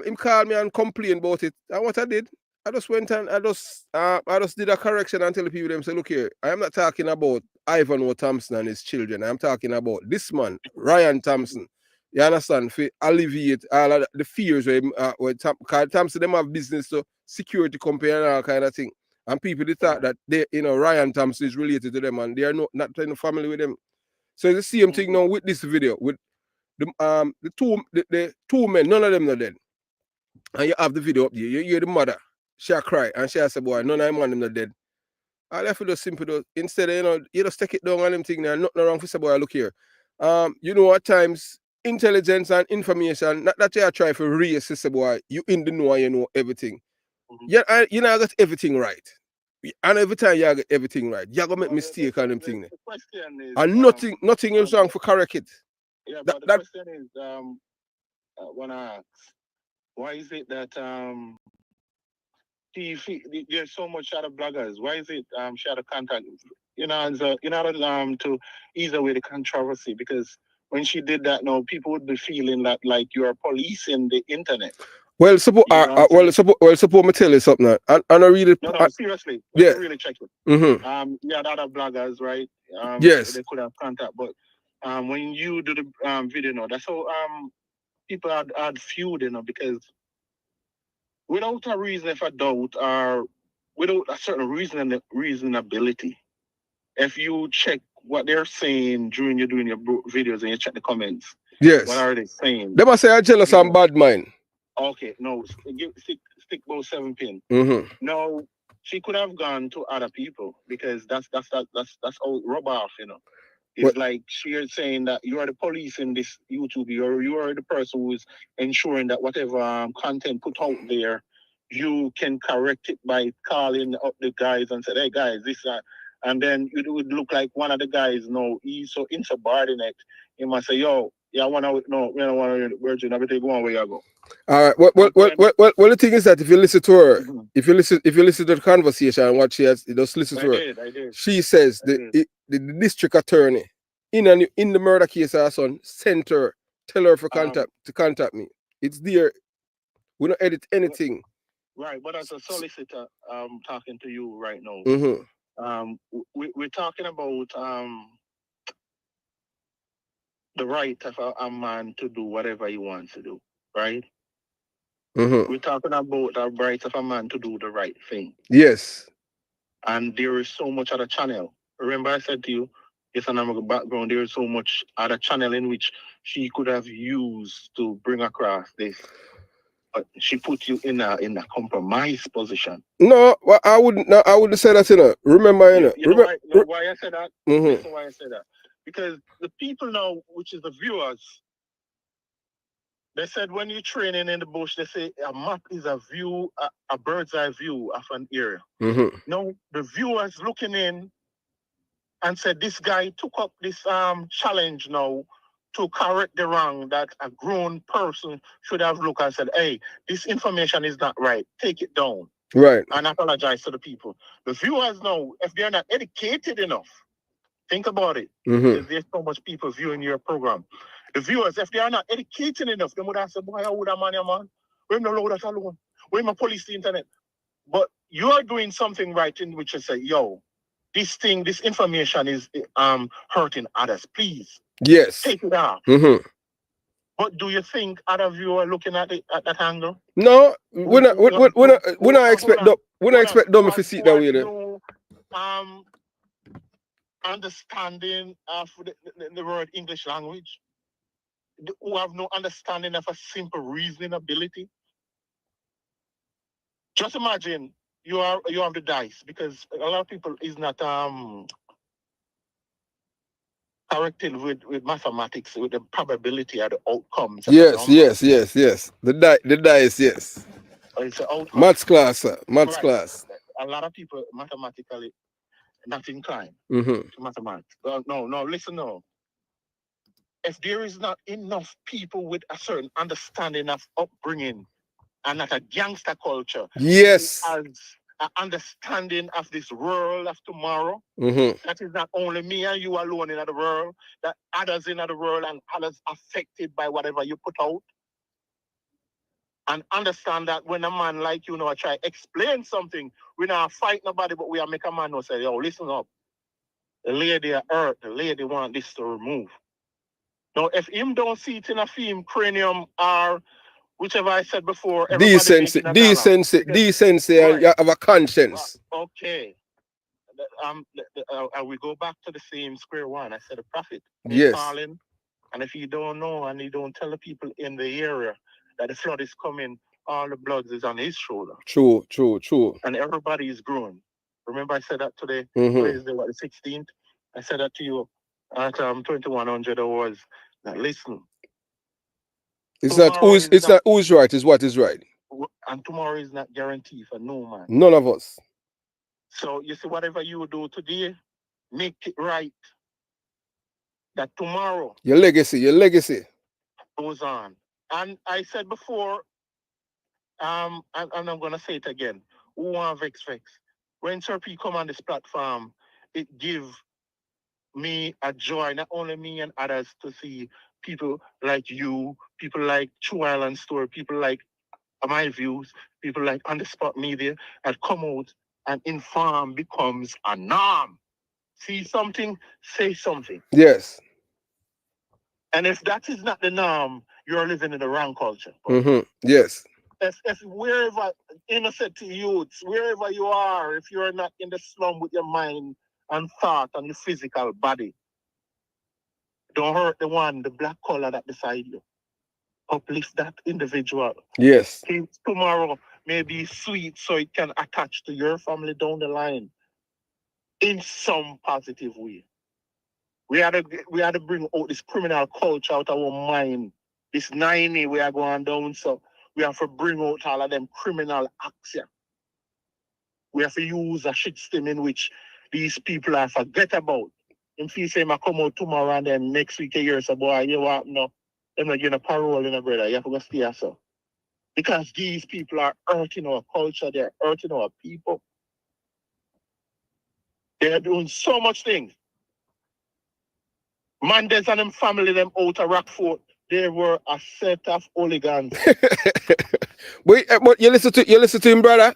him called me and complained about it. And what I did, I just went and I just did a correction and tell the people them, say, look here, I am not talking about Ivan O. Thompson and his children. I'm talking about this man, Ryan Thompson. You understand? For alleviate all of the fears where Thompson them have business to security company and all kind of thing. And people they thought that Ryan Thompson is related to them and they are not in the family with them. So it's the same thing now with this video with the two men, none of them are dead. And you have the video up there. You hear the mother, she cry and she say, boy, none of them want them not dead. I left it just simple though. Instead of, you just take it down on them thing there, nothing wrong for say, boy, look here. At times intelligence and information, not that you try for reassess, boy, you in the know and you know everything. Yeah, you know I got everything right. And every time you get everything right, you're gonna make mistake on them thing. And nothing is wrong for correct it. Yeah, but the question is, when I ask, why is it that there's so much shadow bloggers? Why is it shadow contact? To ease away the controversy, because when she did that, people would be feeling that like you're policing the internet. Well, suppose me tell you something. And I really seriously. Yeah. Really check it. Mm-hmm. Other bloggers, right? Yes. They could have contact, but when you do the video, that's how people had feud, because without a reason for doubt or without a certain reasonability, if you check what they're saying during you doing your videos and you check the comments. Yes. What are they saying? They must say I'm jealous and bad mind. Okay, no, stick about 7 pin. Mm-hmm. No, she could have gone to other people because that's all rub off, you know. It's like she's saying that you are the police in this YouTube. You are the person who is ensuring that whatever content put out there, you can correct it by calling up the guys and say, "Hey guys, this," and then it would look like one of the guys. No, he's so insubordinate. He must say, "Yo, yeah, we don't want to virgin. Everything go on where you go." All right. Well, the thing is that if you listen to her, if you listen to the conversation and what she has, just listen to her. I did. She says the district attorney in the murder case, her son sent her, tell her to contact me. It's there. We don't edit anything. Right, but as a solicitor, talking to you right now. Mm-hmm. We're talking about the right of a man to do whatever he wants to do, right? Mm-hmm. We're talking about the right of a man to do the right thing. Yes. And there is so much other channel. Remember I said to you, yes, and I'm a background, there is so much other channel in which she could have used to bring across this. But she put you in a compromised position. No, I wouldn't say that, you know. Remember, you know. Why I said that? Mm-hmm. Listen why I said that. Because the people now, which is the viewers, they said when you're training in the bush, they say a map is a view, a bird's eye view of an area. Mm-hmm. Now, the viewers looking in and said this guy took up this challenge now to correct the wrong that a grown person should have looked and said, hey, this information is not right. Take it down. Right. And apologize to the people. The viewers now, if they're not educated enough, think about it. Mm-hmm. Because there's so much people viewing your program. The viewers, if they are not educated enough, they would have said, boy, how would that man? We're not allowed that alone. We're my police the internet. But you're doing something right in which you say, yo, this information is hurting others. Please. Yes. Take it off. Mm-hmm. But do you think other viewers are looking at it at that angle? No, when I expect them if you see it that way then. Understanding of the word English language, who have no understanding of a simple reasoning ability. Just imagine you have the dice, because a lot of people is not corrected with mathematics, with the probability of the outcomes. Yes. The dice, yes. It's an outcome. Maths class, sir. Maths class. A lot of people mathematically not inclined to mathematics. No, listen now. If there is not enough people with a certain understanding of upbringing and not a gangster culture, yes, as an understanding of this world of tomorrow, that is not only me and you alone in the world, that others in the world and others affected by whatever you put out. And understand that when a man like you know try explain something, we not fight nobody, but we are make a man who say, yo, listen up. The lady are hurt, the lady want this to remove. Now, if him don't see it in a film, cranium, or whichever I said before, decency, and you have a conscience. Okay. We go back to the same square one. I said the prophet. Yes. Calling, and if you don't know and you don't tell the people in the area that the flood is coming, all the blood is on his shoulder. True. And everybody is growing. Remember I said that today, Wednesday, the 16th? I said that to you at 2100 hours. Now listen. It's not who's right, it's what is right. And tomorrow is not guaranteed for no man. None of us. So you see, whatever you do today, make it right. That tomorrow your legacy goes on. And I said before, and I'm gonna say it again. Who want vex? When Sir P come on this platform, it gives me a joy, not only me and others, to see people like you, people like True Island Store, people like My Views, people like On the Spot Media that come out and inform becomes a norm. See something, say something. Yes. And if that is not the norm, you're living in the wrong culture. Yes. If wherever, innocent youths, wherever you are, if you're not in the slum with your mind and thought and your physical body, Don't hurt the one, the black color that beside you. Uplift that individual. Yes. Tomorrow may be sweet so it can attach to your family down the line in some positive way. We had to bring out this criminal culture out of our mind. This 90 we are going down, so we have to bring out all of them criminal acts here. We have to use a shit system in which these people are forget about. If you say I come out tomorrow and then next week a year, so boy, you want no, they're not getting a parole in a brother. You have to go stay yourself. Because these people are hurting our culture, they're hurting our people. They're doing so much things. Mandez and them family, them out of Rockford, they were a set of hooligans. But you listen to him, brother.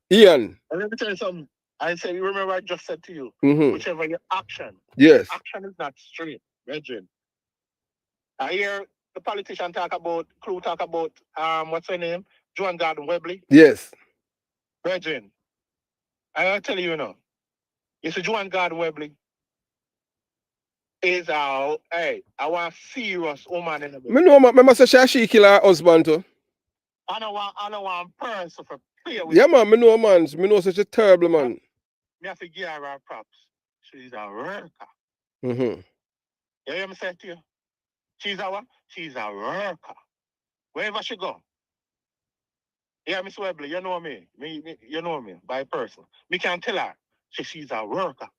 Ian. And let me tell you something. I say, you remember I just said to you, whichever your action, yes, action is not straight, Regin. I hear the politician talk about what's her name? Joan Garden Webley. Yes. Regin. I tell you, you see Joan Garden Webley is our, I want serious woman in the business. I say she kill her husband too. I don't want person for play with. Yeah, man, I know such a terrible man. Me have to give her props. She's a worker. You hear me say to you? She's a what? She's a worker. Wherever she go. Yeah, Miss Webley, you know me. You know me by person. Me can tell her she's a worker.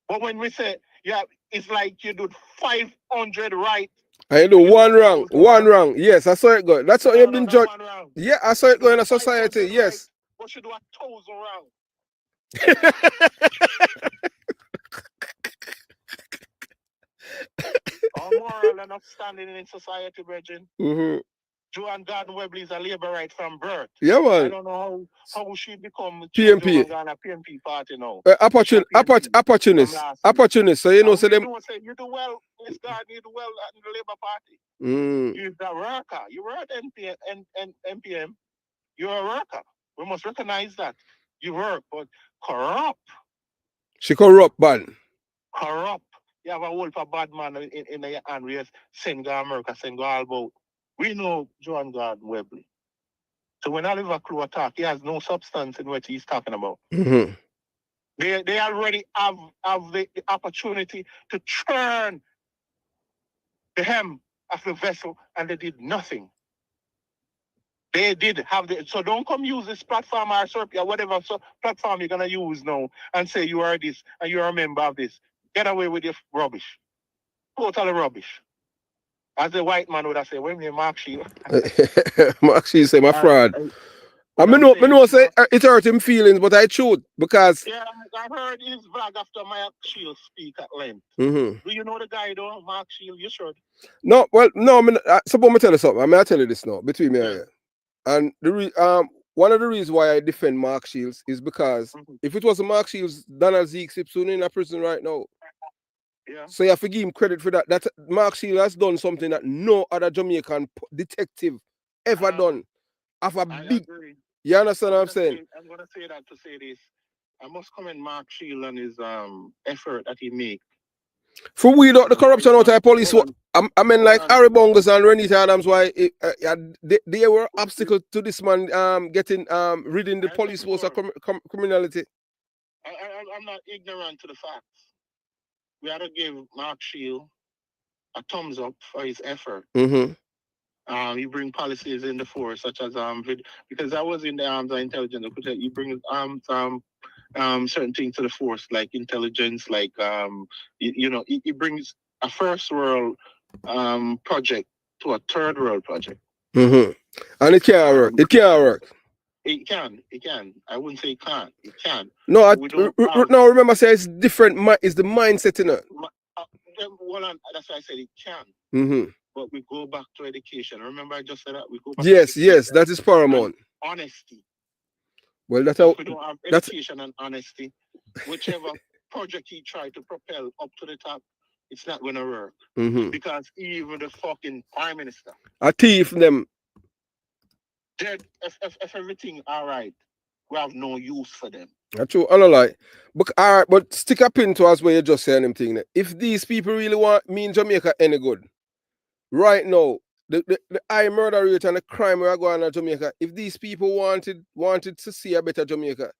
But when we say, yeah, it's like you do 500 right. I do one wrong. Yes, I saw it go. That's what you've been judged. Yeah, I saw it go in a society. Yes. Right, but you do 1,000 wrong. Our moral and upstanding in society, Virgin. Joan Garden Webley is a labor right from birth. Yeah, man. I don't know how she become PMP. PMP party now. Opportunist. So you know, you do well, Miss Garden, you do well in the Labour Party. You're a worker. You were at NPM. You're a worker. We must recognize that. You work, but corrupt. She corrupt, bad. Corrupt. You have a whole for bad man in your hand. We send go America, send go all about. We know Joan Garden Webley. So when Oliver Clue attack, he has no substance in what he's talking about. They already have the opportunity to turn the hem of the vessel, and they did nothing. They did have so don't come use this platform or Serpia, whatever platform you're gonna use now and say you are this and you're a member of this. Get away with your rubbish. Total rubbish. As a white man would have said, when you Mark Shield. Mark Shield say my fraud. I know say it hurt him feelings, but I should because yeah, I've heard his vlog after Mark Shield speak at length. Do you know the guy though, Mark Shield? You should. No, well, no. Suppose me tell you something. I tell you this now between me and you. And one of the reasons why I defend Mark Shields is because if it was a Mark Shields, Donald Zeke Sipsoon in a prison right now. Yeah. So you have to give him credit for that. That Mark Shields has done something that no other Jamaican detective ever done. Of a big. Agree. You understand what I'm saying? I'm gonna say that to say this. I must commend Mark Shields and his effort that he make. For weed out the corruption out of the police, I mean like Harry Bongers and Renita Adams, why they were obstacle to this man getting ridding the police force of criminality. I'm not ignorant to the facts. We had to give Mark Shields a thumbs up for his effort. He bring policies in the force such as because I was in the arms of intelligence. He brings certain things to the force like intelligence, like he brings a first world project to a third world project. And it can't work. It can't work. It can. I wouldn't say it can't. It can. No, no. Remember, say it's different. It's the mindset in it. Well, that's why I said it can. But we go back to education. Remember, I just said that we go back. Yes, that is paramount. Honesty. Well, that's how. If we don't have education and honesty, whichever project he tried to propel up to the top, it's not going to work. Because even the fucking prime minister, a thief them. If everything all right, we have no use for them. That's true. I don't like. But stick a pin to us where you just saying them thing. If these people really want me in Jamaica any good, right now, the high murder rate and the crime where I go on in Jamaica, if these people wanted to see a better Jamaica,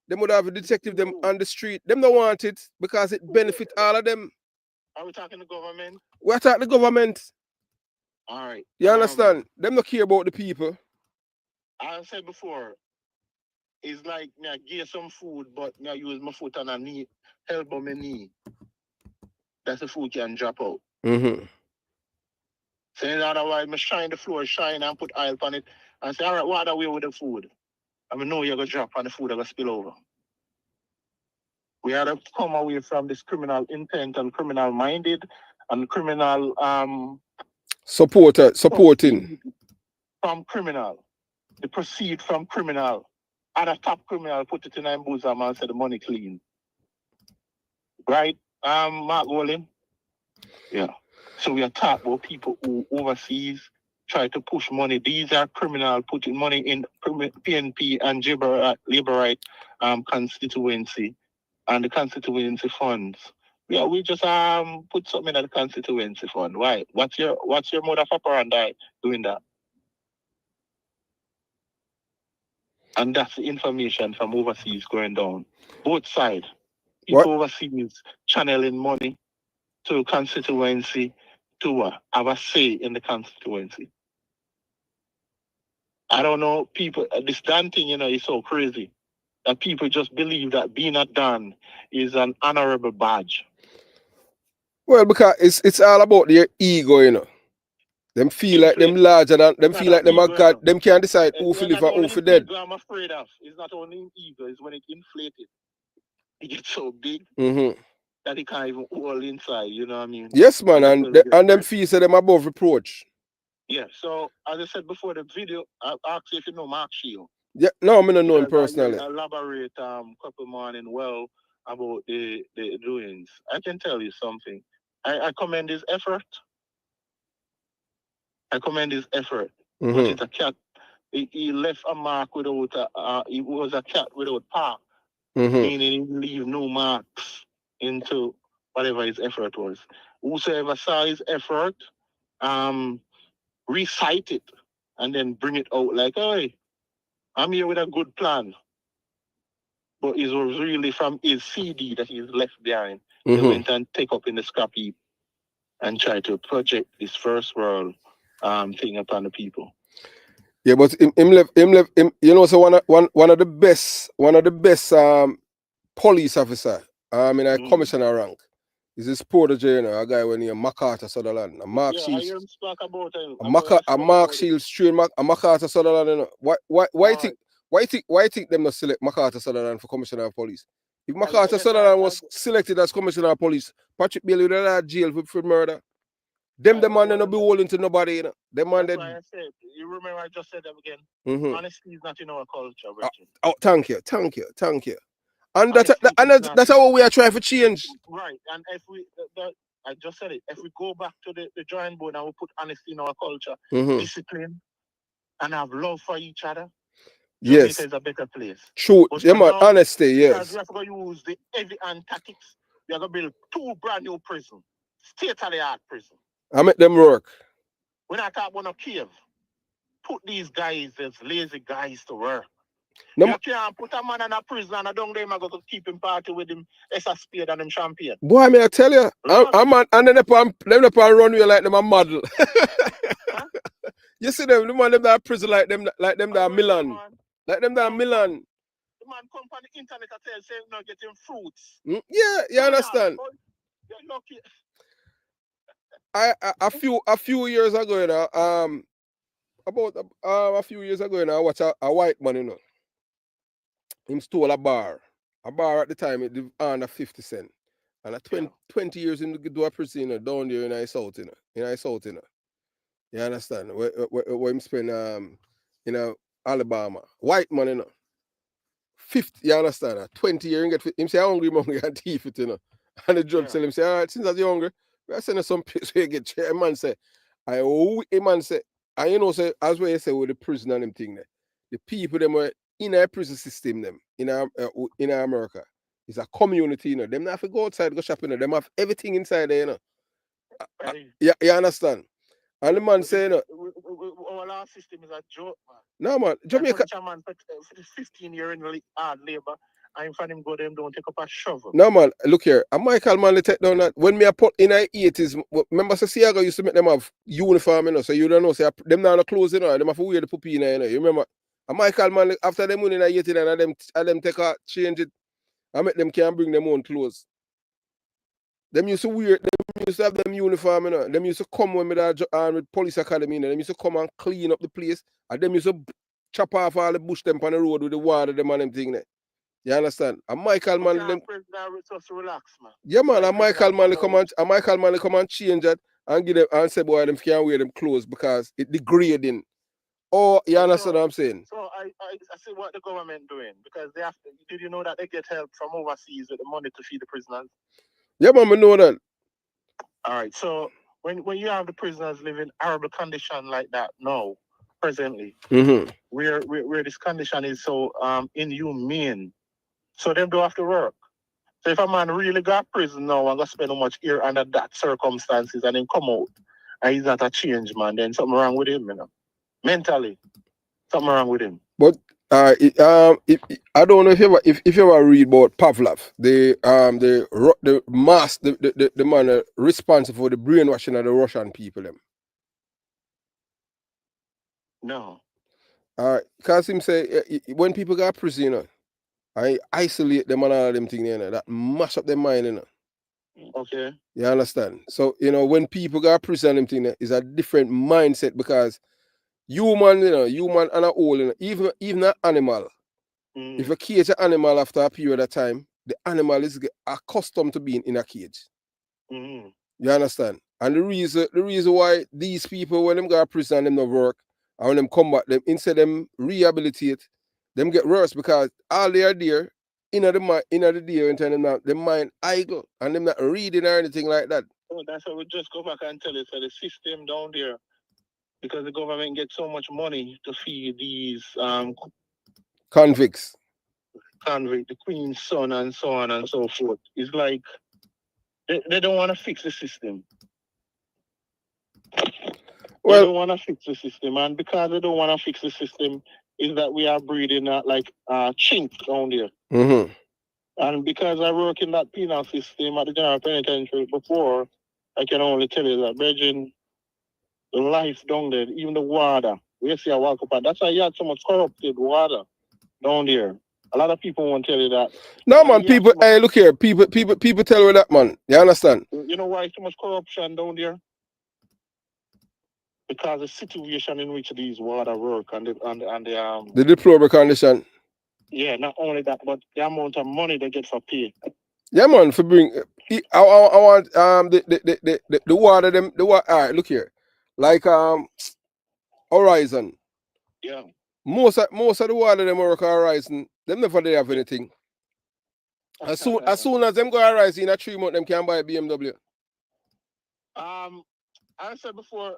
they would have a detective them on the street. Them don't want it because it benefit all of them. Are we talking the government? We're talking the government. All right. You understand? Them don't care about the people. I said before, it's like me I give some food, but me I use my foot and I knee, elbow my knee. That's the food can drop out. Mm-hmm. So otherwise, I shine the floor, shine and put oil on it, and say, all right, what are we with the food? I mean, no, you're going to drop and the food are going to spill over. We had to come away from this criminal intent and criminal minded and criminal supporting from criminal. The proceed from criminal. And a top criminal put it in a bosom and said the money clean. Right? Mark Golin? Yeah. So we are talking about people who overseas try to push money. These are criminal putting money in PNP and Labour Right constituency and the constituency funds. Yeah, we just put something in the constituency fund. Why? What's your mode of operandi doing that? And that's the information from overseas going down. Both sides. People overseas channeling money to constituency to have a say in the constituency. I don't know, people, this damn thing, is so crazy that people just believe that being a Dan is an honorable badge. Well, because it's all about their ego, Them feel like them larger than them feel like them are God. Them can't decide who to live and who to dead. I'm afraid of. It's not only ego, it's when it's inflated. It gets so big that it can't even hold inside, you know what I mean? Yes, man, and them feel say them above reproach. Yeah, so as I said before the video, I asked you if you know Mark Shield. Yeah, no, I don't know him personally. I elaborate couple morning well about the doings. I can tell you something. I commend his effort. But it's a cat. He left a mark without he was a cat without paw. Meaning he leave no marks into whatever his effort was. Whosoever saw his effort, recite it and then bring it out like, hey, I'm here with a good plan. But it was really from his CD that he's left behind. He went and take up in the scrap heap and try to project this first world thing upon the people. Yeah, but him left, so one of the best police officer, in a commissioner rank, is this protege, a guy when he MacArthur Sutherland, a Mark Shields. I spoke about him. A Mark Shields trained a MacArthur Sutherland. Why think them not select MacArthur Sutherland for commissioner of police? If MacArthur Sutherland was selected as commissioner of police, Patrick Bailey would have had jail for murder. The man they not be holding to nobody, Them man that's why I said, you remember I just said that again. Honesty is not in our culture, Richard. Thank you. And that's how we are trying to change. Right, and if we, I just said it, if we go back to the drawing board and we put honesty in our culture, discipline, and have love for each other, Jamaica is a better place. True, honesty, yes. Because we have to use the heavy hand tactics. We are going to build 2 brand new prisons, state-of-the-art prison. I make them work. When I talk about a cave, put these guys as lazy guys to work. No, you can't put a man in a prison and I don't them go to keep him party with him as a spade and him champion. Boy, may I tell you, and then they run you like them a model. Huh? You see them, the man them that prison like them that Milan. Like them that Milan. The man come on the internet and tell say not getting fruits. Yeah, you understand. You're lucky. A few years ago, about a few years ago, I watched a white man, Him stole a bar. A bar at the time, it under 50 cents. And 20 years in the prison, down there in the south, You understand? Where him spend, Alabama. White man, 50, you understand? 20 years, him say, hungry man, and thief it, And the judge tell him, say, all right, since you're hungry, I send you some place where you get chair. Man say, say, and say, as well you say with the prison and them thing there, the people them were in a prison system them in America. It's a community, you know. Them not have to go outside, go shopping, you know. Them have everything inside there, you know. Yeah, you understand? And the man say, you know, all our system is a joke, man. no man, Jamaica. Man for 15 years in hard labor, and for him go them don't take up a shovel. No man, look here. And Michael man, they take down that when me a put in the 80s, remember Siaga used to make them have uniform, you know, so you don't know, say them now the clothes, you know, them have to wear the puppy in there, you know. You remember? And Michael man, after them winning the 89 and them take a change it, and make them can bring them own clothes. Them used to wear, them used to have them uniform, you know. Them used to come when me with police academy, you know. Them used to come and clean up the place, and them used to chop off all the bush them on the road with the water, them and them thing there. You understand? And Michael Manley them. Relax, man. Yeah, man. And Michael Manley come and change that and give them and say, boy, them can't wear them clothes because it degrading. Oh, you understand what I'm saying? So I see what the government doing because they have to. Did you know that they get help from overseas with the money to feed the prisoners? Yeah, man, I know that. All right. So when you have the prisoners living horrible condition like that now, presently, where this condition is so inhumane, so them don't have to work. So if a man really got prison now and got spend so much year under that circumstances and then come out and he's not a change man, then something wrong with him, you know. Mentally, something wrong with him. But I don't know if you ever read about Pavlov, the man responsible for the brainwashing of the Russian people. Them. No. Because him say when people got prison, you know, I isolate them and all them things, you know, that mash up their mind, you know. Okay. You understand? So, you know, when people got prison, them thing, is a different mindset because human and a whole, you know, even an animal. If you cage an animal after a period of time, the animal is accustomed to being in a cage. You understand? And the reason why these people, when them go to prison, them not work, and when them come back, them instead them rehabilitate, them get worse because all they are there in the day in time them mind idle and them not reading or anything like that. Oh, that's why we just go back and tell it. So the system down there, because the government gets so much money to feed these convicts, the Queen's son, and so on and so forth. It's like they don't want to fix the system. Well, they don't want to fix the system, and because they don't want to fix the system, is that we are breeding like chinks down there. And because I work in that penal system at the general penitentiary before, I can only tell you that, Virgin, the life down there, even the water, we see I walk up and that's why you had so much corrupted water down there. A lot of people won't tell you that. No, man, people, hey, look here, people tell you that, man. You understand? You know why so much corruption down there? Because the situation in which these water work and the deplorable condition. Yeah, not only that, but the amount of money they get for pay. Yeah, man, for bring. I want the water them the water. All right, look here, like Horizon. Yeah. Most of the water them work Horizon. Them never they have anything. As soon as them go Horizon in a 3 months, them can buy a BMW. I said before.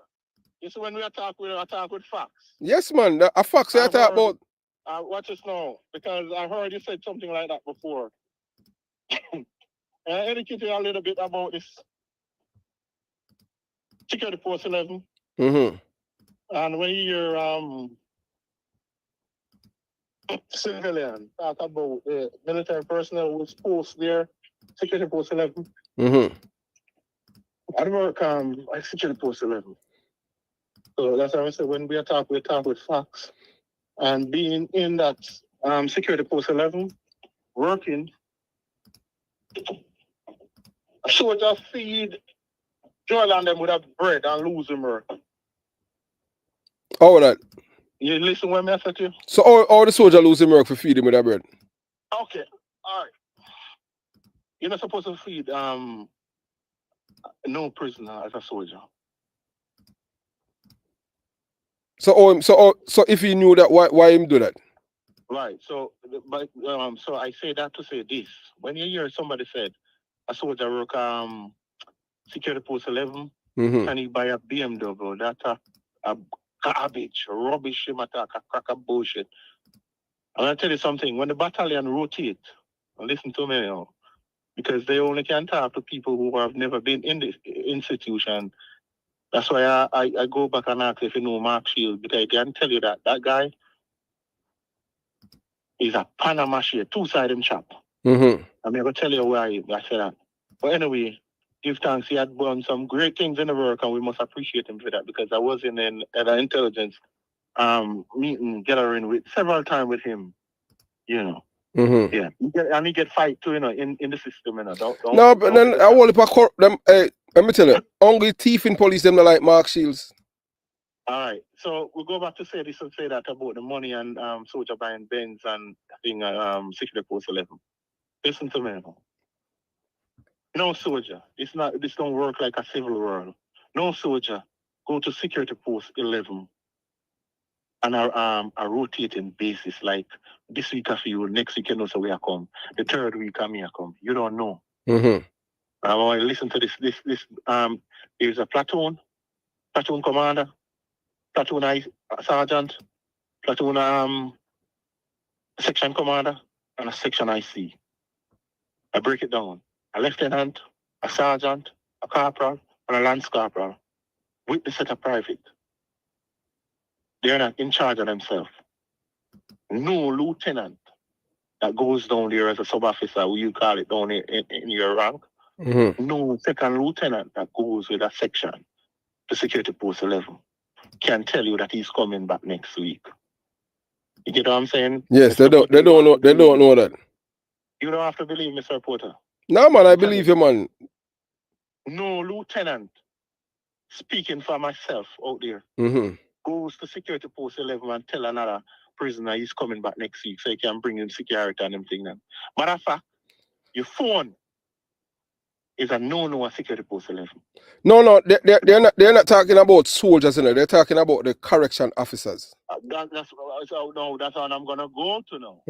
You see, when we talk with facts. Yes, man. A facts I talk about. Watch this now, because I heard you said something like that before. I educated you a little bit about this security post 11. And when you hear civilian talk about the military personnel who's posted there, security post 11. I work at security post 11. So that's why I said when we talk with facts. And being in that security post 11, working, a soldier feed Joel and them with that bread and lose them work. Oh, that. You listen when I said to you? So all the soldier lose them work for feeding with that bread? Okay, all right. You're not supposed to feed no prisoner as a soldier. So if he knew that, why him do that? Right. So, but so I say that to say this: when you hear somebody said a soldier work security post 11, and he buy a BMW, that's a garbage, rubbish, a crack of bullshit. I'm going to tell you something. When the battalion rotate, listen to me now, because they only can talk to people who have never been in the institution. That's why I go back and ask if you know Mark Shield, because I can tell you that guy is a Panama shade, two-sided chap. I'm going to tell you why I said that. But anyway, give thanks. He had done some great things in the work, and we must appreciate him for that, because I was in an intelligence meeting, gathering with several times with him, you know. Yeah, and he get fight too, you know, in the system, you know. No, but then I want to them. Let me tell you, only thief in police them like Mark Shields. All right, so we'll go back to say this and say that about the money and soldier buying Benz and thing security post 11. Listen to me. No soldier. This don't work like a civil world. No soldier go to security post 11 on a rotating basis, like this week after you, next week you know so we are come. The third week I may come. You don't know. I want to listen to this. There's a platoon commander, platoon sergeant, platoon section commander, and a section IC. I break it down. A lieutenant, a sergeant, a corporal, and a lance corporal with the set of private. They're not in charge of themselves. No lieutenant that goes down there as a sub-officer, who you call it down in your rank. No second lieutenant that goes with a section to security post 11 can tell you that he's coming back next week. You get what I'm saying? Yes, they don't know that. You don't have to believe me, Mr. Porter. No, man, I believe you, man. No lieutenant, speaking for myself out there, goes to security post 11 and tell another prisoner he's coming back next week so he can bring in security and everything. Matter of fact, your phone is a no-no at security post 11. No, they're not talking about soldiers, you know. They're talking about the correction officers. That's what I'm gonna go to now.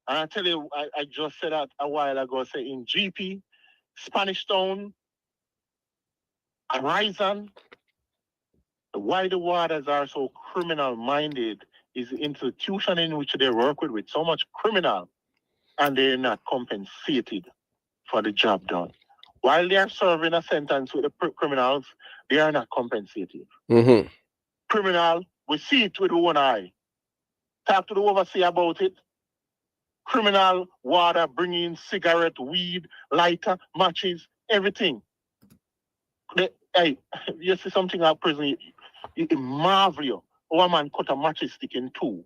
And I tell you, I just said that a while ago. Say in GP, Spanish Town, Horizon, why the warders are so criminal-minded is the institution in which they work with so much criminal, and they're not compensated for the job done. While they are serving a sentence with the criminals, they are not compensated. Criminal, we see it with one eye. Talk to the overseer about it. Criminal, water, bringing cigarette, weed, lighter, matches, everything. Hey, you see something at prison, you marvel you. One man cut a matchstick in two.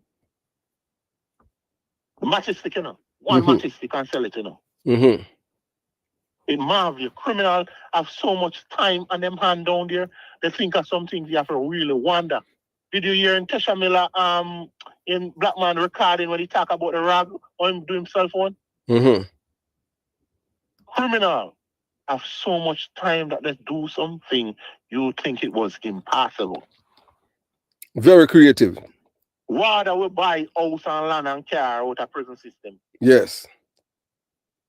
The matchstick, you know. One matchstick and sell it, you know. It marvel you. Criminal have so much time on them hand down there, they think of some things you have to really wonder. Did you hear in Tesha Miller in Black Man recording when he talk about the rag or him doing cell phone? Criminal have so much time that they do something you think it was impossible. Very creative. Water will buy house and land and car out of prison system. Yes.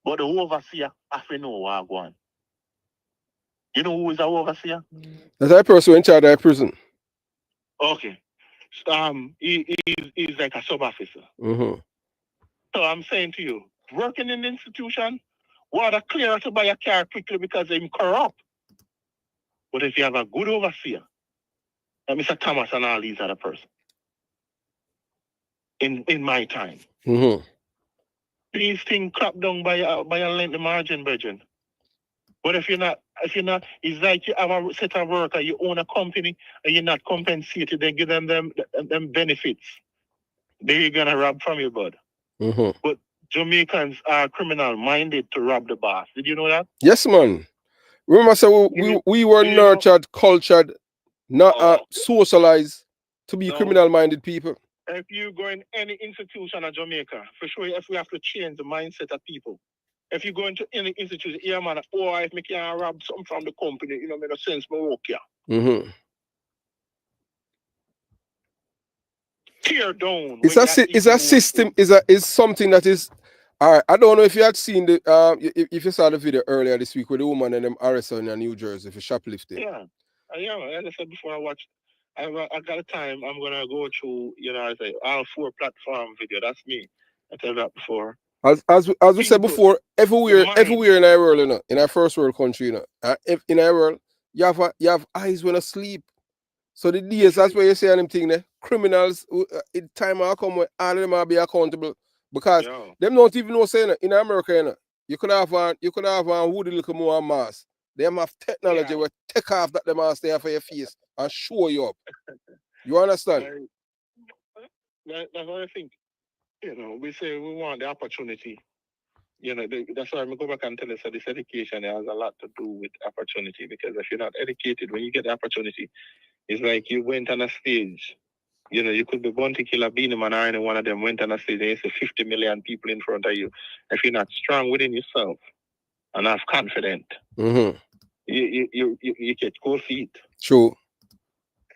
But the overseer have to know what going on. You know who is the overseer? That's that person in charge of the prison. Okay. He's like a sub-officer. So I'm saying to you, working in the institution, water clear to buy a car quickly because they're corrupt. But if you have a good overseer, like Mr. Thomas and all these other persons, in my time, these things clap down by a length of margin, Virgin. But if you're not, it's like you have a set of worker, you own a company, and you're not compensated, they give them benefits. They're gonna rob from you, bud. But Jamaicans are criminal-minded to rob the boss. Did you know that? Yes, man. Remember, so we were nurtured, cultured, not socialized to be criminal-minded people. If you go in any institution in Jamaica, for sure, if we have to change the mindset of people. If you go into any institution, yeah, man, if me can rob something from the company, you know, make no sense, me work here. Tear down. It's a system. Is something that is. All right. I don't know if you had seen the if you saw the video earlier this week with the woman and them arrested in New Jersey for shoplifting. Yeah, as I said before, I watched I got a time. I'm gonna go through, I say all 4 platform video. That's me. I told that before. As we said before, everywhere in our world, in our first world country, in our world, you have eyes when asleep. So the DS, that's where you say them thing there. Criminals, in time will come when all of them will be accountable because them don't even know saying in America, you could have woody little more mask. Them have technology where take off that them mask there for your face and show you up. You understand? That's what I think. We say we want the opportunity. That's why I go back and tell us that this education has a lot to do with opportunity, because if you're not educated, when you get the opportunity, it's like you went on a stage. You could be Bounty Killer, Beanie Man, or any one of them went on a stage and you see 50 million people in front of you. If you're not strong within yourself and have confidence, you get cold feet. True.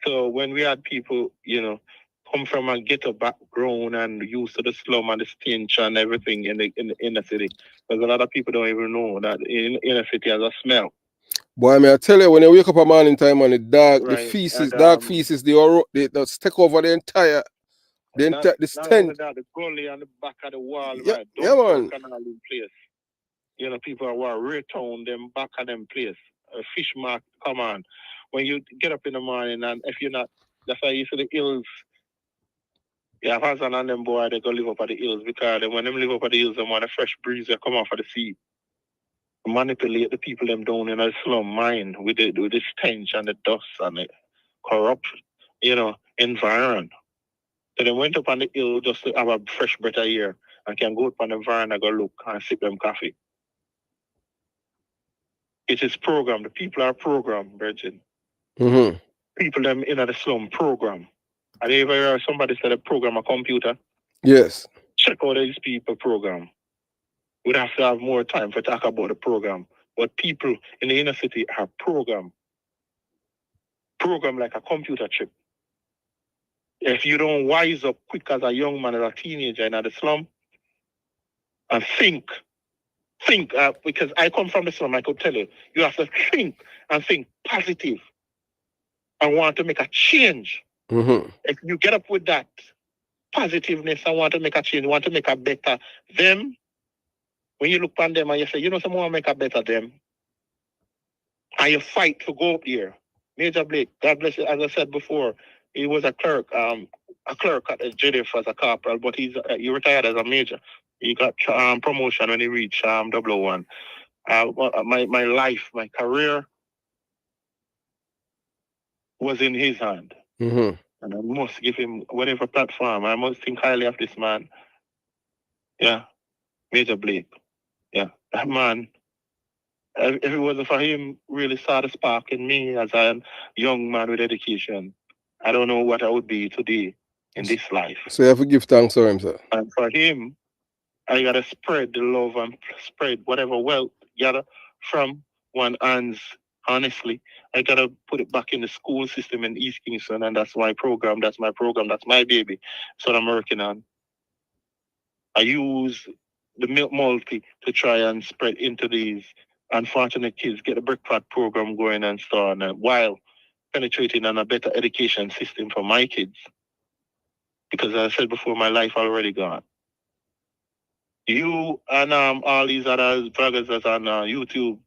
So when we had people, come from a ghetto background and used to the slum and the stench and everything in the inner city, because a lot of people don't even know that in the inner city has a smell. Boy, I tell you, when you wake up a morning time and the feces, dark feces, they stick over the entire, the stench. The gully on the back of the wall, right? Yeah, man. Canal in place. People are return them back of them place. A fish mark, come on. When you get up in the morning and if you're not, that's why you see the hills. Yeah, husband and them boy, they go live up at the hills because when them live up at the hills, they want a fresh breeze that come off of the sea. Manipulate the people them down in the slum mind with the stench and the dust and the corrupt, environment. So they went up on the hill just to have a fresh breath of air and can go up on the veranda, go look and sip them coffee. It is programmed. The people are programmed, Virgin. People them in the slum program. Have you ever heard somebody said a program a computer? Yes. Check out these people program. We'd have to have more time for talk about the program. But people in the inner city are programmed. Programmed like a computer chip. If you don't wise up quick as a young man or a teenager in the slum and think, because I come from the slum, I could tell you, you have to think and think positive and want to make a change. If you get up with that positiveness and want to make a change, want to make a better them, when you look on them and you say, someone want to make a better them, and you fight to go up here. Major Blake, God bless you, as I said before, he was a clerk at the JDF as a corporal, but he retired as a major. He got promotion when he reached 001. My life, my career was in his hand. And I must give him whatever platform. I must think highly of this man. Yeah, Major Blake. Yeah, that man, if it wasn't for him, really saw the spark in me as a young man with education, I don't know what I would be today in this life. So you have to give thanks to him, sir. And for him, I got to spread the love and spread whatever wealth gather from one hands. Honestly, I got to put it back in the school system in East Kingston, and that's my program. That's my baby. That's what I'm working on. I use the milk multi to try and spread into these unfortunate kids, get the breakfast program going and so on, while penetrating on a better education system for my kids. Because as I said before, my life already gone. You and all these other vloggers that's on YouTube,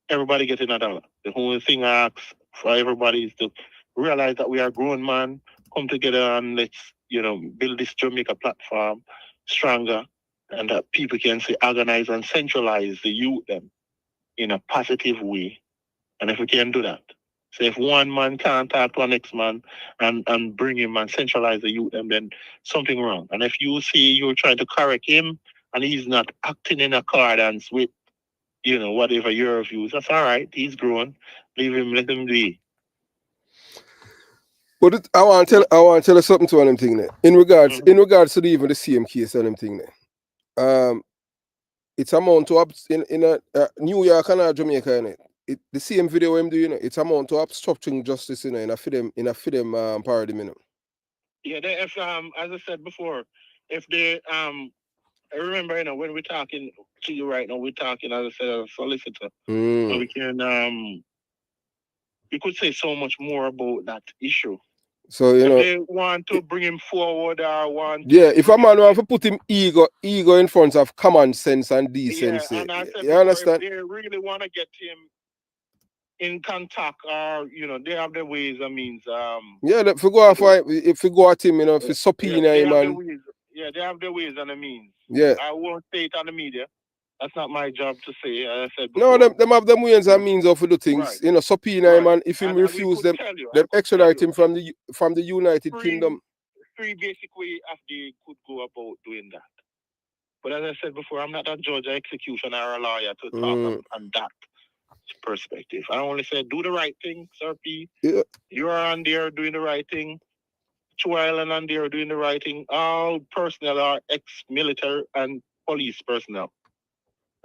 everybody getting $1. The whole thing I ask for everybody is to realize that we are grown man, come together and let's, build this Jamaica platform stronger, and that people can say organize and centralize the youth them in a positive way. And if we can do that, so if one man can't talk to the next man and bring him and centralize the youth, and then something wrong. And if you see you're trying to correct him and he's not acting in accordance with, whatever your views, that's all right. He's grown. Leave him, let him be. But I want to tell you something to them thing there. In regards to even the same case and them thing there. It's amount to in New York and Jamaica, innit? The same video I'm doing, it's amount to obstructing justice, in a freedom paradigm, Yeah, if as I said before, if they I remember, when we're talking to you right now, we're talking, as I said, as a solicitor. So we can we could say so much more about that issue. So you if know, they want to bring him forward or want yeah, to if a man want to put him ego in front of common sense and yeah, decency, and I said you before, understand? if they really want to get him in contact, or they have their ways and means. Yeah, if we go if we go at him, if we subpoena they him have their and ways. Yeah, they have their ways and the means. yeah. I won't say it on the media. That's not my job to say. As I said No, before. them have them ways and means of do things. Right. Subpoena him and if him And we refuse could them, tell you. them extradite him from the United Kingdom. Three basic ways they could go about doing that. But as I said before, I'm not a judge, or executioner, or a lawyer to talk on that perspective. I only said do the right thing, Sir P. Yeah. You are on there doing the right thing. Two Island on there doing the right thing. All personnel are ex-military and police personnel.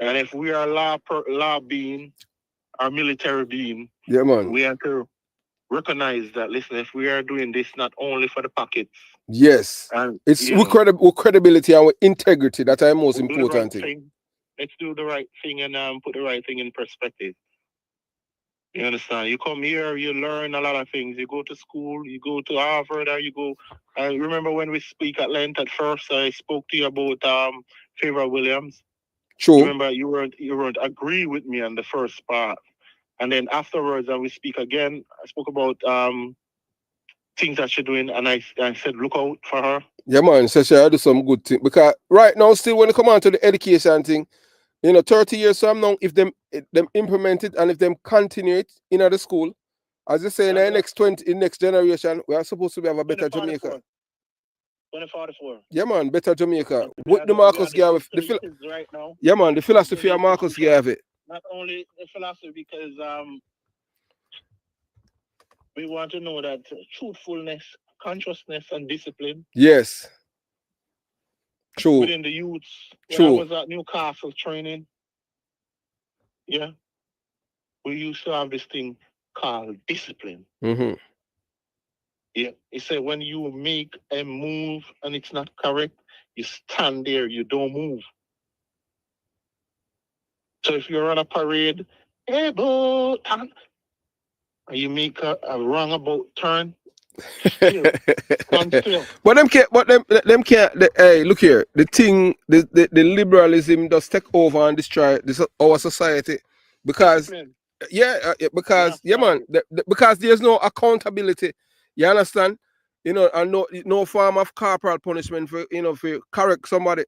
And if we are law being or military being, Yeah, man. we have to recognize that, listen, if we are doing this not only for the pockets. Yes. And It's with credibility and with integrity that are the most important thing. Let's do the right thing and put the right thing in perspective. You understand? You come here, you learn a lot of things. You go to school, you go to Harvard, or you go. I remember when we speak at length at first, I spoke to you about Favor Williams. True. Remember, you weren't agree with me on the first part, and then afterwards, we speak again. I spoke about things that she's doing, and I said, look out for her. Yeah, man. So she do some good thing because right now, still when it come on to the education thing. 30 years from now, if them implement it and if them continue it in the school, as you say, in the next generation, we are supposed to have a better Jamaica. 2044. Yeah, man, better Jamaica. With the Marcus Garvey, right now. Yeah, man, the philosophy of Marcus Garvey. Not only the philosophy, because we want to know that truthfulness, consciousness, and discipline. Yes. True. Within the youths. When I was at Newcastle training, yeah, we used to have this thing called discipline. Mm-hmm. Yeah, he said when you make a move and it's not correct, you stand there, you don't move. So if you're on a parade, hey, boy, and you make a wrong about turn, still. But them can't. Hey, look here. The thing, the liberalism does take over and destroy our society because, because there's no accountability. You understand? And no form of corporal punishment for for correct somebody.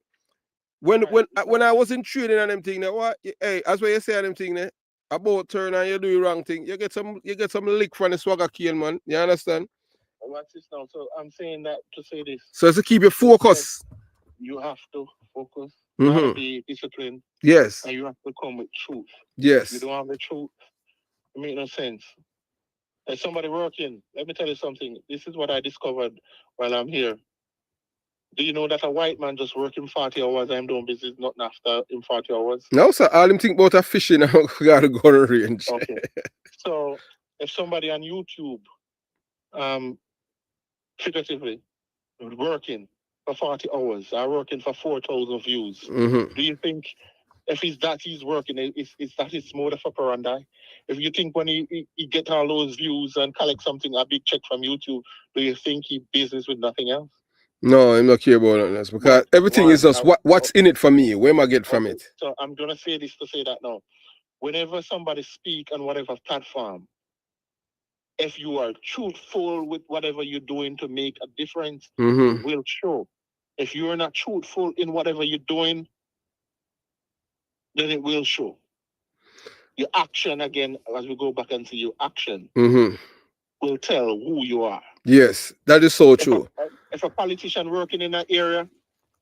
When I was in training and them thing, what? Hey, as what you say them thing, about turn and you do the wrong thing, you get some lick from the swagger cane, man. You understand? Watch this now. So I'm saying that to say this. So it's to keep your focus. You have to focus. You have to be disciplined. Yes. And you have to come with truth. Yes. If you don't have the truth, it makes no sense. There's somebody working. Let me tell you something. This is what I discovered while I'm here. Do you know that a white man just working 40 hours and doing business nothing after in 40 hours? No, sir. All him think about a fishing and gotta go to range. Okay. So if somebody on YouTube, figuratively, working for 40 hours, are working for 4,000 views, do you think if he's working, is that his mode of operandi? If you think when he get all those views and collect something, a big check from YouTube, do you think he business with nothing else? No, I'm not care about that because everything is just what's in it for me. Where am I get from it? So I'm gonna say this to say that now. Whenever somebody speak on whatever platform, if you are truthful with whatever you're doing to make a difference, it will show. If you're not truthful in whatever you're doing, then it will show. Your action, again, as we go back and see your action, will tell who you are. Yes, that is so true. If a politician working in an area,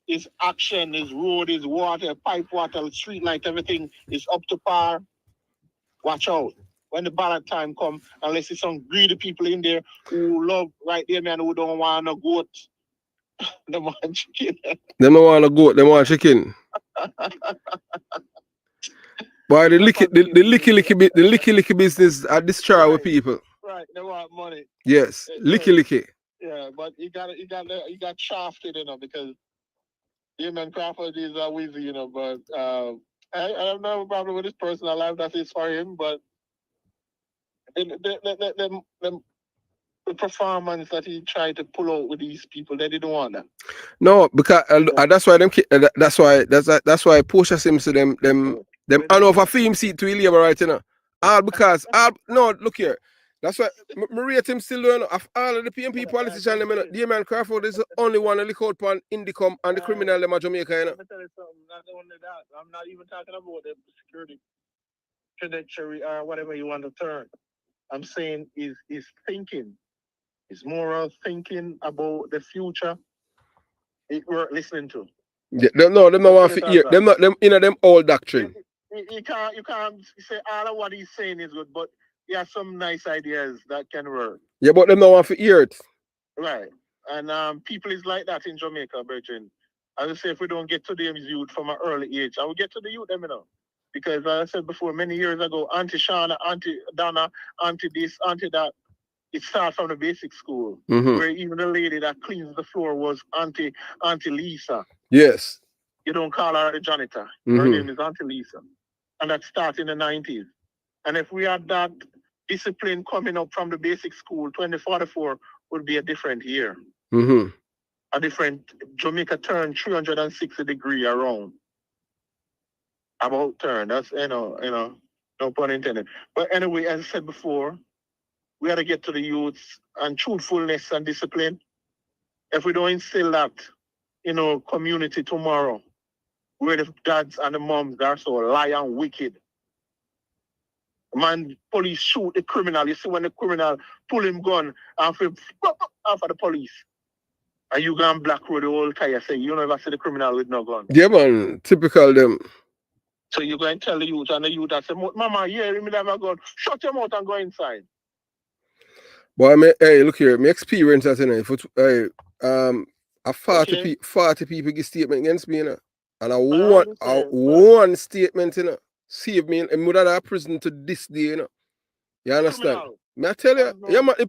his action, his road, his water, pipe water, street light, everything is up to par, watch out. When the ballot time come, unless it's some greedy people in there who love right there, man, who don't want no goat, they want chicken. They don't want a goat, they want chicken. But the licky business are destroy with people. Right, they want money. Yes, licky. Yeah, but you got shafted, because man, Crawford is wheezy, but I don't have a problem with his personal life. That is for him, but them the performance that he tried to pull out with these people, they didn't want that. No, because that's why that's why Portia Simpson them over film seat to Ilya right, you know. All because no, look here. That's why Maria Tim still doing of all of the PNP politicians, them, you know, the man Crawford is the only one to look out on Indicom and the criminal them at Jamaica, you know. Let me tell you something, not only that. I'm not even talking about the security trajectory or whatever you want to turn. I'm saying is thinking. It's moral thinking about the future. It worth listening to. Yeah, them no want to hear. Them not them them old doctrine. You can't say all of what he's saying is good, but he has some nice ideas that can work. Yeah, but them not want to hear it. Right. And people is like that in Jamaica, Virgin. I would say if we don't get to the youth from an early age, I will get to the youth, them, you know. Because I said before, many years ago, Auntie Shauna, Auntie Donna, Auntie this, Auntie that, it started from the basic school, where even the lady that cleans the floor was Auntie Lisa. Yes. You don't call her the janitor. Her name is Auntie Lisa. And that started in the 90s. And if we had that discipline coming up from the basic school, 2044 would be a different year. A different, Jamaica turned 360 degrees around. About turn. That's, you know, no pun intended. But anyway, as I said before, we got to get to the youths and truthfulness and discipline. If we don't instill that, community tomorrow, where the dads and the moms are so lie and wicked. Man, police shoot the criminal. You see when the criminal pull him gun after the police. And you go and black road the whole tire say, you never see the criminal with no gun. Yeah, man. Typical them. So you go and tell the youth, and the youth that say, Mama, yeah, you have a gun. Shut your mouth and go inside. Boy, hey, look here. My experience as a 40 people give statement against me, you know. And one statement, you know, save me in mother prison to this day, you know. You understand? May I tell you? Yeah, man, the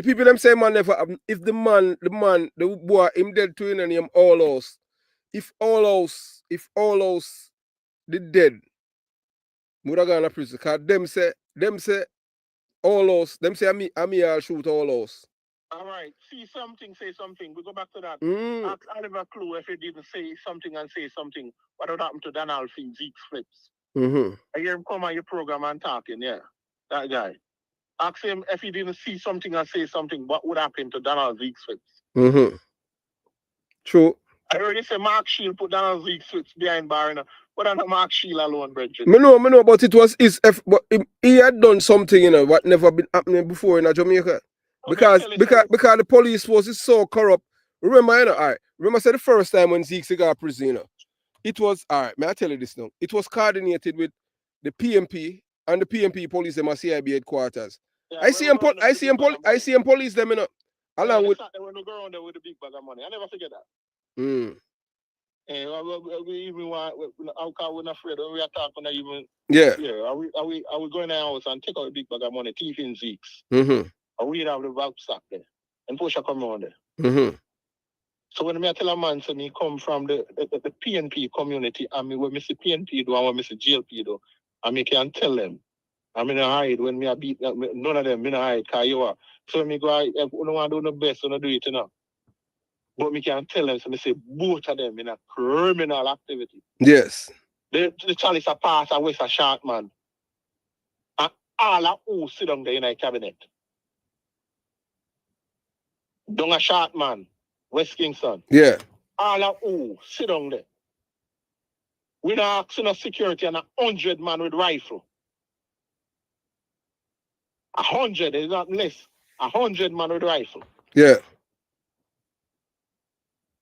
people them say man never happen. If the boy him dead to and him all house. If all house the dead, would gonna prison. Cause them say all house, them say me I'll shoot all house. All right. See something, say something. We go back to that. Ask Oliver Clue if he didn't say something and say something. What would happen to Donald Finn, Zeke's flips? I hear him come on your program and talking, yeah. That guy. Ask him if he didn't see something and say something, what would happen to Donald Zeke's flips? True. I already say Mark Shield put Donald Zeke's flips behind bar, but I know Mark Shield alone, Bridget. Me know, but it was but he had done something, you know, what never been happening before in Jamaica. Because the police force is so corrupt. Remember, you know, all right. Remember, I said the first time when Zeke got prison, you know, it was all right. May I tell you this now? It was coordinated with the PMP and the PMP police them at CIB headquarters. Yeah, I see him police them, you know. Along with they were no go around there with the big bag of money. I never forget that. And we even want how we're not afraid when we are talking even are we going to our house and take out a big bag of money, thief in Zeke's. And we have the rucksack there. And Portia come around there. So when I tell a man, so me come from the PNP community, and me when me see PNP do and when me see GLP do, and me can tell them. I mean, I hide when me a beat, none of them, me not hide, because you are. So me go, if you don't want to do the best, you don't do it, you know. But me can tell them, so me say both of them in a criminal activity. Yes. The Charlie's a pass and West a short man. And all of who sit down there in a cabinet. Don't a short man. West Kingston. Yeah. All of who sit down there. We not asking no security and 100 man with rifle. 100 is not less. 100 man with rifle. Yeah.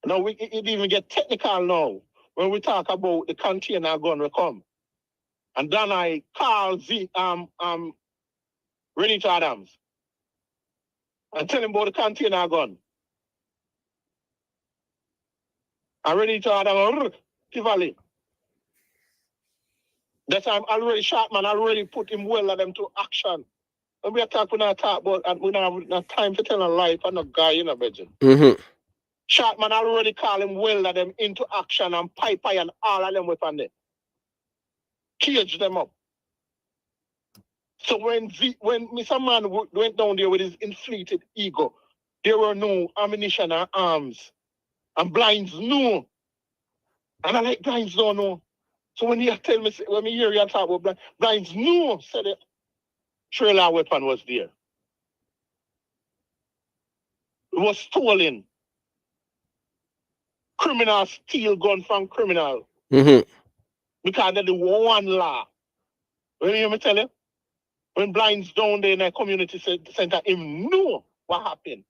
Now it even get technical now when we talk about the container gun will come. And then I call Renita Adams and tell him about the container gun. And Renita Adams, Tivoli. That time already shot man, already put him well at them to action. And we are talking about, and we don't have no time to tell a lie for no guy, you know, Virgin. Shot man already call him well at them into action and pipe and all of them weapon there. Cage them up. So when Mr. Man went down there with his inflated ego, there were no ammunition or arms. And Blinds knew. And I like Blinds don't know. So when you tell me, when me hear you talk about Blinds knew, said the trailer weapon was there. It was stolen. Criminals steal gun from criminal. Mm-hmm. Because they do one law. When you hear me tell you? When Blinds down there in the community center, him knew what happened.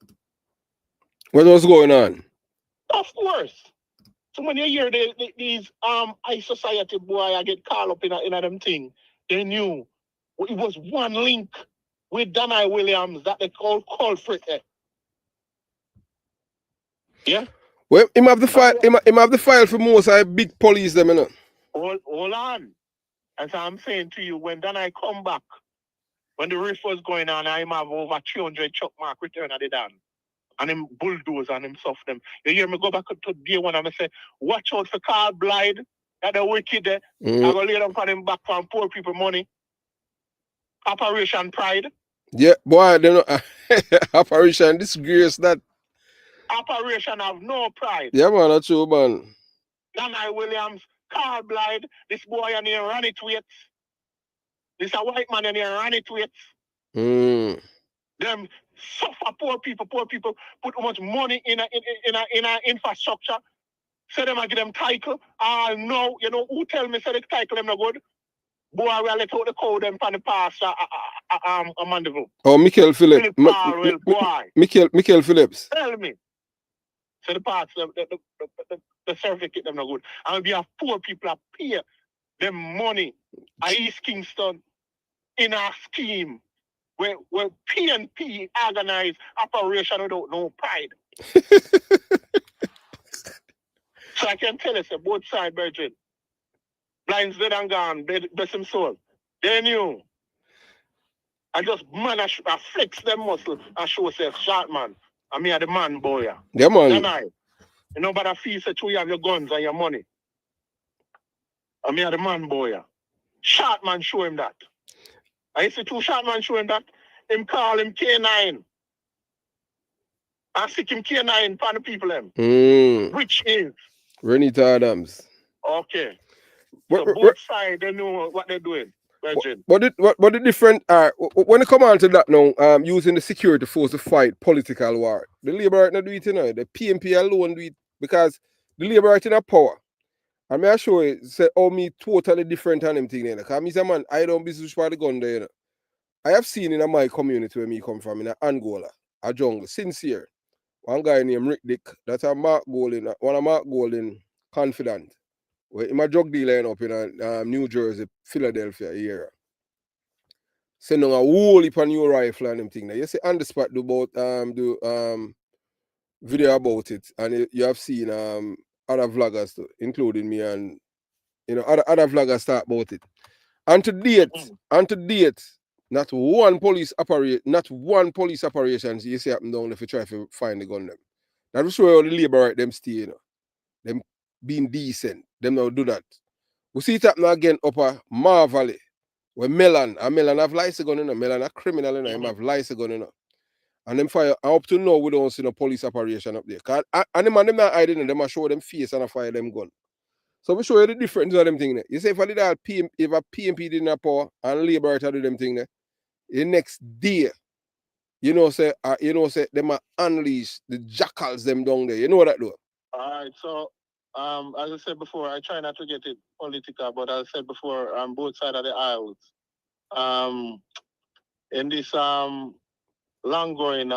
What was going on? Of course. So when you hear these high society boy I get called up in them thing, they knew it was one link with Danai Williams that they call culprit. Yeah? Well, him have the file. Him have the file for most big police them, you know. Hold on. As I'm saying to you, when Danai come back, when the riff was going on, I have over 300 Chuck Mark return at the done. And him bulldoze and him soft them. You hear me go back to day one and I say, watch out for Carl Blythe, that the wicked there. I go lay them for them back from poor people money. Operation Pride. Yeah, boy, they know Operation Disgrace that. Operation have no pride. Yeah, man, that's true, man. Danai Williams, Carl Blythe, this boy and here run it with. This a white man and here run it with. Them suffer poor people put too much money in a infrastructure. Say them I give them title. No, you know who tell me say the title them no good? Boy, we let out the code them from the pastor a Mandeville. Oh, Michael Phillips. Michael Phillips. Tell me. So the parts, the certificate them no good. And we have poor people that pay them money at East Kingston in a scheme where PNP organize operation without no pride. So I can tell you, say, both sides, Virgin. Blinds dead and gone, bless him soul. They knew. I just, man, I flex them muscle and show say, short man. I mean, the man, boy. Yeah, man. Then you know, but I feel say, you have your guns and your money. I mean, the man, boy. Short man show him that. I see two short man show him that. Him call him K9. I seek him K9 for the people them. Which is? Renita Adams. Okay. So both sides, they know what they're doing. What the different when it come on to that now, using the security force to fight political war, the Labour right now do it, you know, the PNP alone do it because the Labour right in a power. And I show you say me totally different than them thing there. Because me say man, I don't business for the gun there, you know. I have seen in my community where me come from in Angola, a jungle, sincere. One guy named Rick Dick, that's a Mark Golding, one of Mark Golding confidant. Where I'm a drug dealer up in New Jersey, Philadelphia area. Send on a whole heap of new rifle and them thing there. You see on the spot do video about it, and you have seen other vloggers too, including me, and you know other vloggers talk about it. And to date, not one police operation you see happen down if you try to find the gun them. That will show you how the Labour right them stay, you know. Them being decent, them now do that. We see it happen again up a Mar Valley, where Melon have license gun, you know. Melon a criminal, you know, him have license gun, you know. And them fire, and up to now we don't see no police operation up there. And the man them not hiding, them a show them face and a fire them gun. So we show you the difference of them thing there. You say if I did that if a PMP didn't have power and Labour do them thing there, the next day, you know say them a unleash the jackals them down there. You know what that do? Alright, so as I said before, I try not to get it political, but as I said before, on both sides of the aisles. In this long going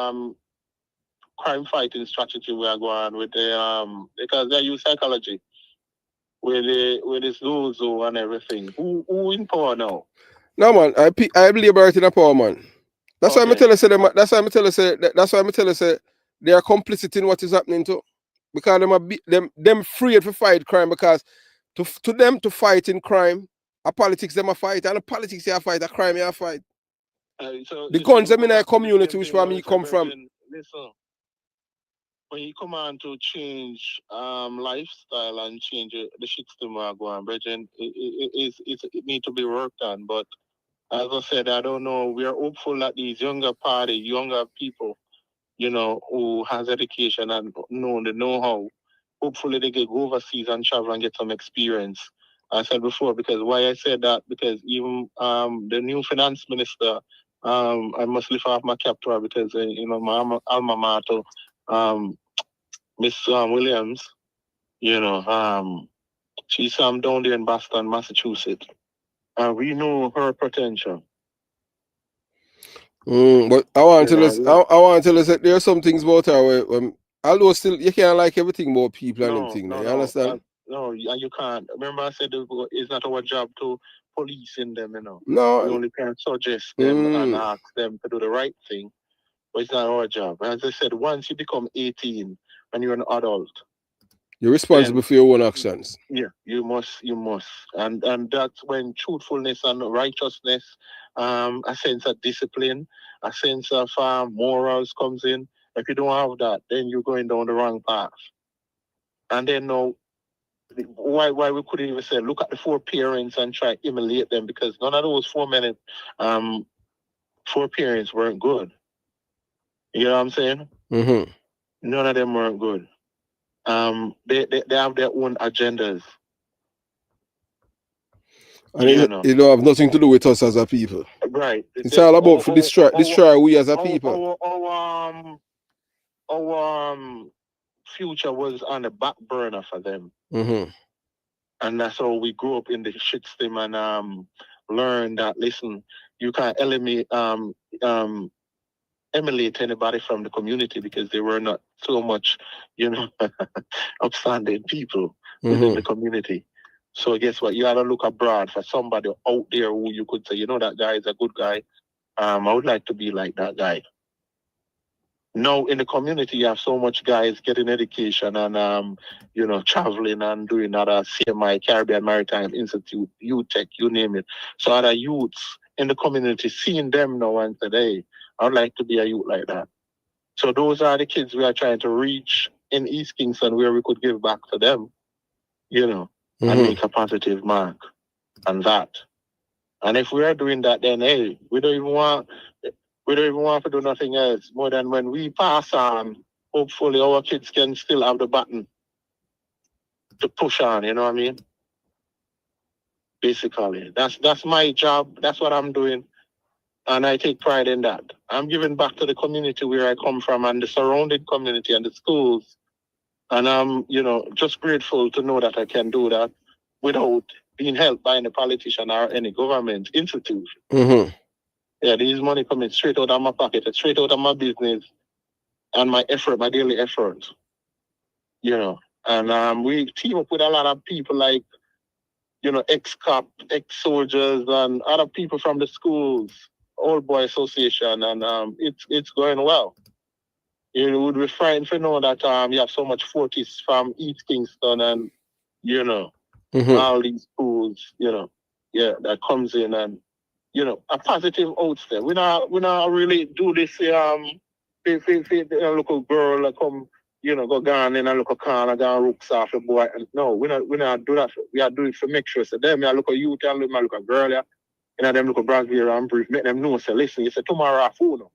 crime fighting strategy we are going with the because they use psychology with this Zozo and everything. Who in power now? No man, I believe Labour in a power, man. That's why I tell you say that's why I tell you say they are complicit in what is happening too. Because them afraid to fight crime, because to them to fight in crime, a politics them a fight, and the politics you fight, a crime you fight. So the guns them in a community which where me come from. Listen, when you come on to change lifestyle and change the shit to go on, Bridget, it need to be worked on. But as I said, I don't know. We are hopeful that these younger people, who has education and know the know-how, hopefully they get go overseas and travel and get some experience. I said before, because why I said that, because even the new finance minister, I must lift off my cap to her because, my alma mater, Miss Williams, she's down there in Boston, Massachusetts. We know her potential. But I want to tell us that there are some things about her where, although still you can't like everything about people and everything. You understand? No, you can't. Remember I said it's not our job to police in them, No. We only can suggest them and ask them to do the right thing. But it's not our job. As I said, once you become 18 and you're an adult, you're responsible for your own actions. Yeah, you must. And that's when truthfulness and righteousness, a sense of discipline, a sense of morals comes in. If you don't have that, then you're going down the wrong path. And then now, why we couldn't even say, look at the four parents and try to emulate them, because none of those four parents weren't good. You know what I'm saying? Mm-hmm. None of them weren't good. They have their own agendas. And it don't have nothing to do with us as a people. Right. It's all about for destroy we as a people. Our future was on the back burner for them. Mm-hmm. And that's how we grew up in the shitstorm and learned that, listen, you can't emulate anybody from the community because they were not so much, upstanding people within the community. So guess what? You gotta look abroad for somebody out there who you could say, that guy is a good guy. I would like to be like that guy. Now in the community, you have so much guys getting education and traveling and doing other CMI, Caribbean Maritime Institute, UTech, you name it. So other youths in the community seeing them now and say, hey, I would like to be a youth like that. So those are the kids we are trying to reach in East Kingston, where we could give back to them, and make a positive mark on that. And if we are doing that, then hey, we don't even want to do nothing else more than when we pass on. Hopefully, our kids can still have the button to push on. You know what I mean? Basically, that's my job. That's what I'm doing, and I take pride in that. I'm giving back to the community where I come from and the surrounding community and the schools. And I'm, just grateful to know that I can do that without being helped by any politician or any government institution. Mm-hmm. Yeah, these money coming straight out of my pocket, straight out of my business and my effort, my daily effort. And we team up with a lot of people like, ex-cop, ex-soldiers and other people from the schools, Old Boy Association, and it's going well. You would be frightened to know that you have so much forties from East Kingston and, all these schools, that comes in and, a positive outstep. We not really do this, local girl that come, go gone in a local car and go rooks off the boy. And no, we not do that. We are doing it to make sure. So them, I look at youth and I look at girl, them look at Brazil and brief, make them know, say, listen, you say tomorrow afternoon.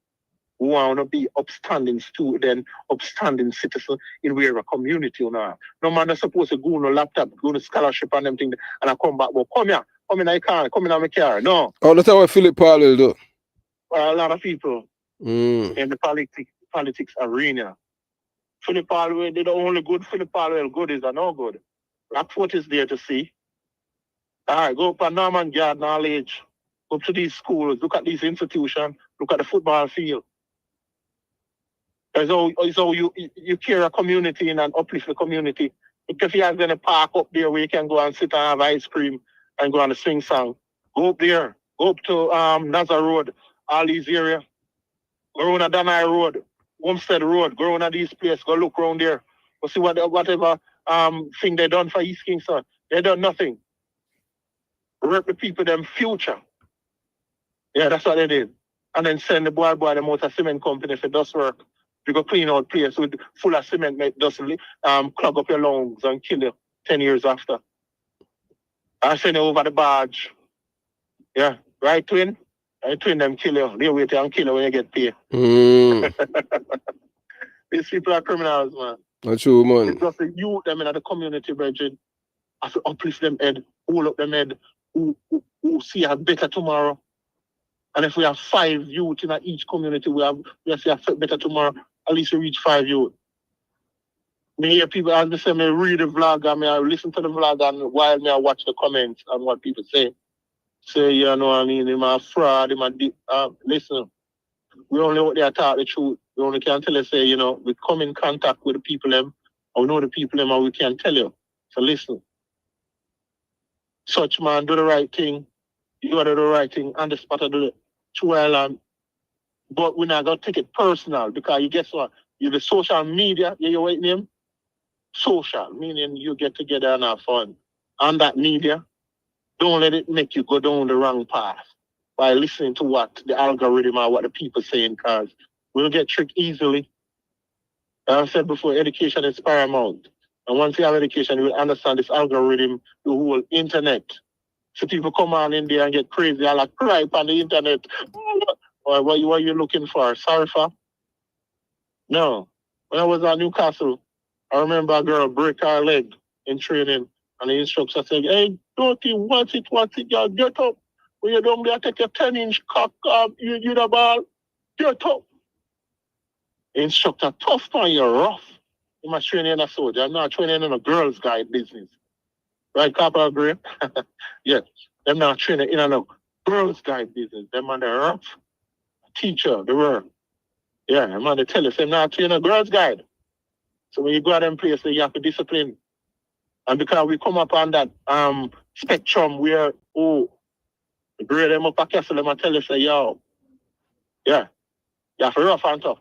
We want to be upstanding student, upstanding citizen in where a community, No man is supposed to go on a laptop, go to scholarship and them thing, and I come back, well, come in my car, come in my car. No. Oh, that's how Philip Paul will do. A lot of people in the politics arena. Philip Paul, they the only good Philip Paul good is a no good. Rockford is there to see. All right, go up to Norman Yard Knowledge. Go up to these schools, look at these institutions, look at the football field. It's how you care a community and uplift the community. Because you have going to park up there where you can go and sit and have ice cream and go on a swing song. Go up there. Go up to Nazar Road, all these areas. Go on a Danai Road, Homestead Road. Go on these places. Go look around there. Go see whatever thing they done for East Kingston. They done nothing. Rep the people them future. Yeah, that's what they did. And then send the boy them out of cement company if it does work. You go clean out place with full of cement, it doesn't clog up your lungs and kill you 10 years after. I send you over the barge. Yeah, right, twin? I twin them kill you. They wait and kill you when you get paid. These people are criminals, man. That's true, man. It's just the youth them in the community, Bridget. I have to uplift them head, hold up them head, who see a better tomorrow. And if we have 5 youth in each community, we see a better tomorrow. At least we reach 5 youth. Me hear people, as they say, me read the vlog and I listen to the vlog and while me I watch the comments and what people say. Say, you know what I mean, I'm a fraud, listen, we only out there talk the truth. We only can tell you, say, you know, we come in contact with the people them, and we know the people them and we can tell you. So listen. Such man, do the right thing. You gotta do the right thing on the spot of the true island. But we're not gonna take it personal because you guess what? You the social media, your white name? Social, meaning you get together and have fun. On that media, don't let it make you go down the wrong path by listening to what the algorithm or what the people saying, because we'll get tricked easily. As I said before, education is paramount. And once you have education, you will understand this algorithm, the whole internet. So people come on in there and get crazy, I like cry on the internet. Or what are you looking for? Sorry for? No. When I was at Newcastle, I remember a girl break her leg in training, and the instructor said, "Hey, Dorothy, what's it, y'all get up. When you're down there, take your 10-inch cock, you the ball, get up." The instructor, tough man, you're rough. You must train in a soldier. I'm not training in a girl's guide business. Right, Corporal Gray? Yes. Them not training in a girl's guide business. Them on the rough teacher, the word. Yeah, I'm on the tell you, I'm not training a girl's guide. So when you go out them places, you have to discipline. And because we come up on that spectrum where, grade them up a castle, them and tell you, say, yo, yeah, you have to rough and tough.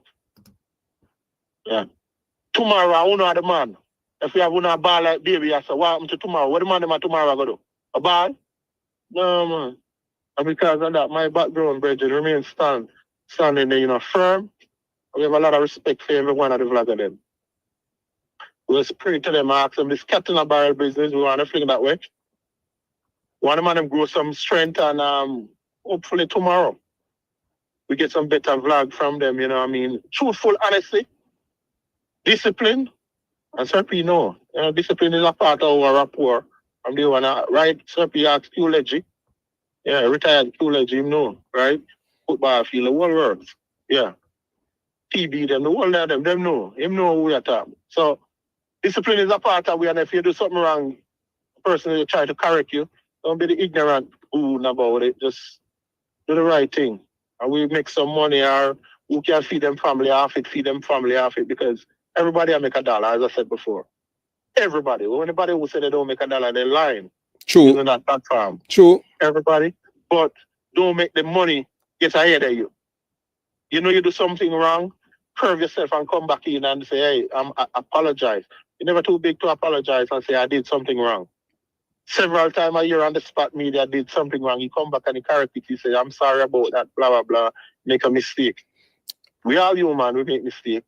Yeah. Tomorrow, I won't know the man. If you have a ball like baby, I say, what happened to tomorrow? What the man tomorrow going to do? A ball? No, man. And because of that, my background, Bridget, remains standing there, firm. We have a lot of respect for every one of the vloggers them. We'll spring to them, ask them, this captain of barrel business, we want to fling that way. One of them grow some strength and hopefully tomorrow we get some better vlog from them, you know what I mean? Truthful, honesty, discipline, and Serpy know. Discipline is a part of our rapport. From the one, right? Serpy asked Q-Leggy. Yeah, retired Q-Leggy, him know, right? Football field, the whole works. Yeah. TB them, the whole of them know. Him know who we are talking. So discipline is a part of we, and if you do something wrong, the person will try to correct you. Don't be the ignorant goon about it. Just do the right thing. And we make some money, or who can feed them family half it, because everybody will make $1, as I said before. Everybody. Anybody who say they don't make $1, they're lying. True. Using that platform. True. Everybody. But don't make the money get ahead of you. You know you do something wrong, curve yourself and come back in and say, hey, I apologize. You're never too big to apologize and say, I did something wrong. Several times a year on the spot media did something wrong. You come back and you correct it. You say, I'm sorry about that, blah, blah, blah. Make a mistake. We all human, we make mistake.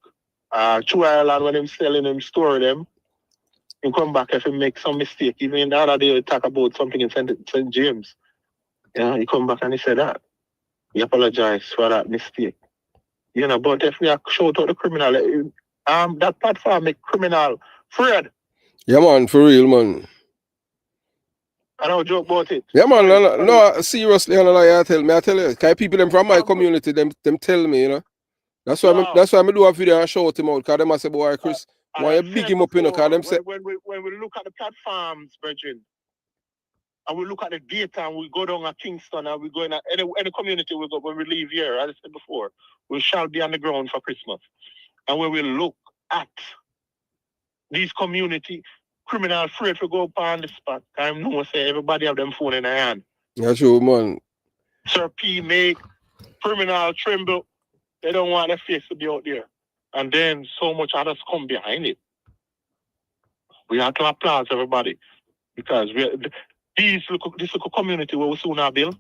True Ireland, when I'm selling them, store them, you come back if you make some mistake. Even the other day, we talk about something in St. James. Yeah, you come back and you say that. You apologize for that mistake. You know, but if we are shout out the criminal, that platform make criminal Fred. Yeah, man, for real, man. I don't joke about it. Yeah, man, no, seriously, I tell you, because people them from my community, them tell me, you know. That's why I do a video and shout him out, because them I say, boy, Chris, why you big him up, you know, because them say... When we look at the platforms, Virgin, and we look at the data and we go down at Kingston and we go in any community we go when we leave here, as I said before, we shall be on the ground for Christmas. And when we look at these community criminal afraid to go up on the spot, I know say everybody have them phone in their hand. Yeah, sure, man. Sir P make criminal tremble. They don't want their face to be out there. And then so much others come behind it. We have to applaud everybody because this little community where we soon have built,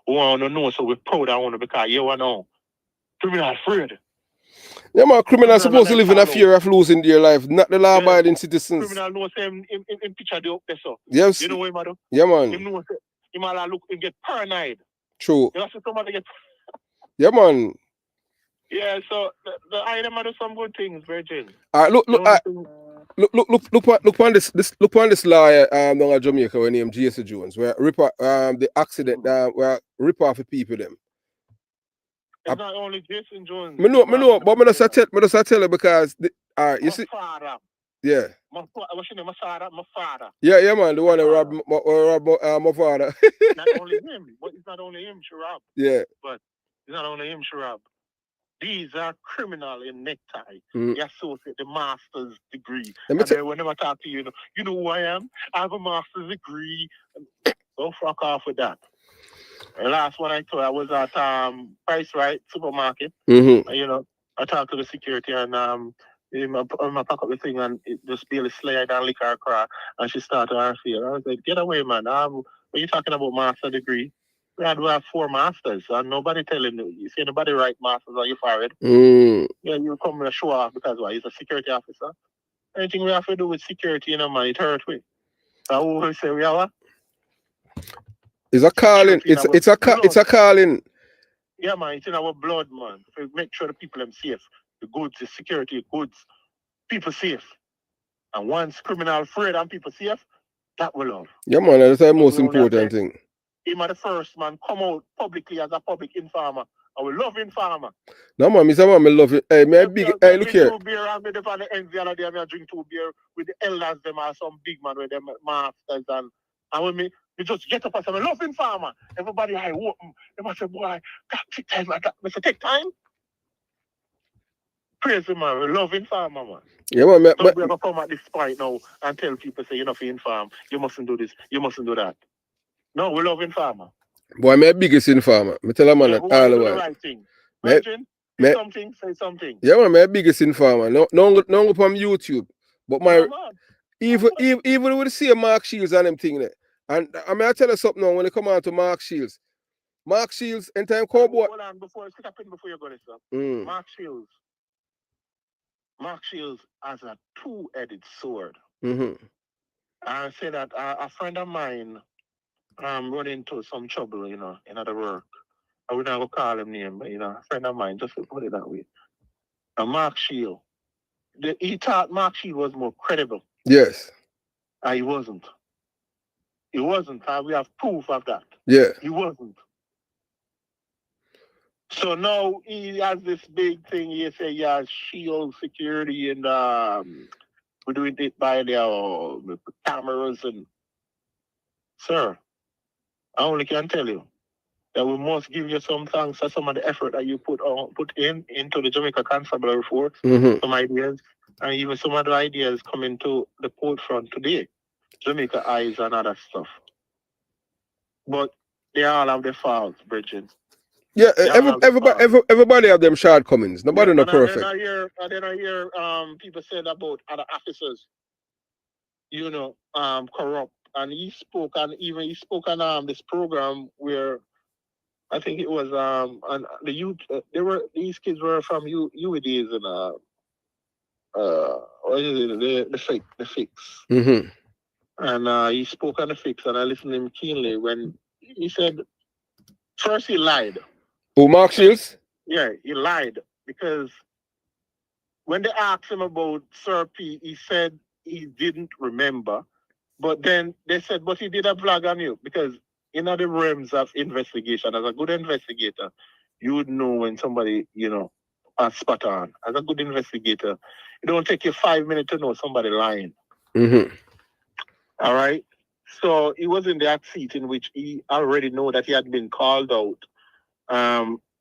we want to know, so we're proud of it because you know, criminal afraid. Yeah, man, criminals supposed to live in a fear of losing their life, not the law-abiding citizens. Criminal knows him in picture the up there, so. Yes. You know what, man? Yeah, man. Him know him look and get paranoid. True. You know, so somebody get. Yeah, man. Yeah, so the item do some good things, Virgin. Look, The only thing- look on this lawyer down in Jamaica when named J.C. Jones, where the accident where rip off the people them. It's not only Jason Jones. Me know, but me just tell you because you see, Father. yeah. What's your name? My father. Yeah, man, the one that robbed my father. Not only him, but it's not only him, Sharab. Yeah. But it's not only him, Sharab. These are criminal in necktie. Mm. They associate the master's degree. Let me And then whenever I talk to you, you know who I am? I have a master's degree. Don't fuck off with that. The last one I told I was at Price Right supermarket. Mm-hmm. You know, I talked to the security and I pack up the thing and it just barely slid and lick her car and she started her feel. I was like, get away, man. When you talking about master degree, we have 4 masters and nobody telling you see nobody write masters on your forehead. Mm. Yeah, you come to show off because why? He's a security officer. Anything we have to do with security, you know, man, it hurt me. So we say we have It's a calling. It's a calling. Yeah, man, it's in our blood, man. To make sure the people are safe. The goods, the security, goods, people safe. And once criminal afraid and people safe, that will love. Yeah, man, that's the most important thing. Him are the first man come out publicly as a public informer. I will love informer. No, man, Mr. Man, I love it. Hey, man, big. Hey, look here. 2 beer and me on the end the other day, I drink 2 beer with the elders, them are some big man with them masters and when me just get up and say, I love informer. Everybody I walk them. They must say, boy, that take time like that. I say, take time. Crazy man, we love informer, man. Yeah, man. Don't ever come at this point now and tell people, say, you're not inform. You mustn't do this. You mustn't do that. No, we love informer. Boy, my biggest informer. Me tell a man that all the while. Right thing. Imagine, say something. Yeah, man, my biggest informer. No from YouTube. But my even with the same Mark Shields and them thing there. And I mean, I tell you something now when they come on to Mark Shields. Mark Shields, in time cowboy. Hold on, before you go this up. Mark Shields has a 2-headed sword. Mm-hmm. I say that a friend of mine run into some trouble, you know, in other work. I would not go call him name, but you know, a friend of mine, just to put it that way. And Mark Shield. He thought Mark Shield was more credible. Yes. He wasn't. He wasn't. We have proof of that. Yeah. He wasn't. So now he has this big thing. He say he has shield security and we're doing it by the cameras and sir, I only can tell you that we must give you some thanks for some of the effort that you put into the Jamaica Constabulary Force, some ideas, and even some other ideas coming to the court front today. Jamaica Eyes and other stuff. But they all have their faults, Bridget. Yeah, everybody have them shortcomings. Nobody not perfect. And then I hear people said about other officers, you know, corrupt. And he spoke on this program where I think it was and the youth these kids were from UADs and what is it, the fix. Mm-hmm. And he spoke on the fix and I listened to him keenly when he said first he lied. Oh, Mark Shields? Yeah, he lied because when they asked him about Sir P, he said he didn't remember. But then they said, but he did a vlog on you because in the realms of investigation, as a good investigator, you would know when somebody, you know, is spot on. As a good investigator, it don't take you 5 minutes to know somebody lying. Mm-hmm. All right? So he was in that seat in which he already know that he had been called out.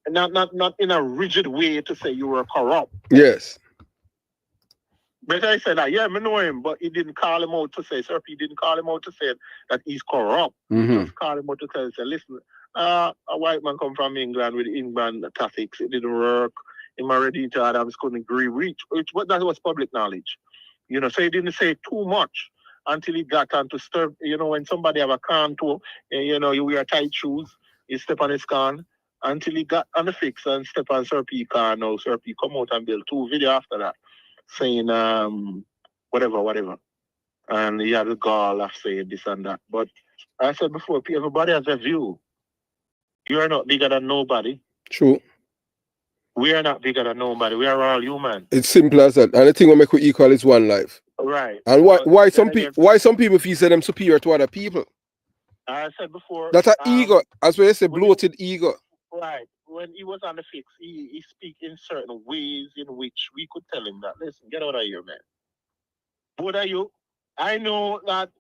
Not in a rigid way to say you were corrupt. Yes. But I said that, yeah, I know him, but he didn't call him out to say, Sir P didn't call him out to say that he's corrupt. Mm-hmm. He just called him out to say, listen, a white man come from England with England tactics. It didn't work. Him already to Adams couldn't agree, which that was public knowledge. You know, so he didn't say too much until he got on to stir. You know, when somebody have a contour, you know, you wear tight shoes, you step on his con, until he got on the fix and step on Sir P car. Now Sir P come out and build 2 videos after that, saying whatever. And he had the gall of saying this and that. But I said before, everybody has a view. You are not bigger than nobody. True. We are not bigger than nobody. We are all human. It's simple as that. And the thing we make we equal is one life. Right. And But why then again, some people feel say them superior to other people? I said before, That's an ego. That's why you say when you- bloated ego. right. When he was on the fix, he speak in certain ways in which we could tell him that, listen, get out of here, man. Both of you, I know that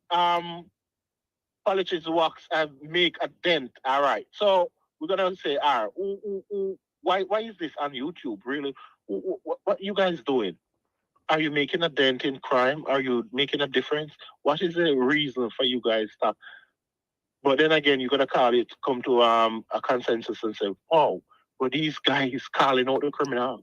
politics works and make a dent. All right. So we're gonna say, why is this on YouTube? Really? What you guys doing? Are you making a dent in crime? Are you making a difference? What is the reason for you guys stop? But then again, you're gonna call it, come to a consensus and say, oh, but these guys calling out the criminals.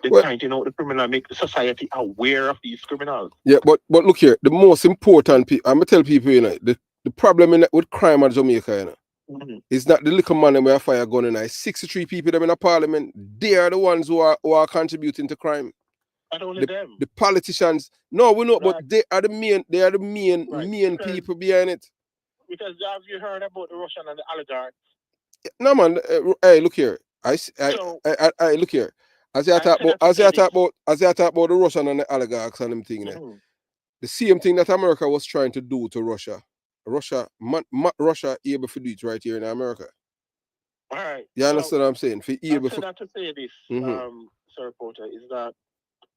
They're pointing out the criminal, make the society aware of these criminals. Yeah, but look here, the most important I'm gonna tell people, you know, the problem with crime in Jamaica, you know, it's not the little man where fire gun and 63 people them in a parliament, they are the ones who are contributing to crime. Not only them. The politicians, no, we know, but they are the main people behind it. Because have you heard about the Russian and the oligarchs? No man, hey, look here. I look here. As I talk about the Russian and the oligarchs and them thing, the same thing that America was trying to do to Russia. Russia able to do it right here in America. All right. You understand what I'm saying? To say this, Sir Reporter, is that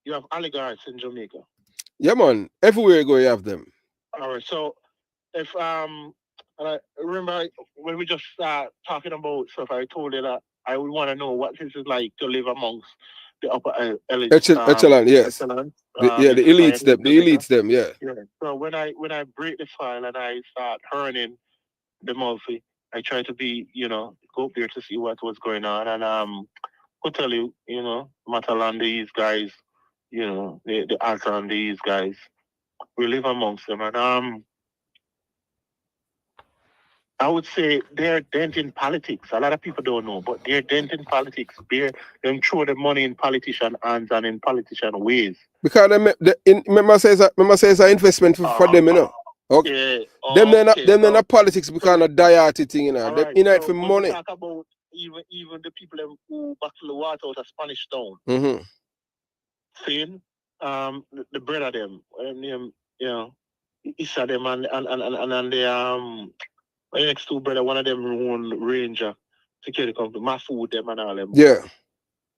you have oligarchs in Jamaica. Yeah, man. Everywhere you go, you have them. All right. So if and I remember when we just talking about stuff, I told you that I would want to know what this is like to live amongst the upper elite. Echelon, yes. Echelon, the elites them, yeah. So when I break the file and I start hurling the Murphy, I try to be, go up there to see what was going on, and could tell you, Matalan, these guys, the Alta and these guys, we live amongst them, and I would say they're dent in politics. A lot of people don't know, but they're dent in politics. Them throw the money in politician hands and in politician ways. Because remember say it's an investment for them, you know. Okay. Yeah. Them not politics because of diety thing, you know. Them in it for money. Talk about even the people who battle the water out of Spanish Town. Seeing the brother them, Issa them and the my next two brother, one of them own Ranger security company, my food them and all them. Yeah.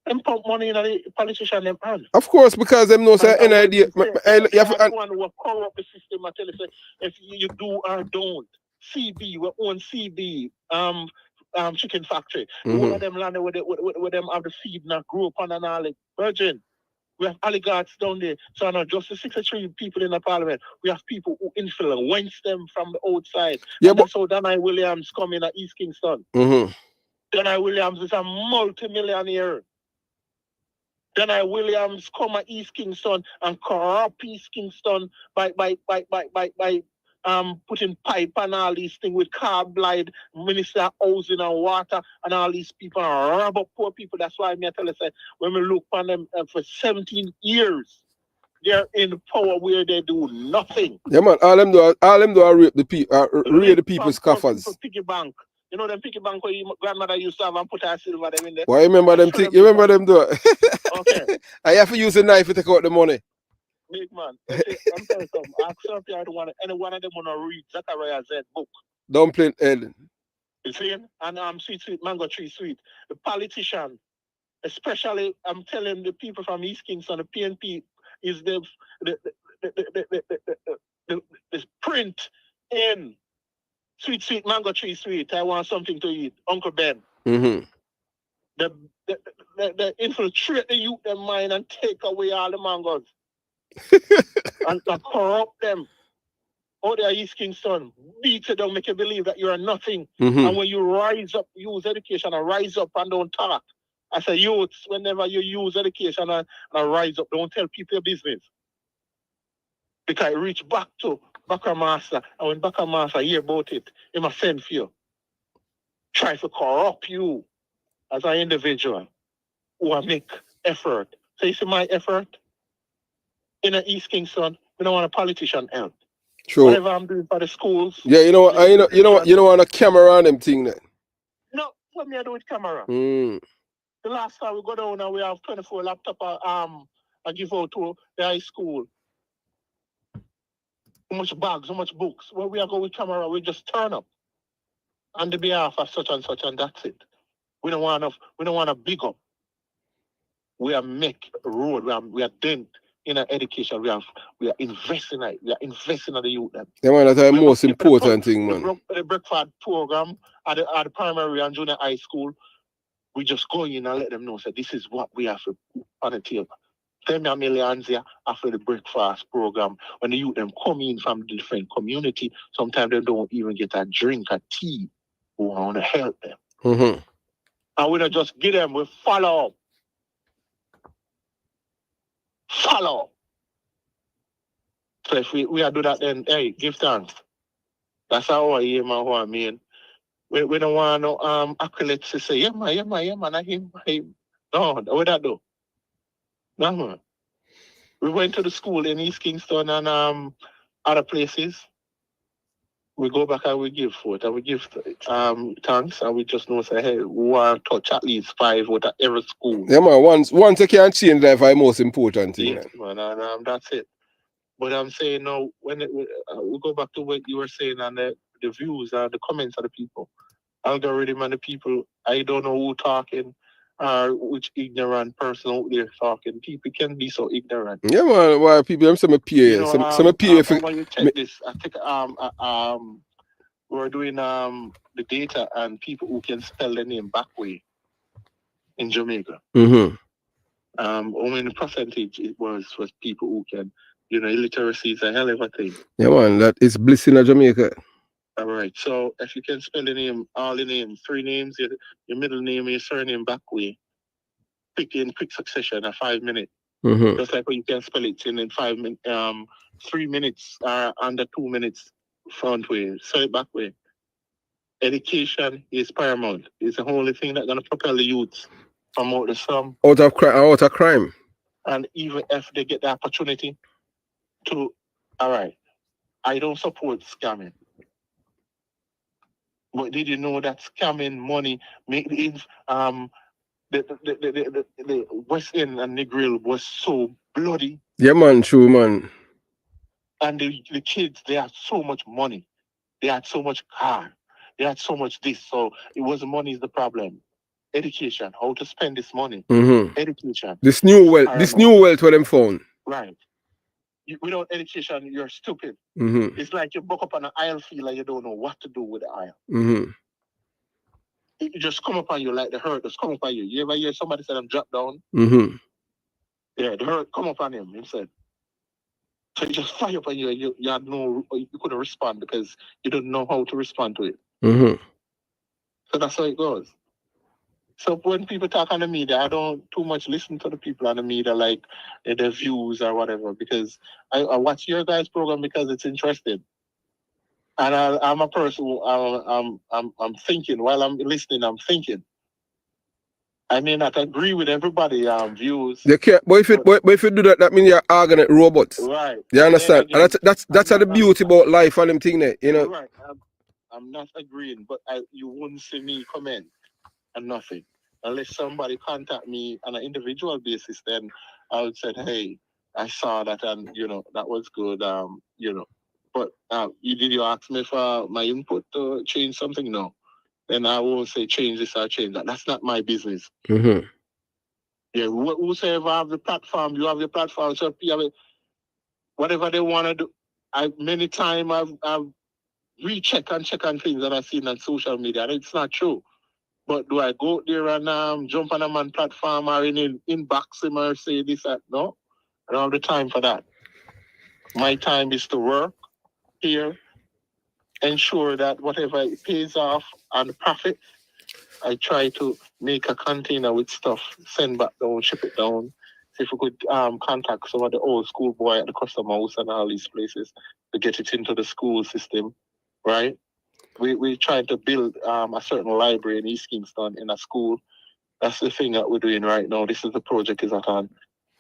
Them pump money in the politician them hand. Of course, because them know say any idea. You have to one who corrupt the system. I tell you, say, if you do or don't, CB, we own CB, chicken factory. One of them land with them have the feed not grow up on and all it. Virgin. We have oligarchs down there. So not just the 63 people in the parliament. We have people who influence them from the outside. Yeah, and that's how Danai Williams come in at East Kingston. Danai Williams is a multi-millionaire. Danai Williams come at East Kingston and corrupt East Kingston by putting pipe and all these things with carbide, Minister of Housing and Water and all these people and rob up poor people. That's why I tell you, when we look on them for 17 years, they're in power where they do nothing. Yeah, man. All them do are rape the people, raid the people's coffers. Piggy bank. You know them piggy bank where your grandmother used to have and put her silver them in there? Why remember them? You remember them do it? Okay. I have to use a knife to take out the money. Big man, I'm telling you something. Ask her if any one of them want to read Zachariah Z book. Dumpling Ellen. You see? And sweet, mango tree sweet. The politician, especially, I'm telling the people from East Kingston, the PNP is the print in sweet, mango tree sweet. I want something to eat. Uncle Ben. The infiltrate the youth their mind and take away all the mangoes. and corrupt them. Oh, they are East Kingston. Beat it down, make you believe that you are nothing. And when you rise up, use education and rise up and don't talk. As a youth, whenever you use education and rise up, don't tell people your business. Because it reach back to Baka Master, and when Baka Master hear about it, he must send for you. Try to corrupt you as an individual who make effort. So you see my effort? In East Kingston, we don't want a politician help. True. Whatever I'm doing for the schools. Yeah, you know what on a camera on them thing then. No, what me I do with camera? Mm. The last time we go down and we have 24 laptop I give out to the high school. How much bags, how much books. When we are going with camera, we just turn up on the behalf of such and that's it. We don't want to big up. We are make road. We are dent in our education. We are investing in it. We are investing in the youth. Yeah, man, that's the most important thing, man. The breakfast program at the primary and junior high school, we just go in and let them know. So this is what we have to put on the table. Tell me millions here after the breakfast program. When the youth them come in from the different community, sometimes they don't even get a drink, a tea. We want to help them. Mm-hmm. And we don't just give them, we follow up. Follow. So if we are do that, then hey, give thanks. That's how I hear my whole mean. We don't want no accolades to say, yeah man, I him. No, what that do? No man. We went to the school in East Kingston and other places. We go back and we give food and we give thanks and we just know say, hey, we want to touch at least 5 out of every school. Yeah man, once you can change life, the most important thing. Yes, man, and that's it. But I'm saying now, when we go back to what you were saying and the views and the comments of the people, algorithm and the people, I don't know who talking or which ignorant person out there talking. People can be so ignorant. Yeah man, why people I'm some PA, You know, some PA. when you check this, I think we're doing the data and people who can spell the name back way in Jamaica. Mm-hmm. How many percentage it was people who can, you know, illiteracy is a hell of a thing. Yeah man, that is bliss in Jamaica. All right. So if you can spell the name, all the names, 3 names, your middle name and your surname back way, in quick succession, a 5 minute. Mm-hmm. Just like you can spell it in 5 minutes, 3 minutes under 2 minutes front way, spell it back way. Education is paramount. It's the only thing that's gonna propel the youths from out the slum. Out of crime. And even if they get the opportunity to, all right, I don't support scamming. But did you know that scamming money make the West End and Negril was so bloody? Yeah man, true man. And the kids, they had so much money. They had so much car. They had so much this. So it wasn't money is the problem. Education, how to spend this money. Mm-hmm. Education. This new wealth for them phone. Right. Without education, you're stupid. Mm-hmm. It's like you buck up on an aisle field and you don't know what to do with the aisle. Mm-hmm. It just come upon you like the hurt just come upon you. You ever hear somebody say them drop down? Mm-hmm. Yeah, the hurt come upon him, he said. So you just fire upon you and you had no, you couldn't respond because you don't know how to respond to it. Mm-hmm. So that's how it goes. So when people talk on the media, I don't too much listen to the people on the media, like their views or whatever, because I watch your guys' program because it's interesting. And I'm a person who I'm thinking while I'm listening. I'm thinking. I may not agree with everybody's views. They can't, but if you do that, that means you're arguing robots. Right. You understand? And that's the beauty about life and them thing there, you know. Right. I'm not agreeing, but you wouldn't see me comment and nothing unless somebody contact me on an individual basis. Then I would say, hey, I saw that, and you know that was good. You know. But did you ask me for my input to change something? No. Then I won't say change this or change that. That's not my business. Mm-hmm. Yeah, whosoever have the platform, you have the platform. So you have it, whatever they want to do. Many times I've recheck and check on things that I've seen on social media. And it's not true. But do I go there and jump on a man platform or inbox him or say this? No, I don't have the time for that. My time is to work here, ensure that whatever it pays off and the profit, I try to make a container with stuff, send back down, ship it down. See if we could contact some of the old school boy at the custom house and all these places to get it into the school system, right? We're trying to build a certain library in East Kingston in a school. That's the thing that we're doing right now. This is the project is at hand.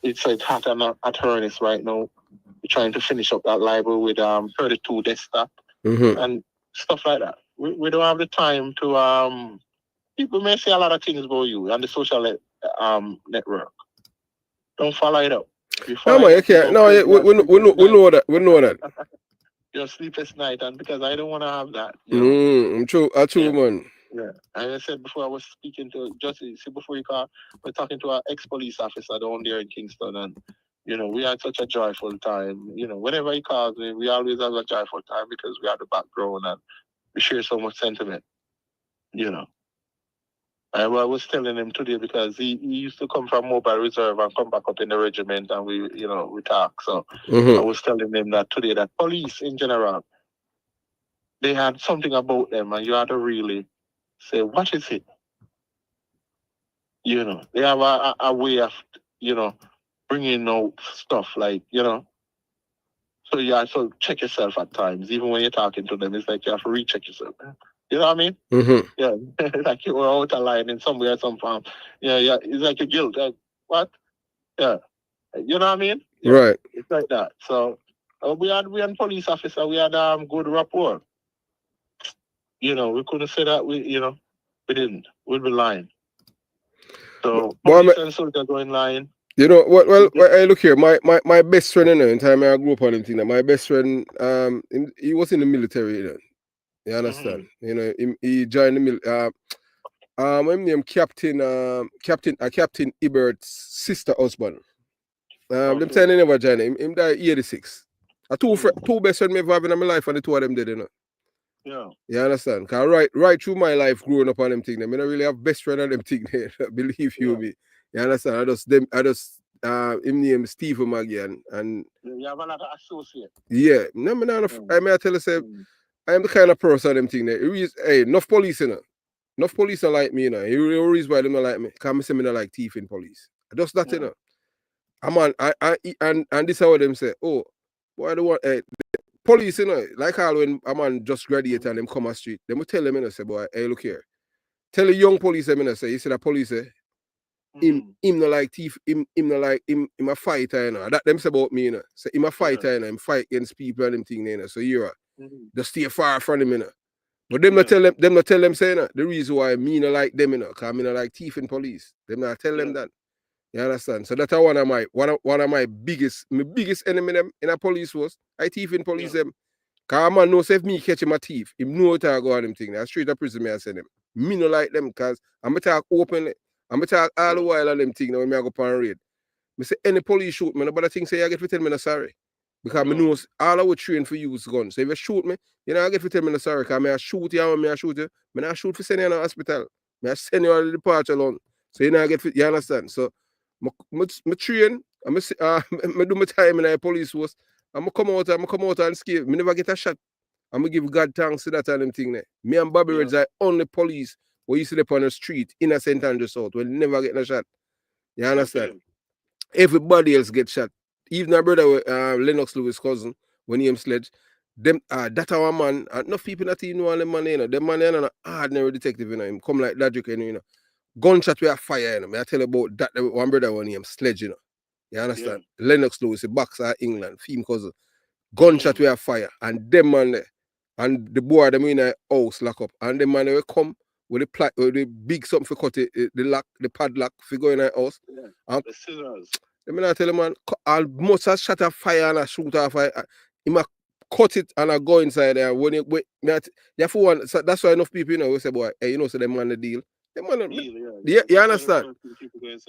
It's hot and at harness right now. We're trying to finish up that library with 32 desktop and stuff like that. We don't have the time to people may say a lot of things about you on the social network. Don't follow it up. You can't. No, we know that. We know that. Your sleepless night, and because I don't want to have that. True, man. Yeah, and I said before I was speaking to before you call, we're talking to our ex-police officer down there in Kingston, and we had such a joyful time. Whenever he calls me, we always have a joyful time because we have the background and we share so much sentiment. I was telling him today because he used to come from Mobile Reserve and come back up in the regiment, and we talk. So I was telling him that today that police in general, they had something about them, and you had to really say, what is it? They have a way of, bringing out stuff like, so you have to check yourself at times. Even when you're talking to them, it's like you have to recheck yourself. You know what I mean? Yeah, like you were out of line in somewhere, some farm. Yeah, it's like a guilt. Like, what? Yeah, you know what I mean? Yeah. Right. It's like that. So we had police officer. We had good rapport. We couldn't say that we didn't. We'd be lying. So police and soldiers going lying. Well, hey, look here. My best friend, in time I grew up on him thing. That my best friend, he was in the military. You understand? He joined the military. I'm named Captain Ibert's sister husband. Them saying he never joined him. Died 86. Two best friends ever have in my life, and the two of them did, Yeah. You understand? Cause right through my life growing up on them thing, I don't really have best friend on them thing there. Believe you me. You understand? I just him name Stephen Magian and you have another associate. Yeah. No, I may tell you say I am the kind of person them thing there. Enough police Enough police don't like me, The reason why they don't like me, because I say me don't like thief in police. Just that, and this is how them say, oh, why do want police, like all when a man just graduate and them come on street, they will tell them, say, boy, hey, look here. Tell the young police, say, you see the police, him not like thief, him not like, him a fighter, That them say about me, Say, him a fighter, him fight against people and them thing, So you're just stay far from him, But them not tell them, say, the reason why me not like them, because me not like thief in police. Them not tell them that. You understand? So that's one of my biggest enemy them in a police was I thief in police them. Cause man knows if me catch him a thief, him know what I go on them thing. I straight to prison me I send them. Me no like them cause I'm talk openly. I'm talk all the while on them thing when I go on raid. Me say any police shoot me, but I think say I get to tell me no sorry. Because me knows all I would train for use gun. So if you shoot me, I get to tell me no sorry. Cause I shoot you and I shoot you. Me not shoot for send you in the hospital. I send you on the departure alone. So you understand? So I train, I do my time in the police force. I'm come out and escape. Me never get a shot. I'm gonna give God thanks to that and them thing there. Me and Bobby Reds are only police who used to live on the street in a St. Andrews South will never get a shot. You understand? Okay. Everybody else get shot. Even our brother Lennox Lewis' cousin, when he sledge, them that our man, enough people not even know them man, them man an ordinary detective, him come like Dadrick, Gunshot we have fire, I tell you about that one brother when he sledge, You understand? Yeah. Lennox Lewis, a boxer England, film cousin. Gunshot we have fire, and them man there, and the boy them in a house lock up, and the man will come with the big something for cut the padlock for go in a house. Yeah. And the scissors. Let me not tell you, man, I must have shot a fire and I shoot off fire. He might cut it and I go inside there. When you have one, so that's why enough people, we say, boy, hey, so them man the deal. Them man, you understand?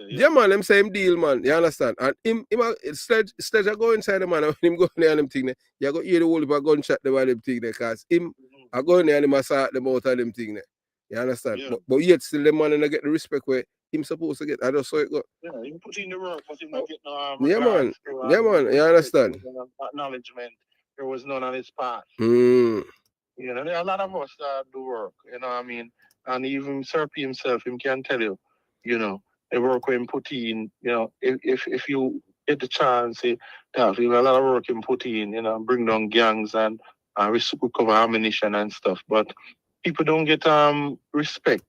Yeah, man, them same deal, man. You understand? And him sledge go inside the man, and him go in there and them thing there. You go hear the whole of a gunshot about them thing there, because him, I go in there and him assault them out of them thing there. You understand? Yeah. But yet still the man and get the respect where him supposed to get. I just saw it go. Yeah, he put in the work, but he not get no yeah, man. You understand? Acknowledgement. There was none on his part. There are a lot of us that do work, what I mean? And even Sir P himself, him can tell you, the work him put in, if you get the chance, a lot of work him put in, bring down gangs and recover ammunition and stuff. But people don't get respect.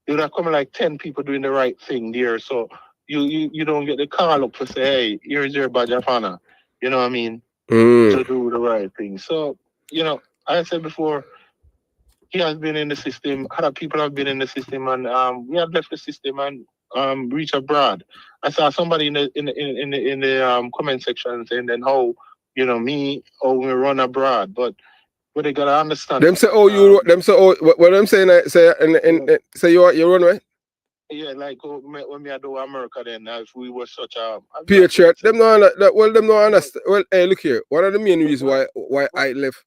You'd have come like 10 people doing the right thing there. So you don't get the call up to say, hey, here's your badge of honor. You know what I mean? To do the right thing. So, I said before, He has been in the system. Other people have been in the system, and we have left the system and reached abroad. I saw somebody in the comment section saying then how me we run abroad, but what they gotta understand. Them say them say what them saying say say you run away. Yeah, like when me I do America, then if we were such a patriot, them no them no understand. Well, hey, look here. One of the main reasons why I left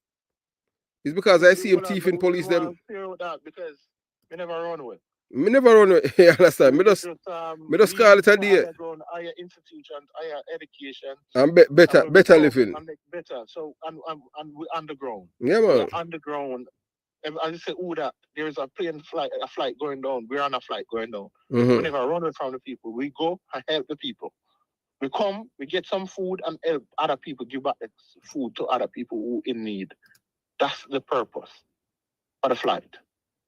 is because I see him thieving police them. Because we never run away. Me never run away. You understand? Me just call it a day. Higher institutions, higher education, and better living. And better. So and we underground. Yeah, man. Underground. As I say, that there is a flight going down. We're on a flight going down. Mm-hmm. We never run away from the people. We go and help the people. We come, we get some food and help other people, give back the food to other people who in need. That's the purpose for the flight.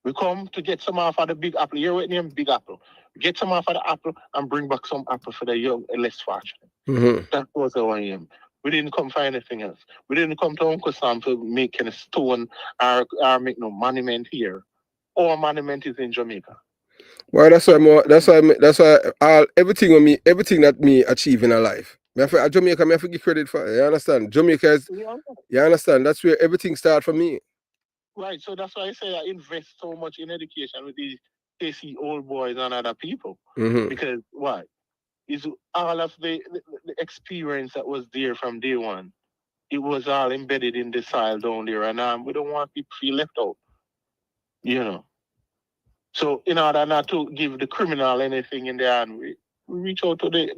We come to get some off of the big apple. You're with me, big apple. Get some off of the apple and bring back some apple for the young and less fortunate. Mm-hmm. That was our aim. We didn't come for anything else. We didn't come to Uncle Sam to make any stone or make no monument here. Our monument is in Jamaica. Well, that's why everything that me achieve in a life. Jamaica, I have to give credit for. You understand? Jamaica is, you understand? That's where everything started for me. Right. So that's why I say I invest so much in education with these KC old boys and other people. Mm-hmm. Because why? Is all of the experience that was there from day one. It was all embedded in the soil down there, and we don't want people to feel left out. So in order not to give the criminal anything in their hand, we reach out to the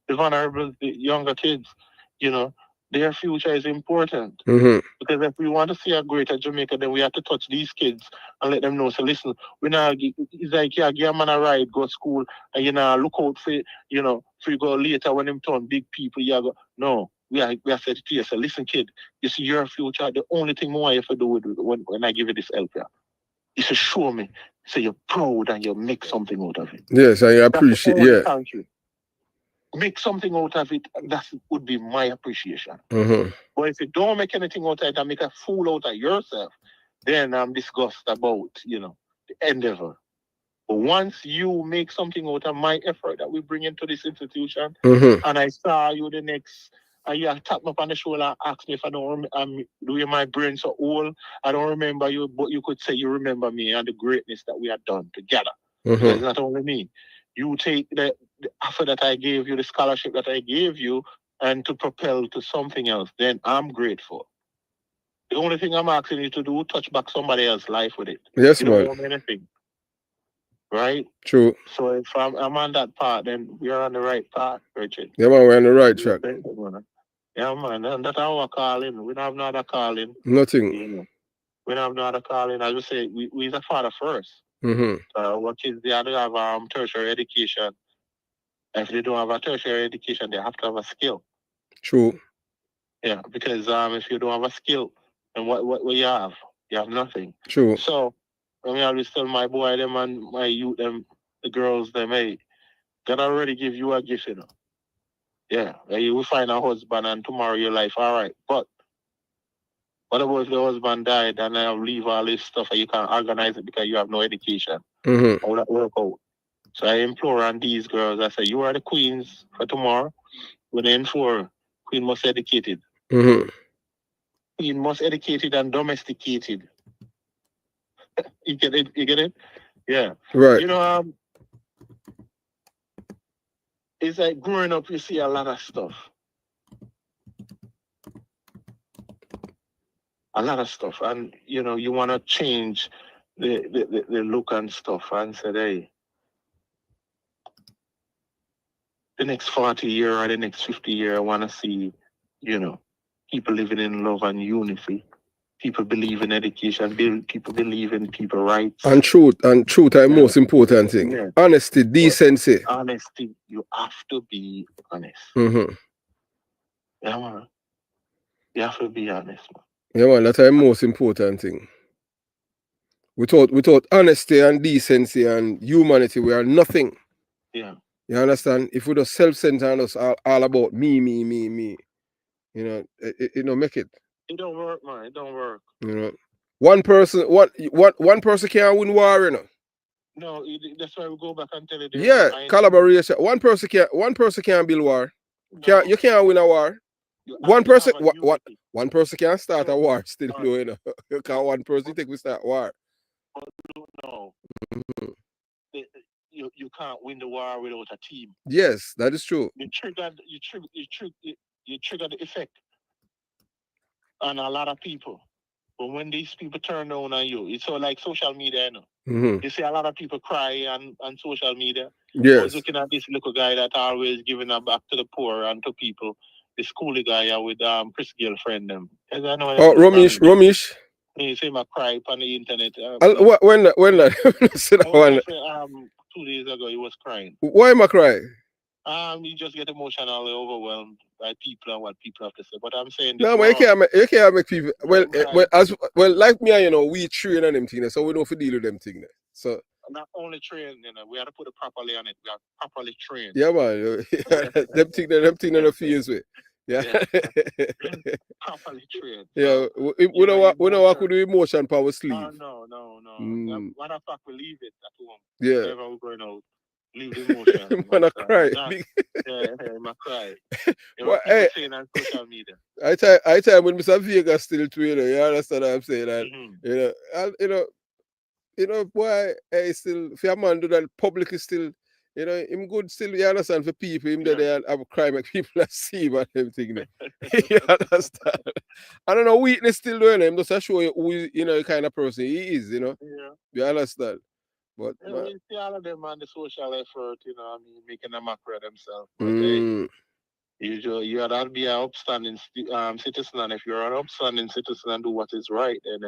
vulnerable, the younger kids. Their future is important. Mm-hmm. Because if we want to see a greater Jamaica, then we have to touch these kids and let them know. So listen, it's like you give a man a ride, go to school, and look out for for you go later when them turn big people. No, we are said to you. So listen, kid, you see your future. The only thing more you have to do with when I give you this help, is to show me, so you're proud and you make something out of it. Yes, I appreciate. Yeah. Thank you. Make something out of it. That would be my appreciation. Mm-hmm. But if you don't make anything out of it and make a fool out of yourself, then I'm disgusted about, the endeavor. But once you make something out of my effort that we bring into this institution, mm-hmm. and I saw you the next, and you tap me up on the shoulder and ask me if I don't do my brain so old, I don't remember you, but you could say you remember me and the greatness that we had done together. Mm-hmm. Because it's not only me. You take the offer that I gave you, the scholarship that I gave you, and to propel to something else, then I'm grateful. The only thing I'm asking you to do, touch back somebody else's life with it. Yes, you man. Don't want anything. Right? True. So if I'm on that path, then we are on the right path, Richard. Yeah, man, we're on the right track. Yeah, man, and that's our calling. We don't have no other calling. Nothing. We don't have no other calling. As we say, we're the father first. Mm-hmm. What kids, they have to have tertiary education. If they don't have a tertiary education, they have to have a skill. True. Yeah, because if you don't have a skill, then what you have? You have nothing. True. So, I always tell my boy them and my youth them, the girls them, hey, God already give you a gift, Yeah, you will find a husband and tomorrow your life, all right. But what about if the husband died and I leave all this stuff and you can't organize it because you have no education? Mm-hmm. How that work out? So I implore on these girls, I say, you are the queens for tomorrow. When they for queen must educated. Mm-hmm. Queen must educated and domesticated. You get it? Yeah. Right. It's like growing up, you see a lot of stuff. And you want to change the look and stuff and say, hey, the next 40 years or the next 50 years, I want to see, people living in love and unity. People believe in education. People believe in people's rights. And truth are the most important thing. Yeah. Honesty, decency. Honesty, you have to be honest. Mm-hmm. Yeah, man. You have to be honest, man. Yeah, man, that's the most important thing. Without honesty and decency and humanity, we are nothing. Yeah. You understand? If we just self-centered and us all about me, it don't make it. It don't work, man. It don't work. One person can't win war, you know. No, that's why we go back and tell you. Yeah, collaboration. One person can't build war. No, You can't win a war. One person can't start a war still, you know. You can't one person take we start war. No. You can't win the war without a team. Yes, that is true. You trigger the effect on a lot of people. But when these people turn down on you, it's all like social media, you know. You see a lot of people cry on social media. Yes. I was looking at this little guy that always giving back to the poor and to people. The schooly guy with Chris girlfriend them. Ramesh. You see my cry on the internet. When that? 2 days ago, he was crying. Why am I crying? You just get emotionally overwhelmed by people and what people have to say. But I'm saying no, but you can't make people like me, you know, we train on them things, so we don't have to deal with them things. So not only train, you know, we have to put it properly on it. We are properly trained. Yeah, man. them things in the feels with. Yeah. Properly trained. Yeah. We don't walk with the emotion power sleeve. No. Matter of fact, we leave it at home. Yeah. Whenever we're going out, leave the emotion. When I cry. I cry. Hey, saying on social media. I tell when Mr. Vegas still trainer, you understand what I'm saying? That, you know, boy, hey, still, if your man do that, public is still, you know, him good still, you understand, for people, him there and have a crime, make people see about everything there. You understand? I don't know, weakness still doing him, just to show you who, you know, the kind of person he is, you know? Yeah. You understand? But we see all of them on the social effort, you know, I mean, making a macro of themselves. But you have to be an upstanding citizen, and if you're an upstanding citizen and do what is right, then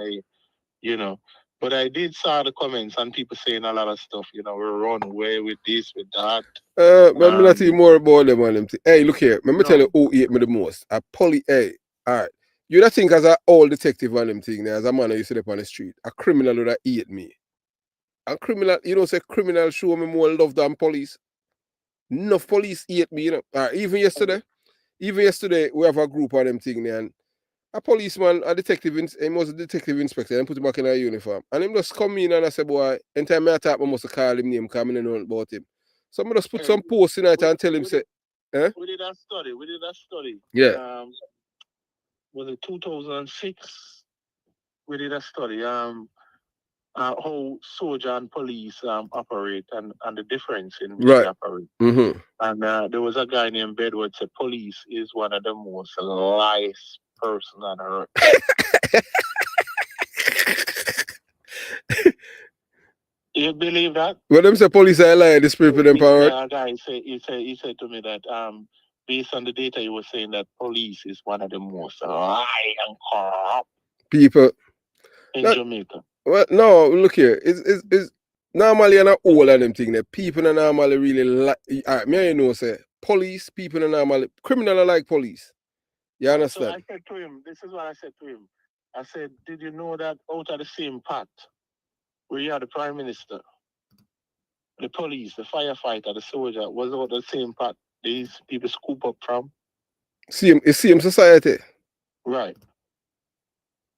you know. But I did saw the comments and people saying a lot of stuff, you know, we're run away with this, with that. But I'm not thinking more about them on them. Hey, look here, let me tell you who hate me the most. Hey, all right. You don't think as an old detective on them thing, as a man I used to live on the street, a criminal would hate me. A criminal, you don't say criminal show me more love than police. Enough police hate me, you know. Even yesterday, we have a group on them thing there, and a policeman, he was a detective inspector, and put him back in a uniform. And him just come in and I say, boy, anytime I talk, I must call him name, because I don't know about him. So I just put some posts in it and tell him, say, We did a study. Yeah. Was it 2006? We did a study. How soldier and police operate and the difference in which they operate. Mm-hmm. And there was a guy named Bedward said police is one of the most liest person on earth. You believe that? When them say police are lying, this people empowered. Yeah, guy he said to me that based on the data he was saying that police is one of the most lying and corrupt people in Jamaica. Well, no, look here. It's normally you're not all of them things. People are normally really like. Me, you know, say police. People are normally criminal are like police. You understand? So I said to him, this is what I said to him. I said, did you know that out of the same pot, where you are the prime minister, the police, the firefighter, the soldier, was out of the same pot these people scoop up from? Same society. Right.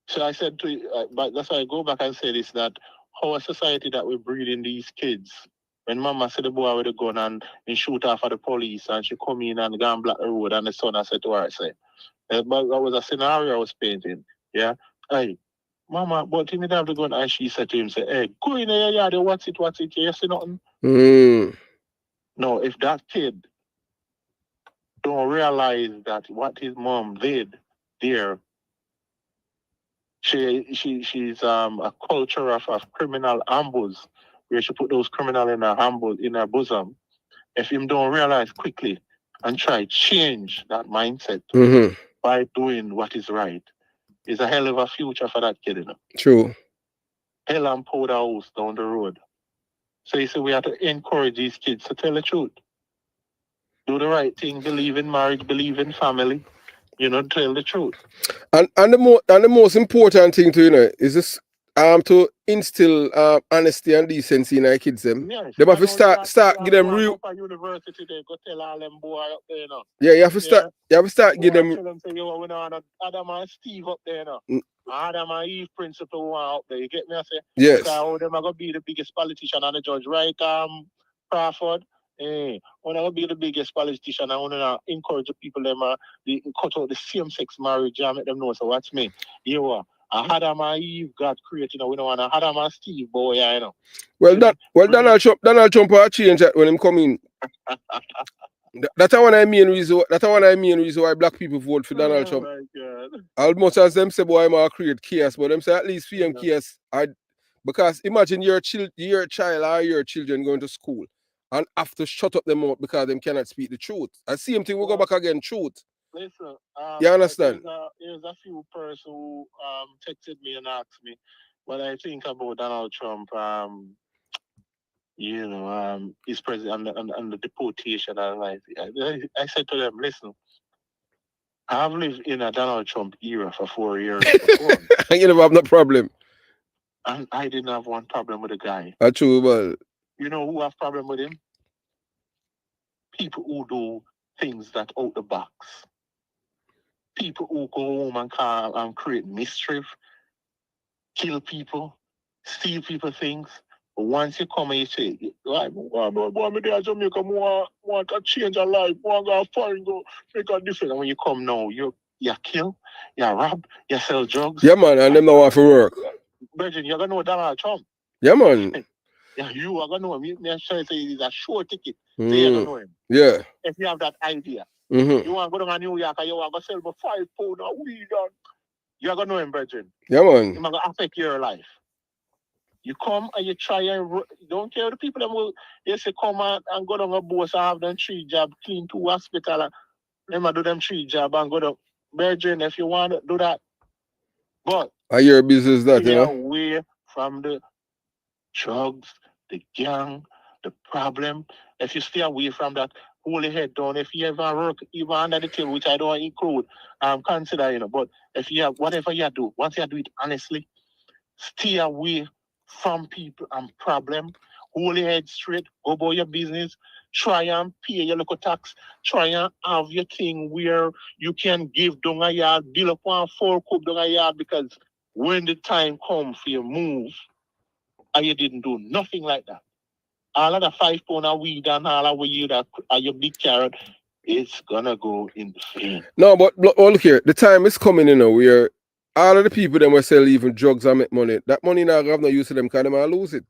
So I said to you, but that's why I go back and say this, that how a society that we breed in these kids, when mama see the boy with a gun and shoot off at the police and she come in and go and block the road and the son I said to her, I say, but that was a scenario I was painting. Yeah. Hey, mama, but you need to have the gun. And she said to him, say, hey, go in there, yeah, what's it? You see nothing? No, if that kid don't realize that what his mom did there, she's a culture of criminal ambush, where she put those criminals in her ambush in her bosom. If him don't realize quickly and try change that mindset by doing what is right, it's a hell of a future for that kid, you know. True. Hell and powder house down the road. So you see, we have to encourage these kids to tell the truth. Do the right thing, believe in marriage, believe in family, you know, tell the truth. And the most important thing to, you know, is this to instill honesty and decency in our kids them. Yes, Them have to I know start give them go real. up at university, they go tell all them boy up there, you know. Yeah, you have to start. You have to start give them. Tell them say you we know Adam and Steve up there, you know. Mm. Adam and Eve principle one up there. You get me? I say Yes. because how them are gonna be the biggest politician and the judge, right? Crawford. When I will be the biggest politician, I want to encourage the people them cut out the same-sex marriage and make them know. So watch me. You are. Adam and Eve got created, you know, we don't want to Adam and Steve boy, you know. Well, Donald Trump will change that when him come in. That's one I mean reason. That's one I mean reason why black people vote for Donald Trump. Almost as them say, boy, I'm create chaos, but them say at least for chaos. Because imagine your child or your children going to school and have to shut up their mouth because them cannot speak the truth. I see him think we go back again, truth. Listen, you understand? There's a few persons who texted me and asked me what I think about Donald Trump. You know, his president and the deportation and life. I said to them, listen, I've lived in a Donald Trump era for 4 years before. You never have no problem. And I didn't have one problem with the guy. That's true, but you know who have problem with him? People who do things that out the box. People who go home and create mischief, kill people, steal people things. But once you come and you say, me there Jamaica, want to change a life, want to find go make a difference. And when you come now, you kill, you rob, you sell drugs. Yeah, man, and them don't want to work. Virgin, you're gonna know Donald Trump. Yeah, man. Yeah, you are gonna know him. I'm trying to say it's a sure ticket. So you're gonna know him. Yeah. If you have that idea. Mm-hmm. You want to go to New York and you want to sell for 5 pounds of weed, you're going to know him, Virgin. Yeah, man. It's going to affect your life. You come and you try and don't care the people that will they say come out and go down a boss and have them 3 jobs, clean 2 hospital, and them do them 3 jobs and go to Virgin if you want to do that. But your business that, you know? Away from the drugs, the gang, the problem. If you stay away from that, hold your head down. If you ever work even under the table, which I don't include, consider, you know. But if you have whatever you do, once you do it honestly, stay away from people and problem. Hold your head straight. Go about your business. Try and pay your local tax. Try and have your thing where you can give down a yard, build up 1 4 cup down a yard, because when the time comes for your move, and you didn't do nothing like that. All of the 5 pound of weed and all of you that are your big carrot, it's gonna go in the vain. No, but look here, the time is coming, you know, where all of the people that will sell even drugs and make money, that money now have no use to them because they might lose it.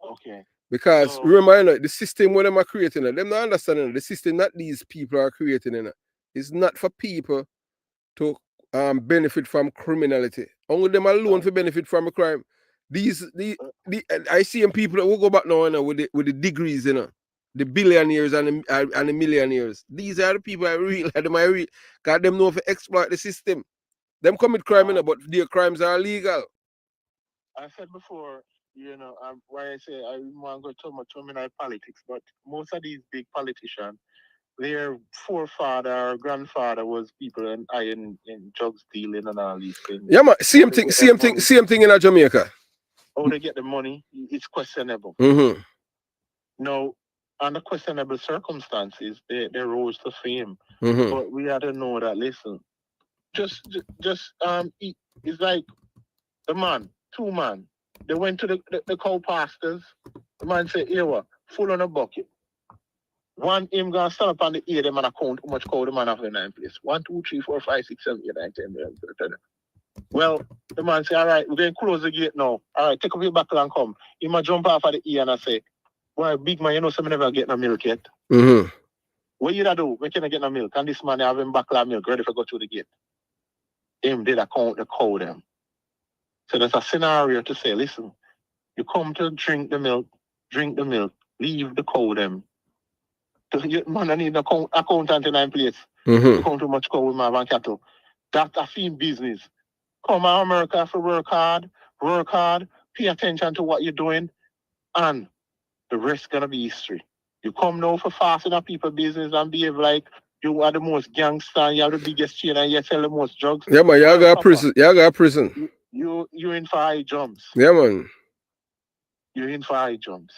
Okay. Because remember, you know, the system where they are creating it, them not understanding the system that these people are creating in it is not for people to benefit from criminality. Only them alone for benefit from a crime. I see people that will go back now, you know, with the degrees, you know, the billionaires and the millionaires. These are the people I real, because them know to exploit the system. Them commit crime, you know, but their crimes are illegal. I said before, you know, why I say I want to go too much terminal politics, but most of these big politicians, their forefather or grandfather was people in drugs dealing and all these things. Yeah, man. Same thing in Jamaica. How they get the money, it's questionable. Mm-hmm. Now, under questionable circumstances, they rose to fame. Mm-hmm. But we had to know that, listen, just it's like the man, 2 men. They went to the cow pastors. The man said, here, full on a bucket. One him gonna stand up on the ear, the man account how much cow the man have in 9 place. 1, 2, 3, 4, 5, 6, 7, 8, 9, 10, 11. Well, the man say, all right, we're going to close the gate now. All right, take up your buckle and come. He might jump off of the ear and I say, boy, big man, you know, some never get no milk yet. Mm-hmm. What you do? We can't get no milk. And this man have him buckle of milk ready to go through the gate. Him did account the cow them. So there's a scenario to say, listen, you come to drink the milk, leave the cow them. Man, I need an accountant in 9 place. Mm-hmm. You count too much cow with my van cattle. That's a fiend business. Come to America for work hard, pay attention to what you're doing, and the rest gonna be history. You come now for fasting up people business and behave like you are the most gangster, you have the biggest chain and you sell the most drugs. Yeah, man, y'all got prison. you in for high jumps. Yeah, man. You're in for high jumps.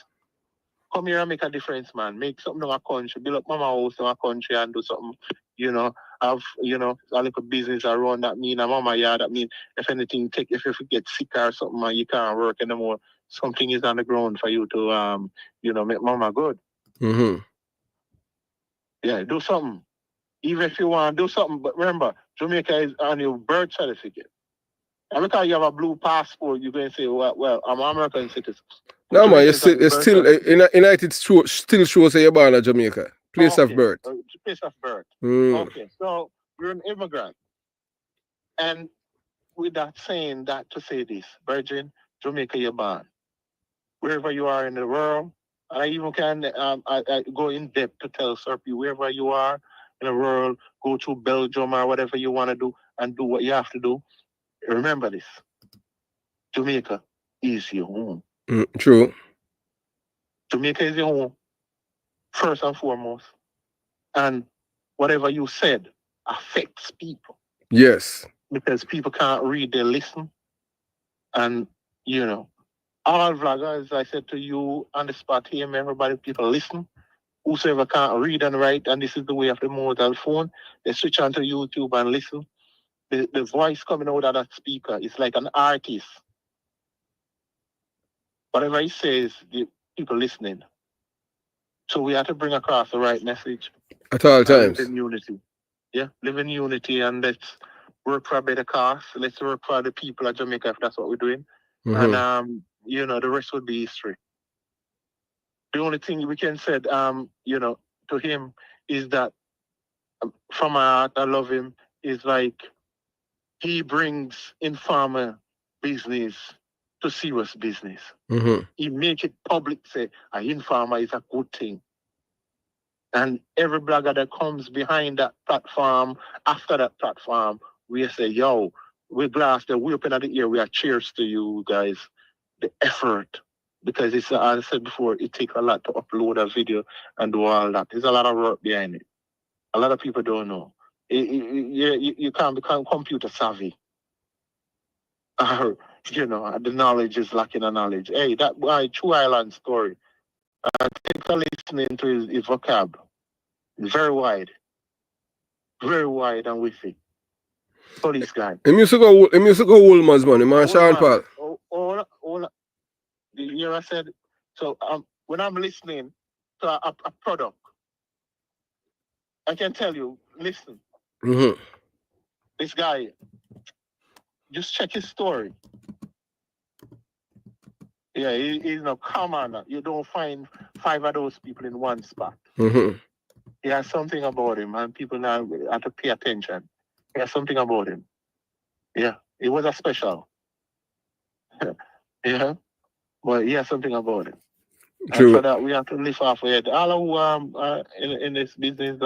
Come here and make a difference, man. Make something in our country. Build up mama house in our country and do something, have, a little business around that mean a mama yard. That mean if anything, if you get sick or something and you can't work anymore, something is on the ground for you to, make mama good. Mm-hmm. Yeah, do something. Even if you want to do something, but remember, Jamaica is on your birth certificate. And because you have a blue passport, you're going to say, well, I'm an American citizen. No, man, you still United still shows that you're born in Jamaica. Place of birth. Place of birth. Mm. Okay, so you're an immigrant. And with that saying that to say this, Virgin, Jamaica, you're born. Wherever you are in the world, I even can I go in depth to tell Serpy, wherever you are in the world, go to Belgium or whatever you want to do and do what you have to do. Remember this. Jamaica is your home. True. Jamaica is your home, first and foremost. And whatever you said affects people. Yes. Because people can't read, they listen. And, all vloggers, I said to you on the spot here, everybody, people listen. Whosoever can't read and write, and this is the way of the mobile phone, they switch onto YouTube and listen. The voice coming out of that speaker is like an artist. Whatever he says, the people listening. So we have to bring across the right message. At all times. Live in unity. Yeah, live in unity and let's work for a better cause. Let's work for the people of Jamaica if that's what we're doing. Mm-hmm. And, the rest would be history. The only thing we can say, to him is that from my heart, I love him, is like he brings informal business to serious business. Mm-hmm. He make it public, say, an informer is a good thing. And every blogger that comes behind that platform, after that platform, we say, yo, we're glad that we're open at the ear. We are cheers to you guys. The effort. Because it's, as I said before, it takes a lot to upload a video and do all that. There's a lot of work behind it. A lot of people don't know. You can't become computer savvy. The knowledge is lacking a knowledge. Hey, that boy, True Island story. Take a listening to his vocab. Very wide and witty. Police guy. The musical Woolman's money, man, Sean Paul. You hear I said? So when I'm listening to a product, I can tell you, listen. Mm-hmm. This guy, just check his story. Yeah, he's no common. You don't find 5 of those people in one spot. Mm-hmm. He has something about him, and people now have to pay attention. He has something about him. Yeah, it was a special. Yeah, but he has something about him. True. And for that, we have to lift off our head. All who in this business,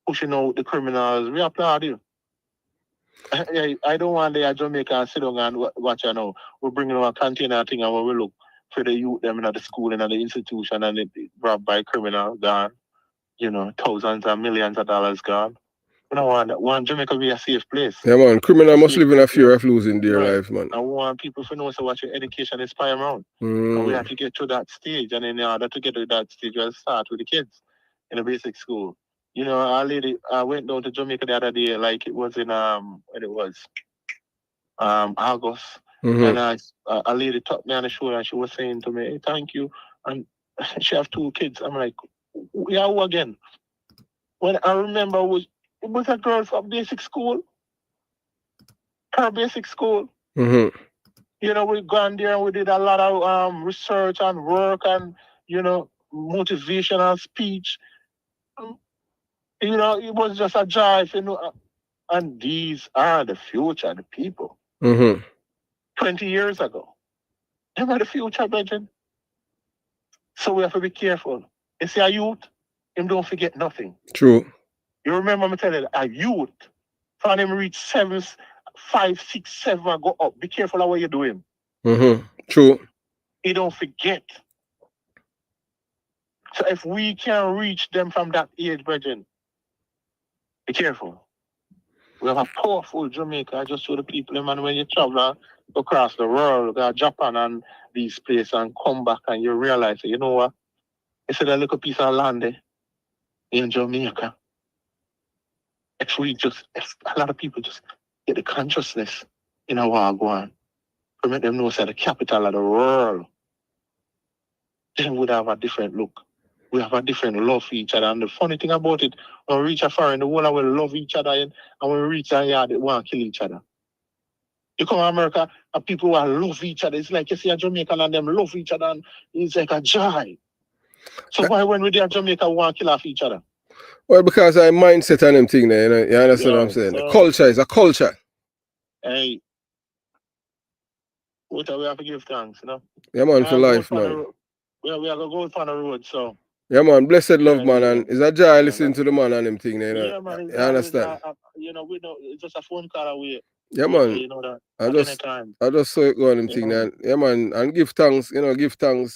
pushing out the criminals, we applaud you. I don't want the Jamaica sit down and watch we're bringing a container thing and we look for the youth them in the school and the institution and they robbed by criminal gone. Thousands and millions of dollars gone. We don't want that. Want Jamaica be a safe place. Yeah, man. Criminal must live in a fear of losing their life, man. I want people to know so what your education inspire around. And we have to get to that stage. And in order to get to that stage, we have to start with the kids in a basic school. I went down to Jamaica the other day, like it was in when it was August. Mm-hmm. And a lady tapped me on the shoulder and she was saying to me, hey, thank you. And she have 2 kids. I'm like, yeah, who again? When I remember it was a girl from basic school. Her basic school. Mm-hmm. We gone there and we did a lot of research and work and, motivational speech. It was just a jive, and these are the future, the people. Mm-hmm. 20 years ago. Them are the future, Bridget. So we have to be careful. You see, a youth, him don't forget nothing. True. You remember me telling you, a youth, for him reach 7, 5, 6, 7 and go up. Be careful of what you're doing. Mm-hmm. True. He don't forget. So if we can reach them from that age, Bridget, be careful. We have a powerful Jamaica. I just show the people, man, when you travel across the world, go to Japan and these places and come back and you realize, you know what? It's a little piece of land there in Jamaica. It's really just, a lot of people just get the consciousness in our Wagwan to make them know it's the capital of the world. Then we'd have a different look. We have a different love for each other. And the funny thing about it, when we reach a foreign, the world will love each other, and when we reach a yard, they want to kill each other. You come to America, and people will love each other. It's like you see a Jamaican and them love each other, and it's like a joy. So why when we there in Jamaica, we want to kill off each other? Well, because I mindset and them thing there, you know, you understand what I'm saying? The culture is a culture. Hey, what we have to give thanks, you know? Yeah, man, for life, man. We are going to go on the road, so. Yeah, man, blessed love, man, and it's a joy listening to the man and them thing, you know. Yeah, man, you understand? You know, we know it's just a phone call away. Yeah, man. You know that. I just saw it going them thing, and yeah, man, and give thanks, you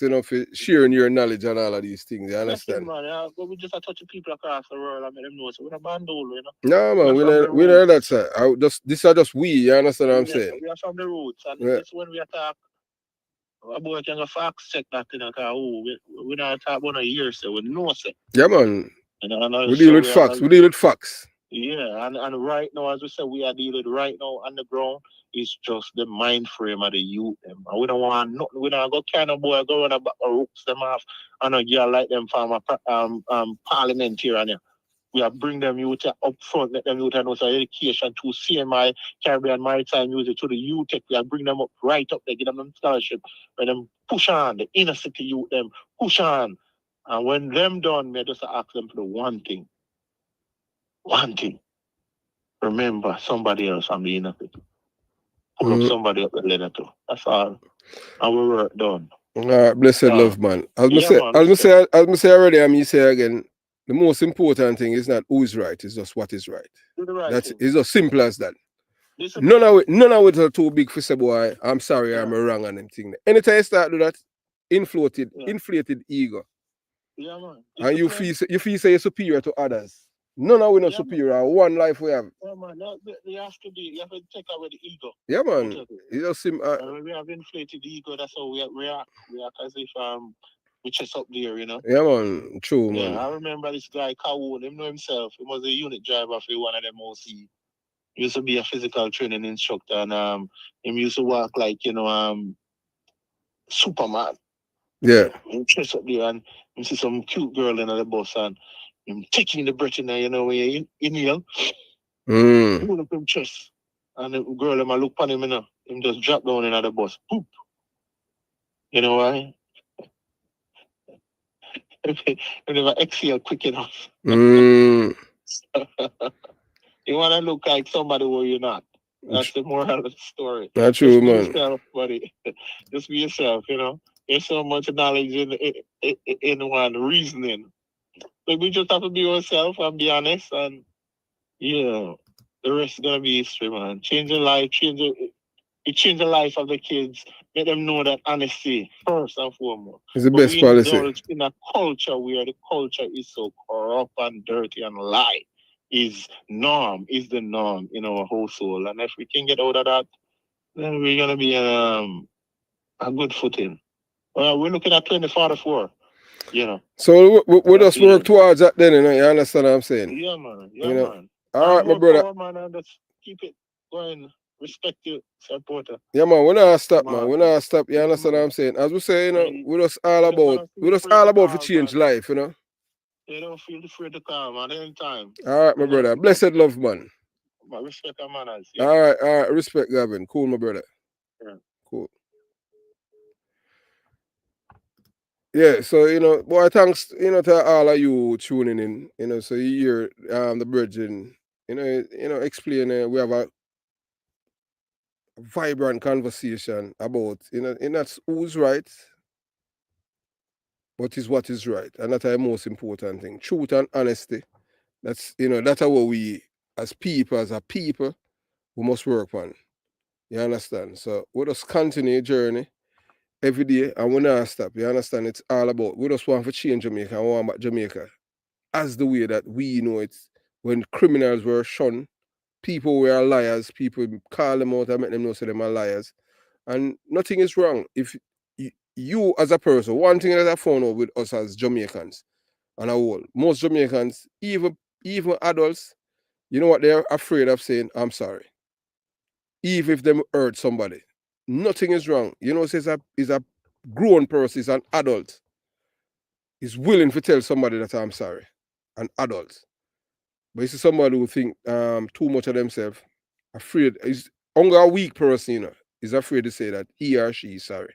know, for sharing your knowledge and all of these things. You understand? Man, yeah, but we just are touching people across the world and make them know. So we're a bandol, you know. No, man, we know that, sir. These are just we. You understand what I'm saying? We are from the roots, and this when we attack. Boy can go fact check that thing, we not talk about a year, so we know, sir. Yeah, man. And we deal with facts. We deal with facts. Yeah, and right now, as we said, we are dealing right now on the ground. It's just the mind frame of the youth. Them. And we don't want nothing. We don't go kind of boy go on about rooks them off and a girl like them from a parliamentarian. Yeah. We are bring them youth up front, let them youth know education to CMI, Caribbean Maritime Music, to the youth. We are bring them up right up there, give them scholarship. When them push on, the inner city youth, them push on. And when them done, we just ask them for the one thing. One thing. Remember somebody else from the inner city. Pull up somebody up the ladder too. That's all. And we work done. All right, blessed love, man. As me say already, and me say again, the most important thing is not who is right, it's just what is right. That's it's as simple as that. None of it are too big for say, boy, I'm sorry, I'm wrong on them thing. Anytime you start do that, inflated ego. Yeah, man. And you feel say you're superior to others. None of we not superior. One life we have. Yeah, man. You have to take away the ego. Yeah, man. It's just when we have inflated ego, that's how we act as if we just up there, you know. Yeah, man. True, man. Yeah, I remember this guy Kawoon, him know himself. He was a unit driver for one of them OC. He used to be a physical training instructor, and him used to walk like, you know, Superman. Yeah. Him just up there and you see some cute girl in the bus and him taking the breath in there, you know, when you inhale. Pull up him chest. And the girl him look on him, you know, him just drop down in the bus. Poop. You know why? He never exhale quick enough. You want to look like somebody where you're not. That's the moral of the story. That's true, man. Just be yourself, buddy. Just be yourself, you know. There's so much knowledge in one reasoning. So we just have to be ourselves and be honest, and yeah, the rest is gonna be history, man. Change the life, change the life of the kids. Let them know that honesty, first and foremost. It's the best policy. In a culture where the culture is so corrupt and dirty and lie is the norm in our household. And if we can get out of that, then we're gonna be a good footing. Well, we're looking at 2044. You know. So we just work towards that then, you know, you understand what I'm saying? Yeah, man. Yeah, you know? Man. All right, my brother. Man, and just keep it going. Respect you, supporter. Yeah, man, we're not stop, man. We're not stop. You understand what I'm saying? As we say, you know, we're just all about to change life, you know. You don't feel free to come at any time. All right, my brother. Blessed love, man. Respect and manners. Yeah. All right. Respect, Gavin. Cool, my brother. Yeah. Cool. Yeah, so, you know, boy, thanks, you know, to all of you tuning in, you know, so you hear the bridging, you know, explain, we have a vibrant conversation about, you know, and that's who's right, but is what is right. And that's the most important thing. Truth and honesty. That's, you know, that's how we, as a people, we must work on. You understand? So we just continue journey every day and we not stop. You understand? It's all about, we just want to change Jamaica and want back Jamaica as the way that we know it when criminals were shunned people who are liars, people call them out and make them know so them are liars. And nothing is wrong. If you as a person, one thing that I found out with us as Jamaicans and a whole, most Jamaicans, even adults, you know what they're afraid of saying, I'm sorry. Even if them hurt somebody. Nothing is wrong. You know, is a grown person, is an adult. Is willing to tell somebody that I'm sorry. An adult. But it's somebody who think too much of themselves, afraid, is only a weak person, you know, is afraid to say that he or she is sorry.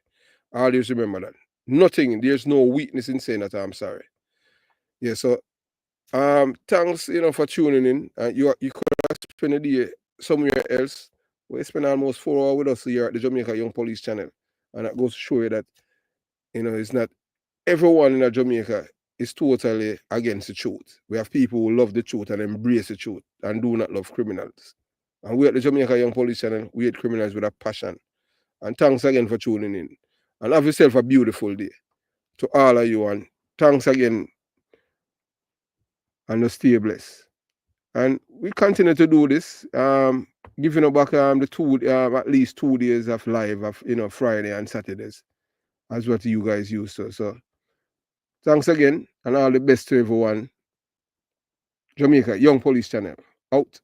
Always remember that. Nothing, there's no weakness in saying that I'm sorry. Yeah, so thanks, you know, for tuning in. You could have spent a day somewhere else. We spent almost 4 hours with us here at the Jamaica Young Police channel. And that goes to show you that, you know, it's not everyone in Jamaica is totally against the truth. We have people who love the truth and embrace the truth and do not love criminals. And we at the Jamaica Young Police channel, we hate criminals with a passion. And thanks again for tuning in. And have yourself a beautiful day to all of you. And thanks again. And stay blessed. And we continue to do this, giving back at least 2 days of live of, you know, Friday and Saturdays, as what you guys used to. So thanks again, and all the best to everyone. Jamaica Young Police Channel out.